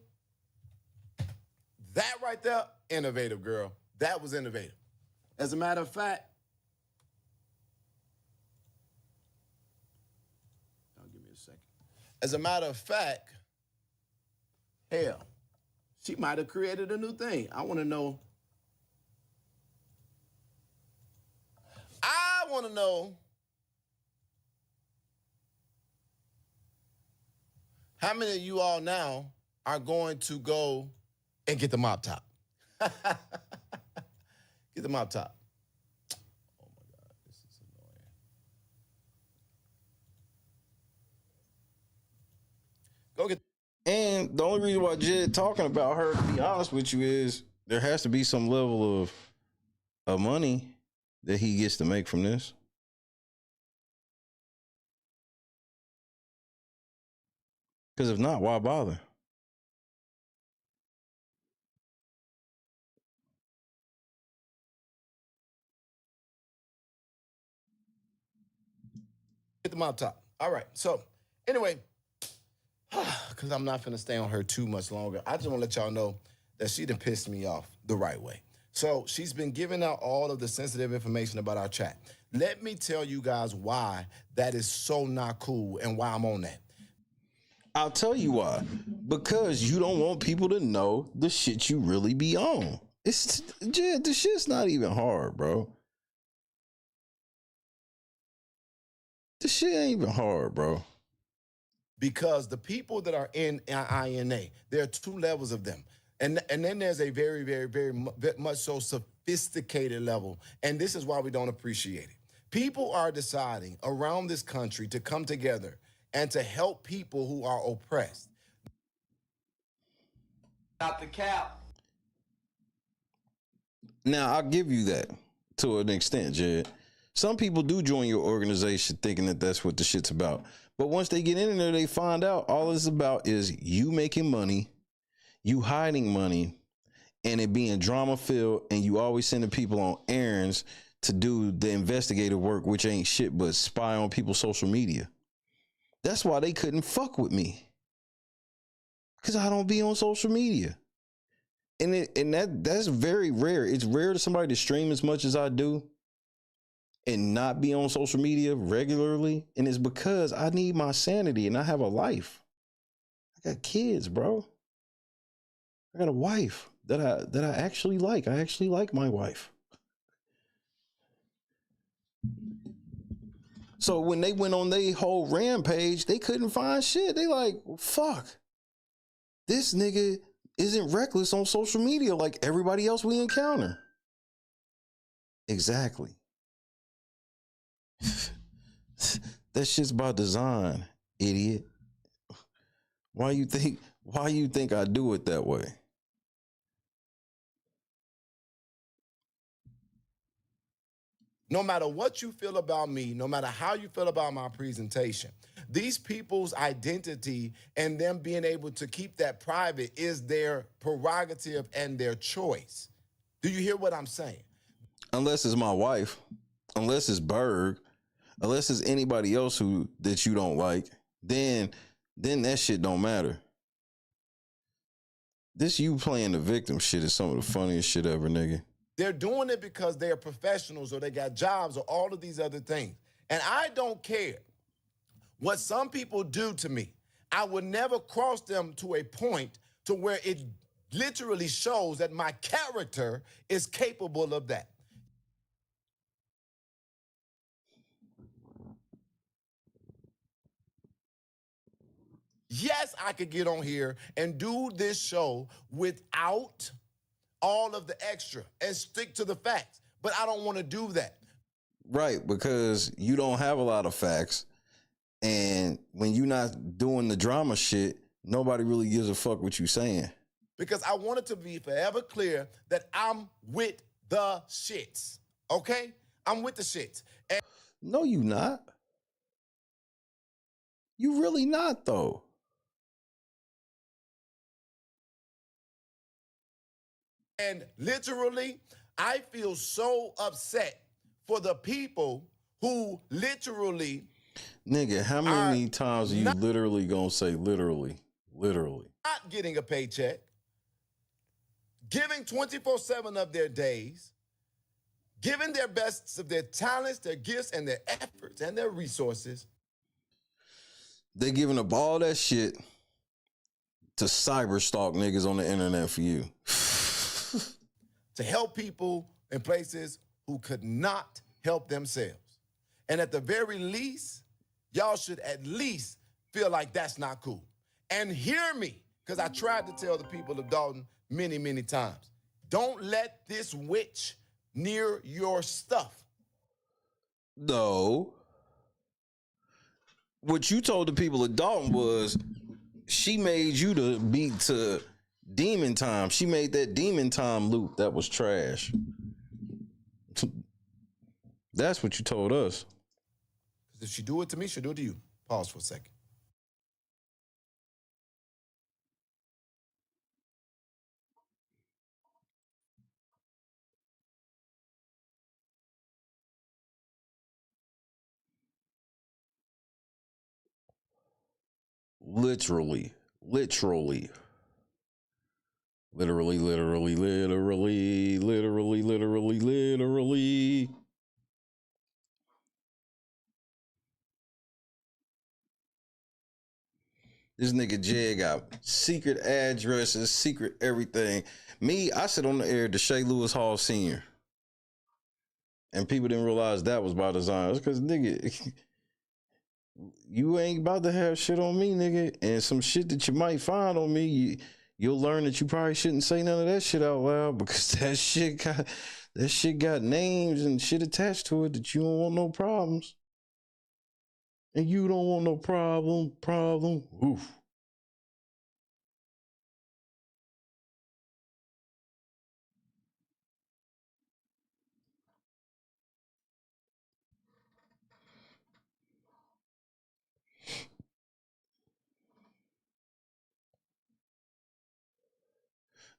that right there, innovative, girl. That was innovative. As a matter of fact, give me a second. As a matter of fact, hell, she might have created a new thing. I want to know how many of you all now are going to go and get the mop top. Get the mop top. Oh my God, this is annoying. Go get. And the only reason why Jed talking about her, to be honest with you, is there has to be some level of money that he gets to make from this. Because if not, why bother? Hit the mop top. All right. So, anyway, because I'm not finna stay on her too much longer, I just want to let y'all know that she done pissed me off the right way. So she's been giving out all of the sensitive information about our chat. Let me tell you guys why that is so not cool and why I'm on that. I'll tell you why. Because you don't want people to know the shit you really be on. The shit's not even hard, bro. The shit ain't even hard, bro. Because the people that are in INA, there are two levels of them. And then there's a very, very, very much so sophisticated level. And this is why we don't appreciate it. People are deciding around this country to come together and to help people who are oppressed. Not the cap. Now, I'll give you that to an extent, Jed. Some people do join your organization thinking that that's what the shit's about. But once they get in there, they find out all it's about is you making money, you hiding money, and it being drama filled, and you always sending people on errands to do the investigative work, which ain't shit but spy on people's social media. That's why they couldn't fuck with me. Because I don't be on social media. And that's very rare. It's rare to somebody to stream as much as I do and not be on social media regularly. And it's because I need my sanity and I have a life. I got kids, bro. I got a wife that I actually like. I actually like my wife. So when they went on their whole rampage, they couldn't find shit. They like, well, fuck. This nigga isn't reckless on social media like everybody else we encounter. Exactly. That shit's by design, idiot. Why you think I do it that way? No matter what you feel about me, no matter how you feel about my presentation, these people's identity and them being able to keep that private is their prerogative and their choice. Do you hear what I'm saying? Unless it's my wife, unless it's Berg, unless it's anybody else that you don't like, then that shit don't matter. This you playing the victim shit is some of the funniest shit ever, nigga. They're doing it because they're professionals or they got jobs or all of these other things. And I don't care what some people do to me. I would never cross them to a point to where it literally shows that my character is capable of that. Yes, I could get on here and do this show without all of the extra and stick to the facts. But I don't want to do that. Right, because you don't have a lot of facts. And when you're not doing the drama shit, nobody really gives a fuck what you saying. Because I want it to be forever clear that I'm with the shits. Okay? I'm with the shits. And no, you not. You really not, though. And literally, I feel so upset for the people who literally... Nigga, how many times are you literally gonna say literally? Literally. Not getting a paycheck, giving 24/7 of their days, giving their best of their talents, their gifts, and their efforts, and their resources. They giving up all that shit to cyber stalk niggas on the internet for you. To help people in places who could not help themselves. And at the very least, y'all should at least feel like that's not cool. And hear me, because I tried to tell the people of Dalton many, many times. Don't let this witch near your stuff. No. What you told the people of Dalton was she made you to beat to demon time. She made that demon time loop that was trash. That's what you told us. If she do it to me, she'll do it to you. Pause for a second. Literally. This nigga Jay got secret addresses, secret everything. Me, I sit on the air to Shay Lewis Hall Sr. And people didn't realize that was by design. It's because, nigga, you ain't about to have shit on me, nigga. And some shit that you might find on me, you'll learn that you probably shouldn't say none of that shit out loud because that shit got names and shit attached to it that you don't want no problems. And you don't want no problem. Oof.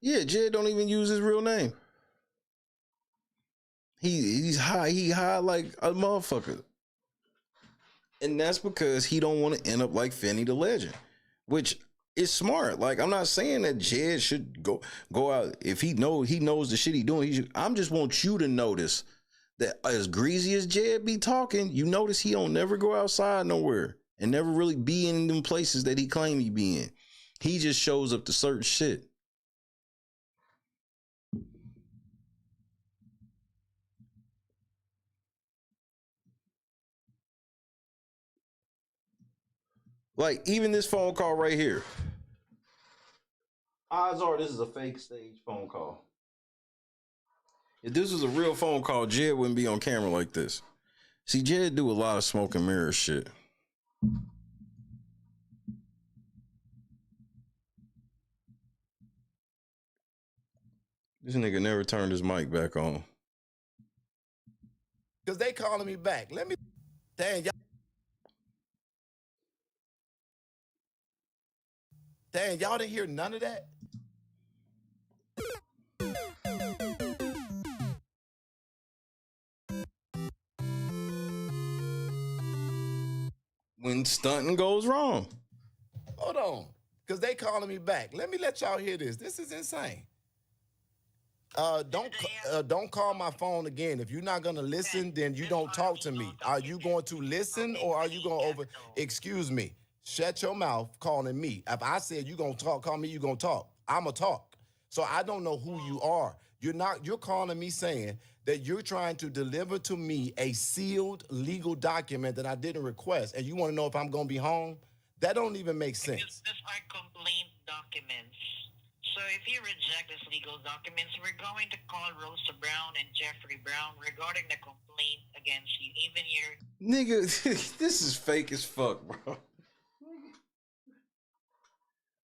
Yeah, Jed don't even use his real name. He high like a motherfucker. And that's because he don't want to end up like Fenny the Legend, which is smart. Like, I'm not saying that Jed should go out if he knows the shit he doing. I'm just want you to notice that as greasy as Jed be talking, you notice he don't never go outside nowhere and never really be in them places that he claim he be in. He just shows up to certain shit. Like, even this phone call right here. Odds are this is a fake stage phone call. If this was a real phone call, Jed wouldn't be on camera like this. See, Jed do a lot of smoke and mirror shit. This nigga never turned his mic back on. Because they calling me back. Damn, y'all didn't hear none of that? When stunting goes wrong. Hold on, because they calling me back. Let me let y'all hear this. This is insane. Don't call my phone again. If you're not gonna listen, then you don't talk to me. Are you going to listen or are you gonna excuse me? Shut your mouth calling me. If I said you gonna talk, call me, you gonna talk. I'ma talk. So I don't know who you are. You're calling me saying that you're trying to deliver to me a sealed legal document that I didn't request, and you want to know if I'm gonna be home? That don't even make sense. Because these are complaint documents. So if you reject these legal documents, we're going to call Rosa Brown and Jeffrey Brown regarding the complaint against you. Even your Nigga, this is fake as fuck, bro.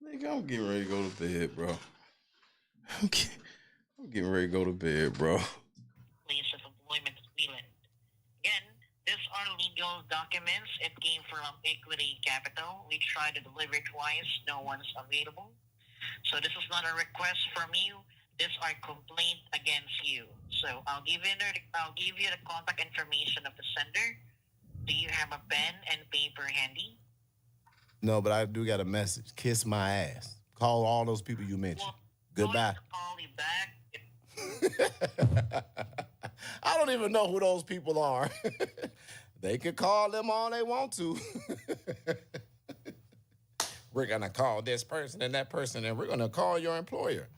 Nigga, I'm getting ready to go to bed, bro. I'm getting ready to go to bed, bro. Place of employment of Wheeland. Again, these are legal documents. It came from Equity Capital. We tried to deliver twice. No one's available. So this is not a request from you. These are complaint against you. So I'll give you the contact information of the sender. Do you have a pen and paper handy? No, but I do got a message. Kiss my ass. Call all those people you mentioned. Goodbye. Call you back. I don't even know who those people are. They can call them all they want to. We're going to call this person and that person, and we're going to call your employer.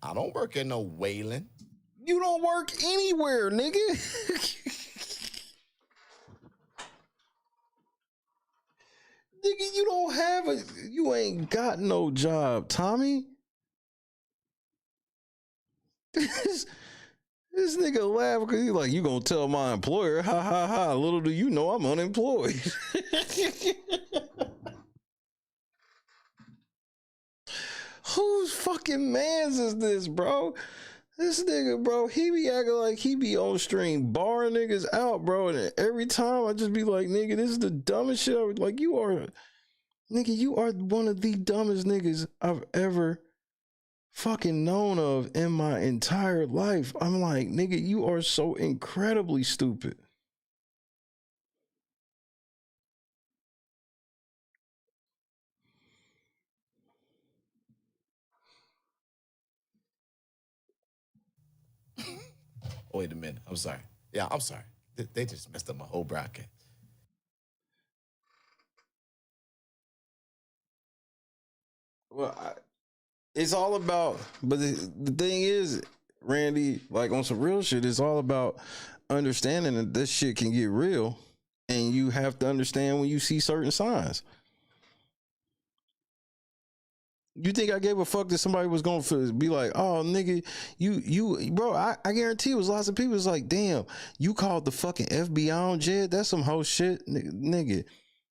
I don't work at no Wayland. You don't work anywhere, nigga. Nigga, you ain't got no job, Tommy. This nigga laugh because he's like, you gonna tell my employer, ha ha ha, little do you know I'm unemployed. Whose fucking mans is this, bro? This nigga, bro, he be acting like he be on stream barring niggas out, bro. And every time I just be like, nigga, this is the dumbest shit. Like, you are one of the dumbest niggas I've ever fucking known of in my entire life. I'm like, nigga, you are so incredibly stupid. Oh, wait a minute. I'm sorry. Yeah, I'm sorry. They just messed up my whole broadcast. Well, it's all about, but the thing is, Randy, like on some real shit, it's all about understanding that this shit can get real, and you have to understand when you see certain signs. You think I gave a fuck that somebody was going to be like, oh, nigga, you, bro, I guarantee it was lots of people. It's like, damn, you called the fucking FBI on Jed? That's some whole shit. Nigga,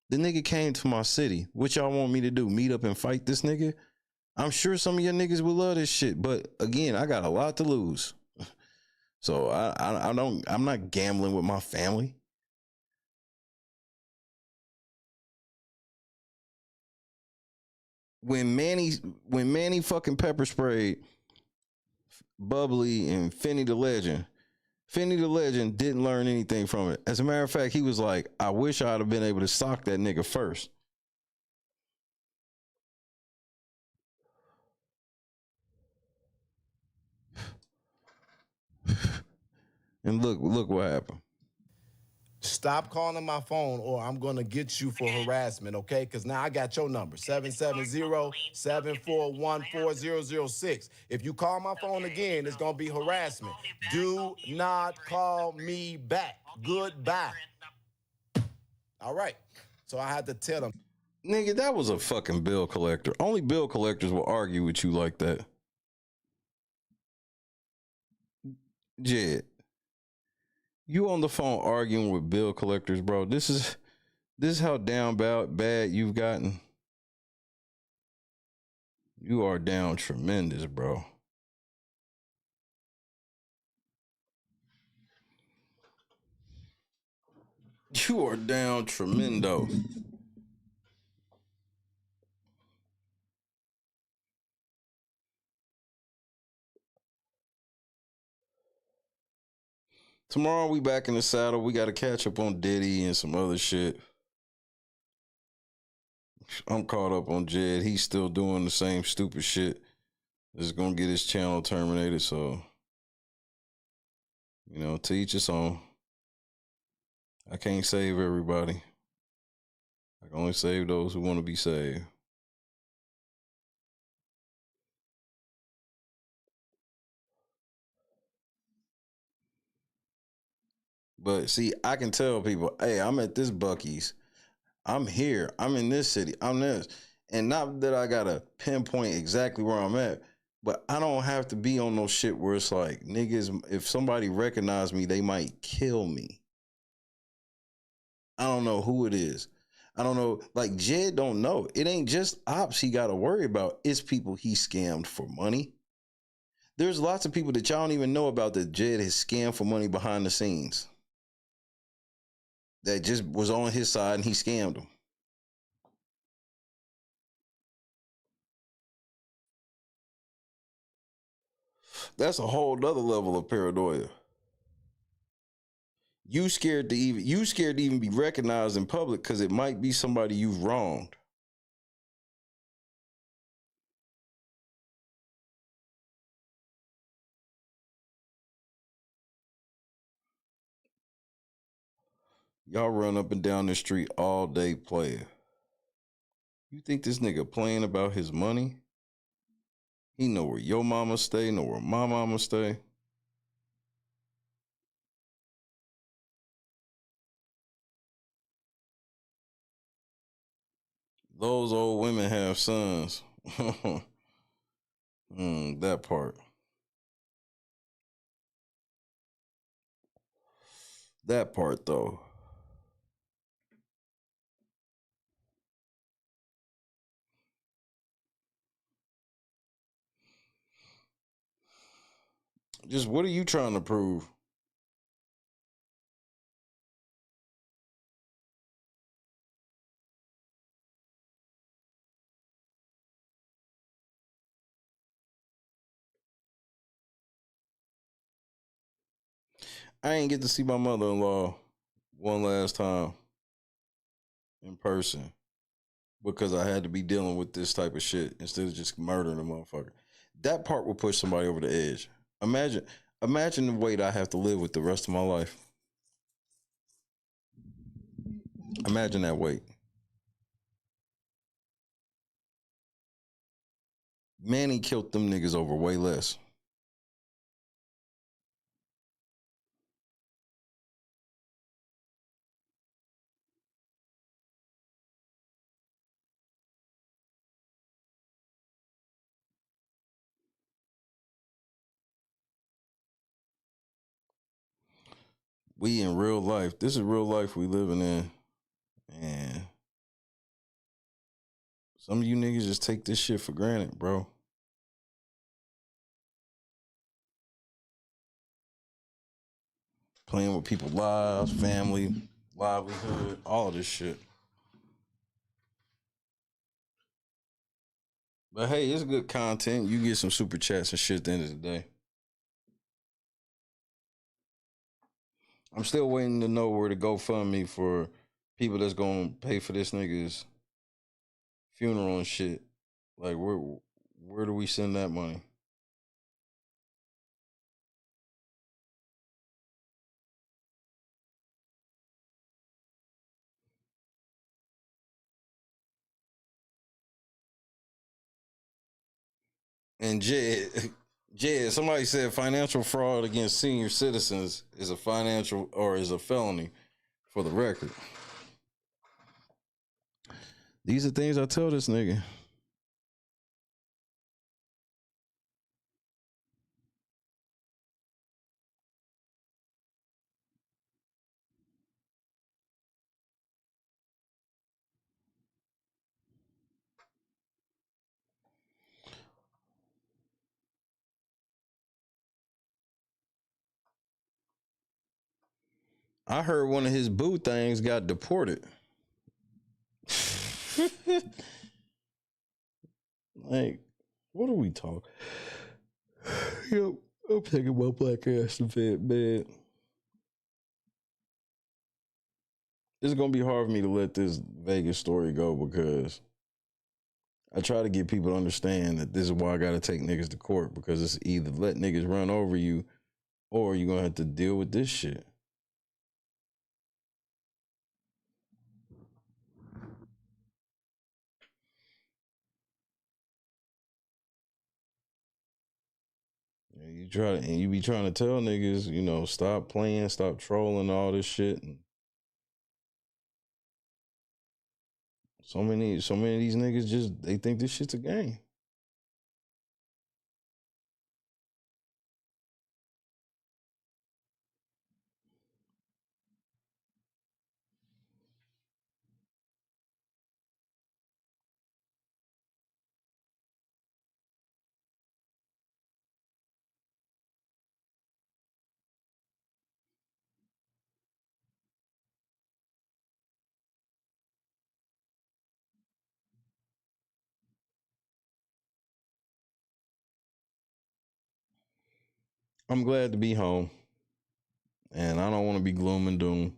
the nigga came to my city. What y'all want me to do? Meet up and fight this nigga? I'm sure some of your niggas will love this shit. But again, I got a lot to lose. So I'm not gambling with my family. When Manny fucking pepper sprayed Bubbly and Finny the Legend didn't learn anything from it. As a matter of fact, he was like, I wish I'd have been able to sock that nigga first. And look what happened. Stop calling my phone or I'm going to get you for harassment, okay? Because now I got your number, 770-741-4006. If you call my phone again, it's going to be harassment. Do not call me back. Goodbye. All right. So I had to tell him. Nigga, that was a fucking bill collector. Only bill collectors will argue with you like that. Jed, you on the phone arguing with bill collectors, bro. This is how down bad you've gotten. You are down tremendous, bro. You are down tremendo. Tomorrow we back in the saddle. We got to catch up on Diddy and some other shit. I'm caught up on Jed. He's still doing the same stupid shit. Is going to get his channel terminated. So, you know, to each his own. I can't save everybody. I can only save those who want to be saved. But see, I can tell people, hey, I'm at this Buc-ee's. I'm here. I'm in this city. I'm this. And not that I got to pinpoint exactly where I'm at, but I don't have to be on no shit where it's like, niggas, if somebody recognize me, they might kill me. I don't know who it is. I don't know. Like, Jed don't know. It ain't just ops he got to worry about. It's people he scammed for money. There's lots of people that y'all don't even know about that Jed has scammed for money behind the scenes. That just was on his side and he scammed them. That's a whole nother level of paranoia. You scared to even be recognized in public because it might be somebody you've wronged. Y'all run up and down the street all day playing. You think this nigga playing about his money? He know where your mama stay, know where my mama stay. Those old women have sons. That part. That part, though. Just what are you trying to prove? I ain't get to see my mother-in-law one last time in person because I had to be dealing with this type of shit instead of just murdering a motherfucker. That part will push somebody over the edge. Imagine, Imagine the weight I have to live with the rest of my life. Imagine that weight. Manny killed them niggas over way less. We in real life. This is real life we living in. And some of you niggas just take this shit for granted, bro. Playing with people's lives, family, livelihood, all of this shit. But hey, it's good content. You get some super chats and shit at the end of the day. I'm still waiting to know where to go fund me for people that's gonna pay for this nigga's funeral and shit. Like where do we send that money? And Jed, somebody said financial fraud against senior citizens is a felony for the record. These are things I tell this nigga. I heard one of his boo things got deported. Like, what are we talking? Yo, I'm taking my black ass to bed, man. It's gonna be hard for me to let this Vegas story go because I try to get people to understand that this is why I gotta take niggas to court, because it's either let niggas run over you or you're gonna have to deal with this shit. You be trying to tell niggas, you know, stop playing, stop trolling, all this shit. And so many of these niggas they think this shit's a game. I'm glad to be home. And I don't want to be gloom and doom.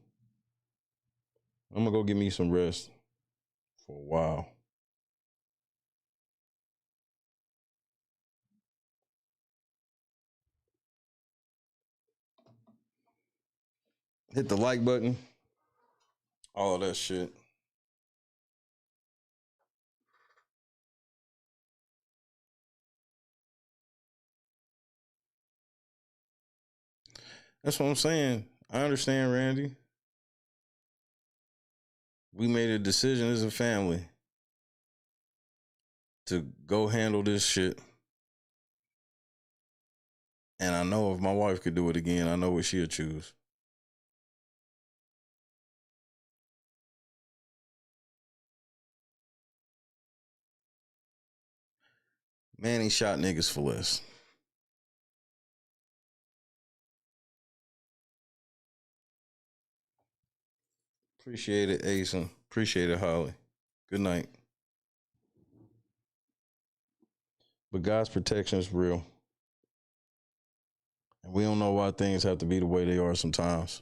I'm gonna go get me some rest for a while. Hit the like button. All of that shit. That's what I'm saying. I understand, Randy. We made a decision as a family to go handle this shit. And I know if my wife could do it again, I know what she'll choose. Manny shot niggas for less. Appreciate it, Asen. Appreciate it, Holly. Good night. But God's protection is real. And we don't know why things have to be the way they are sometimes.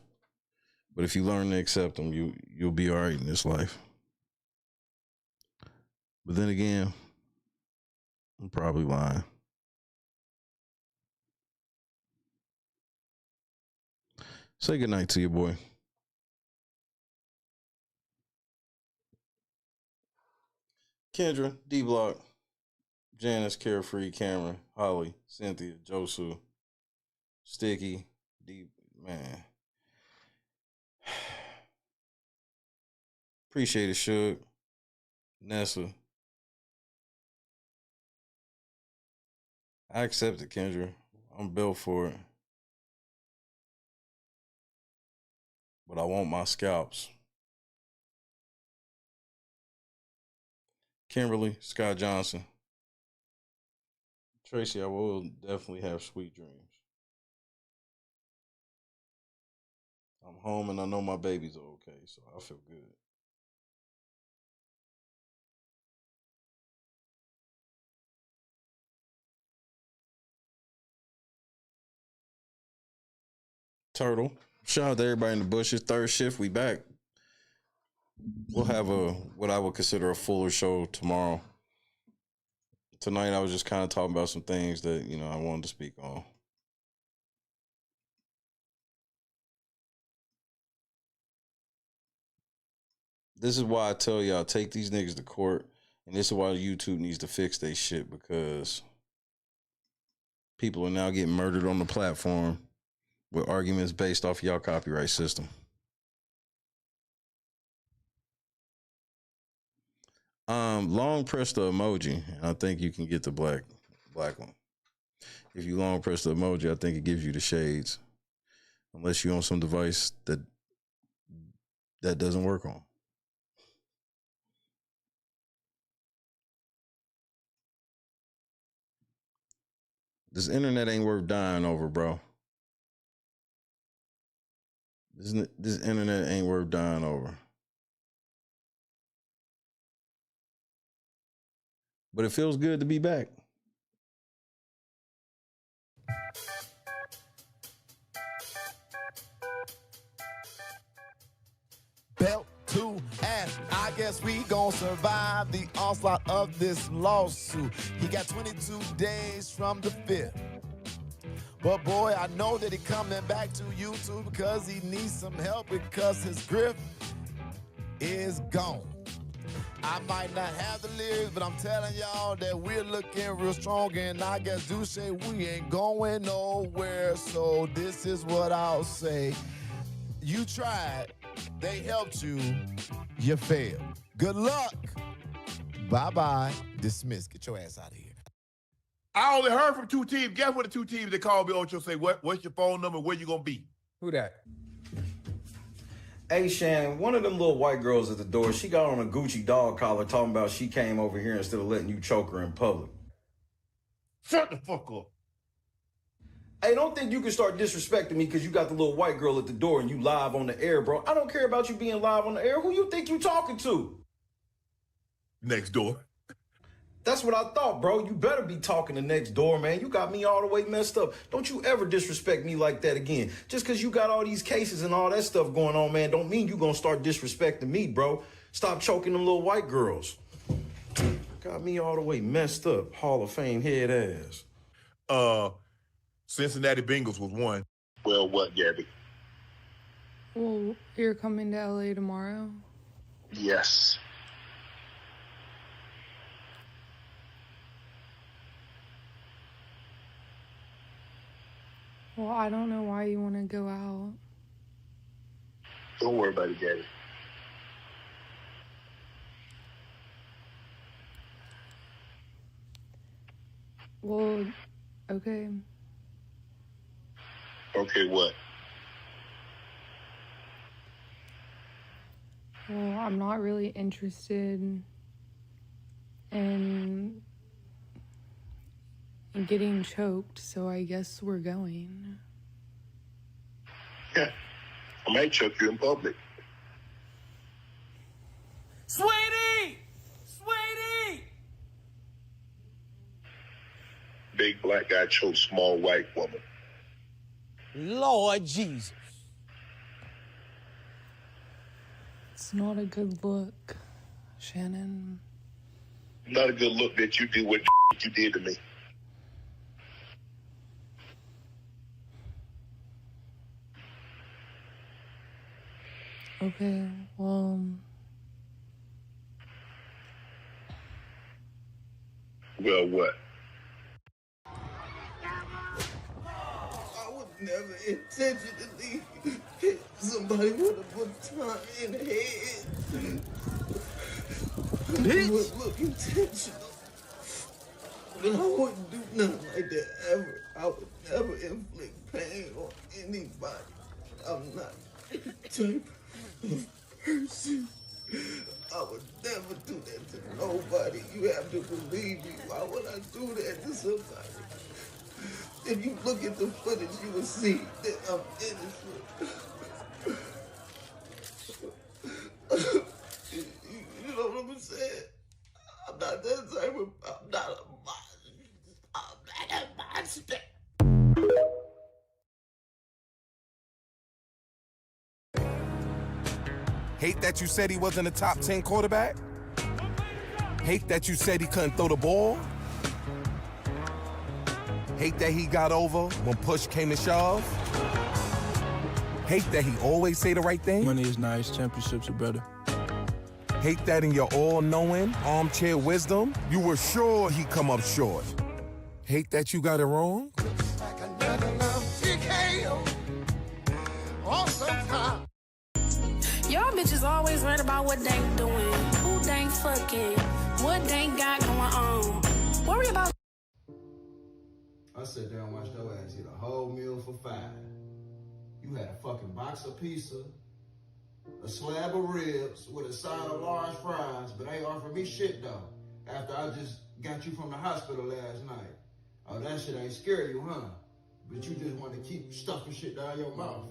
But if you learn to accept them, you'll be all right in this life. But then again, I'm probably lying. Say goodnight to your boy. Kendra, D-Block, Janice, Carefree, Cameron, Holly, Cynthia, Josu, Sticky, D, man. Appreciate it, Suge. Nessa. I accept it, Kendra. I'm built for it. But I want my scalps. Kimberly, Scott Johnson. Tracy, I will definitely have sweet dreams. I'm home and I know my babies are okay, so I feel good. Turtle. Shout out to everybody in the bushes. Third shift, we back. We'll have what I would consider a fuller show tomorrow. Tonight, I was just kind of talking about some things that, I wanted to speak on. This is why I tell y'all, take these niggas to court. And this is why YouTube needs to fix their shit, because people are now getting murdered on the platform with arguments based off y'all copyright system. Long press the emoji, and I think you can get the black one. If you long press the emoji, I think it gives you the shades. Unless you're on some device that doesn't work on. This internet ain't worth dying over, bro. This internet ain't worth dying over. But it feels good to be back. Belt to ass. I guess we gon' survive the onslaught of this lawsuit. He got 22 days from the 5th. But boy, I know that he coming back to YouTube because he needs some help because his grip is gone. I might not have the lyrics, but I'm telling y'all that we're looking real strong, and I guess do say we ain't going nowhere. So this is what I'll say. You tried, they helped you, you failed. Good luck. Bye-bye. Dismiss. Get your ass out of here. I only heard from two teams. Guess what the two teams that called me, Ocho, say, what's your phone number, where you gonna be? Who that? Hey, Shannon, one of them little white girls at the door, she got on a Gucci dog collar talking about she came over here instead of letting you choke her in public. Shut the fuck up. Hey, don't think you can start disrespecting me because you got the little white girl at the door and you live on the air, bro. I don't care about you being live on the air. Who you think you talking to? Next door. That's what I thought, bro. You better be talking to next door, man. You got me all the way messed up. Don't you ever disrespect me like that again. Just because you got all these cases and all that stuff going on, man, don't mean you gonna start disrespecting me, bro. Stop choking them little white girls. Got me all the way messed up. Hall of Fame head ass. Cincinnati Bengals was one. Well, what, Gabby? Well, you're coming to LA tomorrow? Yes. Well, I don't know why you want to go out. Don't worry about it, Gabby. Well, okay. Okay, what? Well, I'm not really interested in getting choked, so I guess we're going. Yeah. I might choke you in public. Sweetie! Sweetie! Big black guy chokes small white woman. Lord Jesus. It's not a good look, Shannon. Not a good look that you do what you did to me. Okay, well, Well, what? I would never intentionally hit somebody with a baton in the head. It would look intentional. But I wouldn't do nothing like that ever. I would never inflict pain on anybody. I'm not that type of person. I would never do that to nobody. You have to believe me. Why would I do that to somebody? If you look at the footage, you will see that I'm innocent. You know what I'm saying? I'm not that type of. I'm not a monster. Hate that you said he wasn't a top 10 quarterback? Hate that you said he couldn't throw the ball? Hate that he got over when push came to shove? Hate that he always say the right thing? Money is nice, championships are better. Hate that in your all-knowing, armchair wisdom, you were sure he'd come up short. Hate that you got it wrong? Y'all bitches always worried about what they ain't doing, who they ain't fucking, what they ain't got going on. Worry about. I sat there and watched your ass eat a whole meal for $5. You had a fucking box of pizza, a slab of ribs with a side of large fries, but ain't offered me shit though. After I just got you from the hospital last night. Oh, that shit ain't scare you, huh? But you just want to keep stuffing shit down your mouth.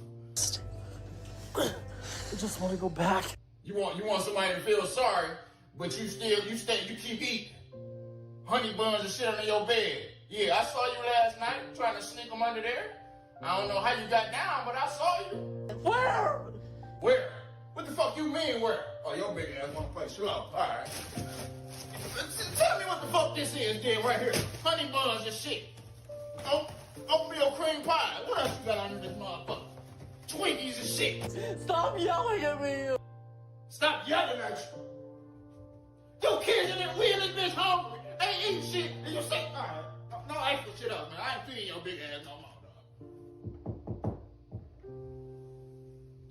I just want to go back. You want somebody to feel sorry, but you keep eating honey buns and shit under your bed. Yeah, I saw you last night trying to sneak them under there. I don't know how you got down, but I saw you. Where? Where? What the fuck you mean where? Oh, your big ass wanna play slow. All right. Tell me what the fuck this is, then, right here. Honey buns and shit. Oatmeal cream pie. What else you got under this motherfucker? Twinkies and shit. Stop yelling at me. Stop yelling at you. Your kids in there, we in this bitch hungry. Ain't eating shit. And you say, all right. No extra shit up, man. I ain't feeding your big ass no more, dog.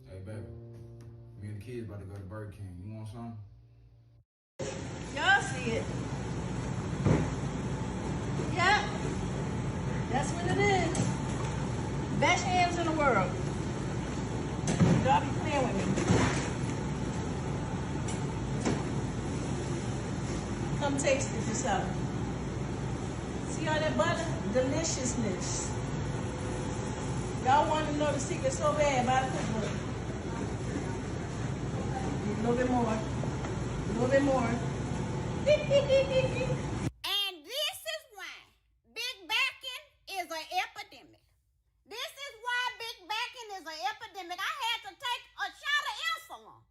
Hey, baby. Me and the kids about to go to Burger King. You want something? Y'all see it. Yep. That's what it is. Best hands in the world. Y'all be playing with me. Come taste it yourself. See all that butter? Deliciousness. Y'all want to know the secret so bad about the cookbook. A little bit more. A little bit more. And this is why big backing is an epidemic. This is why big backing is an epidemic. I had to take a shot of insulin.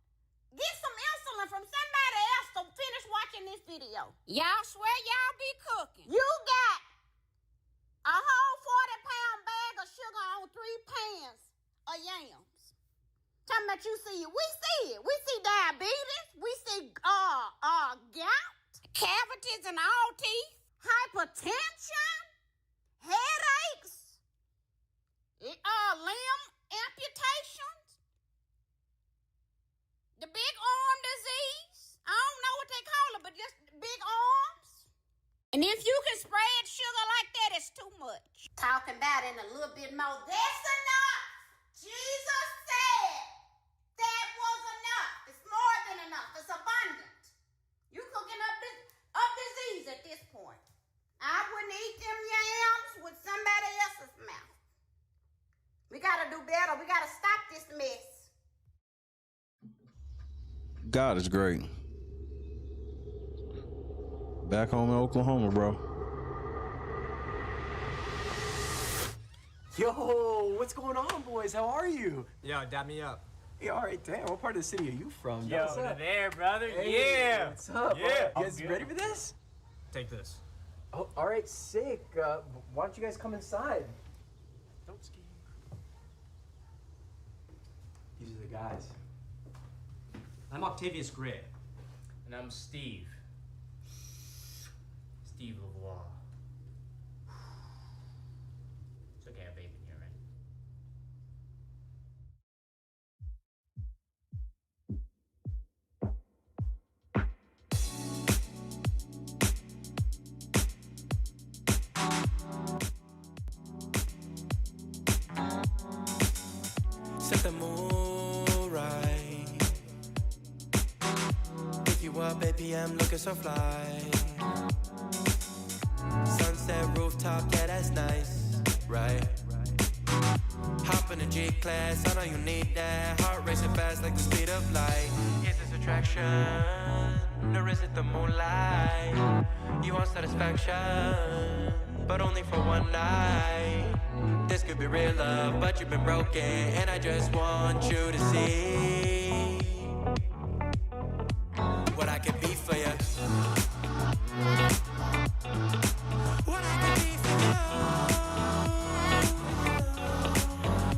Get some insulin from somebody else to finish watching this video. Y'all swear y'all be cooking. You got a whole 40-pound bag of sugar on 3 pans of yams. Talking about you see it. We see it. We see diabetes. We see gout, cavities in all teeth, hypertension, headaches, limb amputations, the big arm disease. I don't know what they call it, but just big arms. And if you can spread sugar like that, it's too much. Talking about it in a little bit more. That's enough. Jesus said that was enough. It's more than enough. It's abundant. You cooking up disease at this point. I wouldn't eat them yams with somebody else's mouth. We gotta do better. We gotta stop this mess. God is great. Back home in Oklahoma, bro. Yo, what's going on, boys? How are you? Yo, dab me up. Hey, all right, damn. What part of the city are you from? Yo, what's up? there, brother. Hey, Yeah. What's up? Yeah. You guys ready for this? Take this. Oh, all right, sick. Why don't you guys come inside? Don't ski. These are the guys. I'm Octavius Gray. And I'm Steve. Steve LeVois. It's okay, I have vape in here, right? Set the mood right. Pick you up, baby, I'm looking so fly. Sunset rooftop, yeah, that's nice, right? Hop in the G-Class, I know you need that. Heart racing fast like the speed of light. Is this attraction, or is it the moonlight? You want satisfaction, but only for one night. This could be real love, but you've been broken, and I just want you to see what I can be for you. What I can be for you.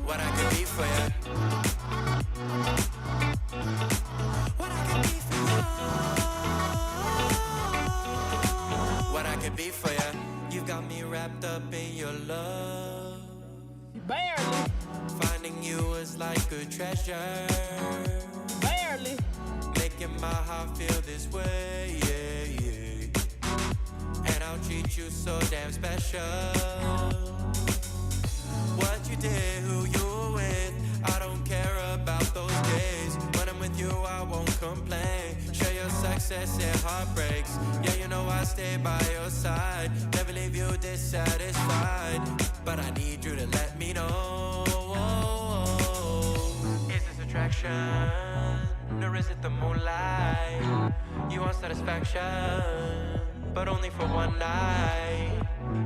What I can be for you. What I can be for you. What I can be for you. You got me wrapped up in your love. Barely. Finding you is like a treasure. Barely. Making my heart feel this way, yeah, yeah. And I'll treat you so damn special. What you did, who you were with, I don't care about those days. When I'm with you, I won't complain. Share your success and heartbreaks. Yeah, you know I stay by your side. Never leave you dissatisfied. But I need you to let me know. Is this attraction, or is it the moonlight? You want satisfaction, but only for one night.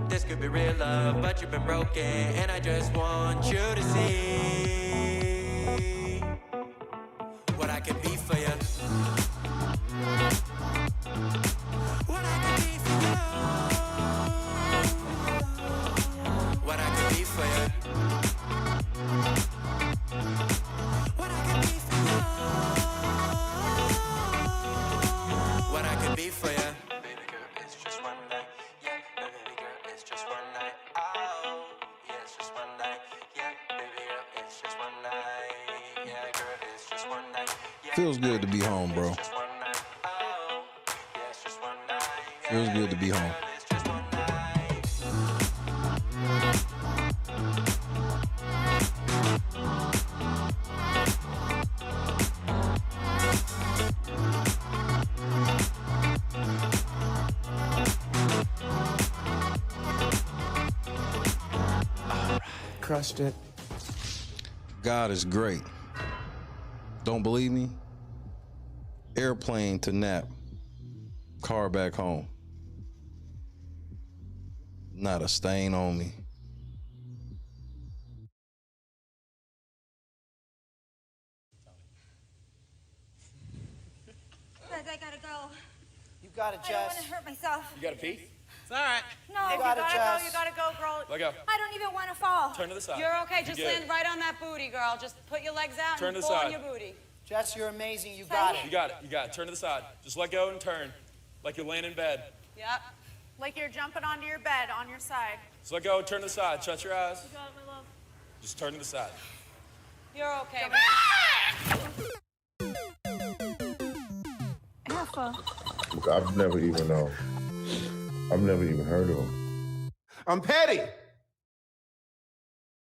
This could be real love, but you've been broken, and I just want you to see what I can be for you. What I can be for you. What I can be for you. What I can be for you. What I can be for you. Baby girl, it's just one night. Yeah, baby girl, it's just one night. Oh, yeah, it's just one night. Yeah, baby girl, it's just one night. Yeah, girl, it's just one night. Feels good to be home, bro. Feels good to be home. Crushed it. God is great. Don't believe me? Airplane to nap. Car back home. Not a stain on me. Guys, I gotta go. You got it, I don't want Jess. to hurt myself. You gotta pee? It's all right. No, You got it, Jess. You gotta go, girl. Let go. I don't even want to fall. Turn to the side. You're okay. Just You're good. land right on that booty, girl. Just put your legs out Turn and to the pull side. on your booty. Jess, you're amazing. You got it. You got it. You got it. Turn to the side. Just let go and turn. Like you're laying in bed. Yep. Like you're jumping onto your bed on your side. Just let go. Turn to the side. Shut your eyes. You got it, my love. Just turn to the side. You're okay. Alpha. I've never even heard of him. I'm petty.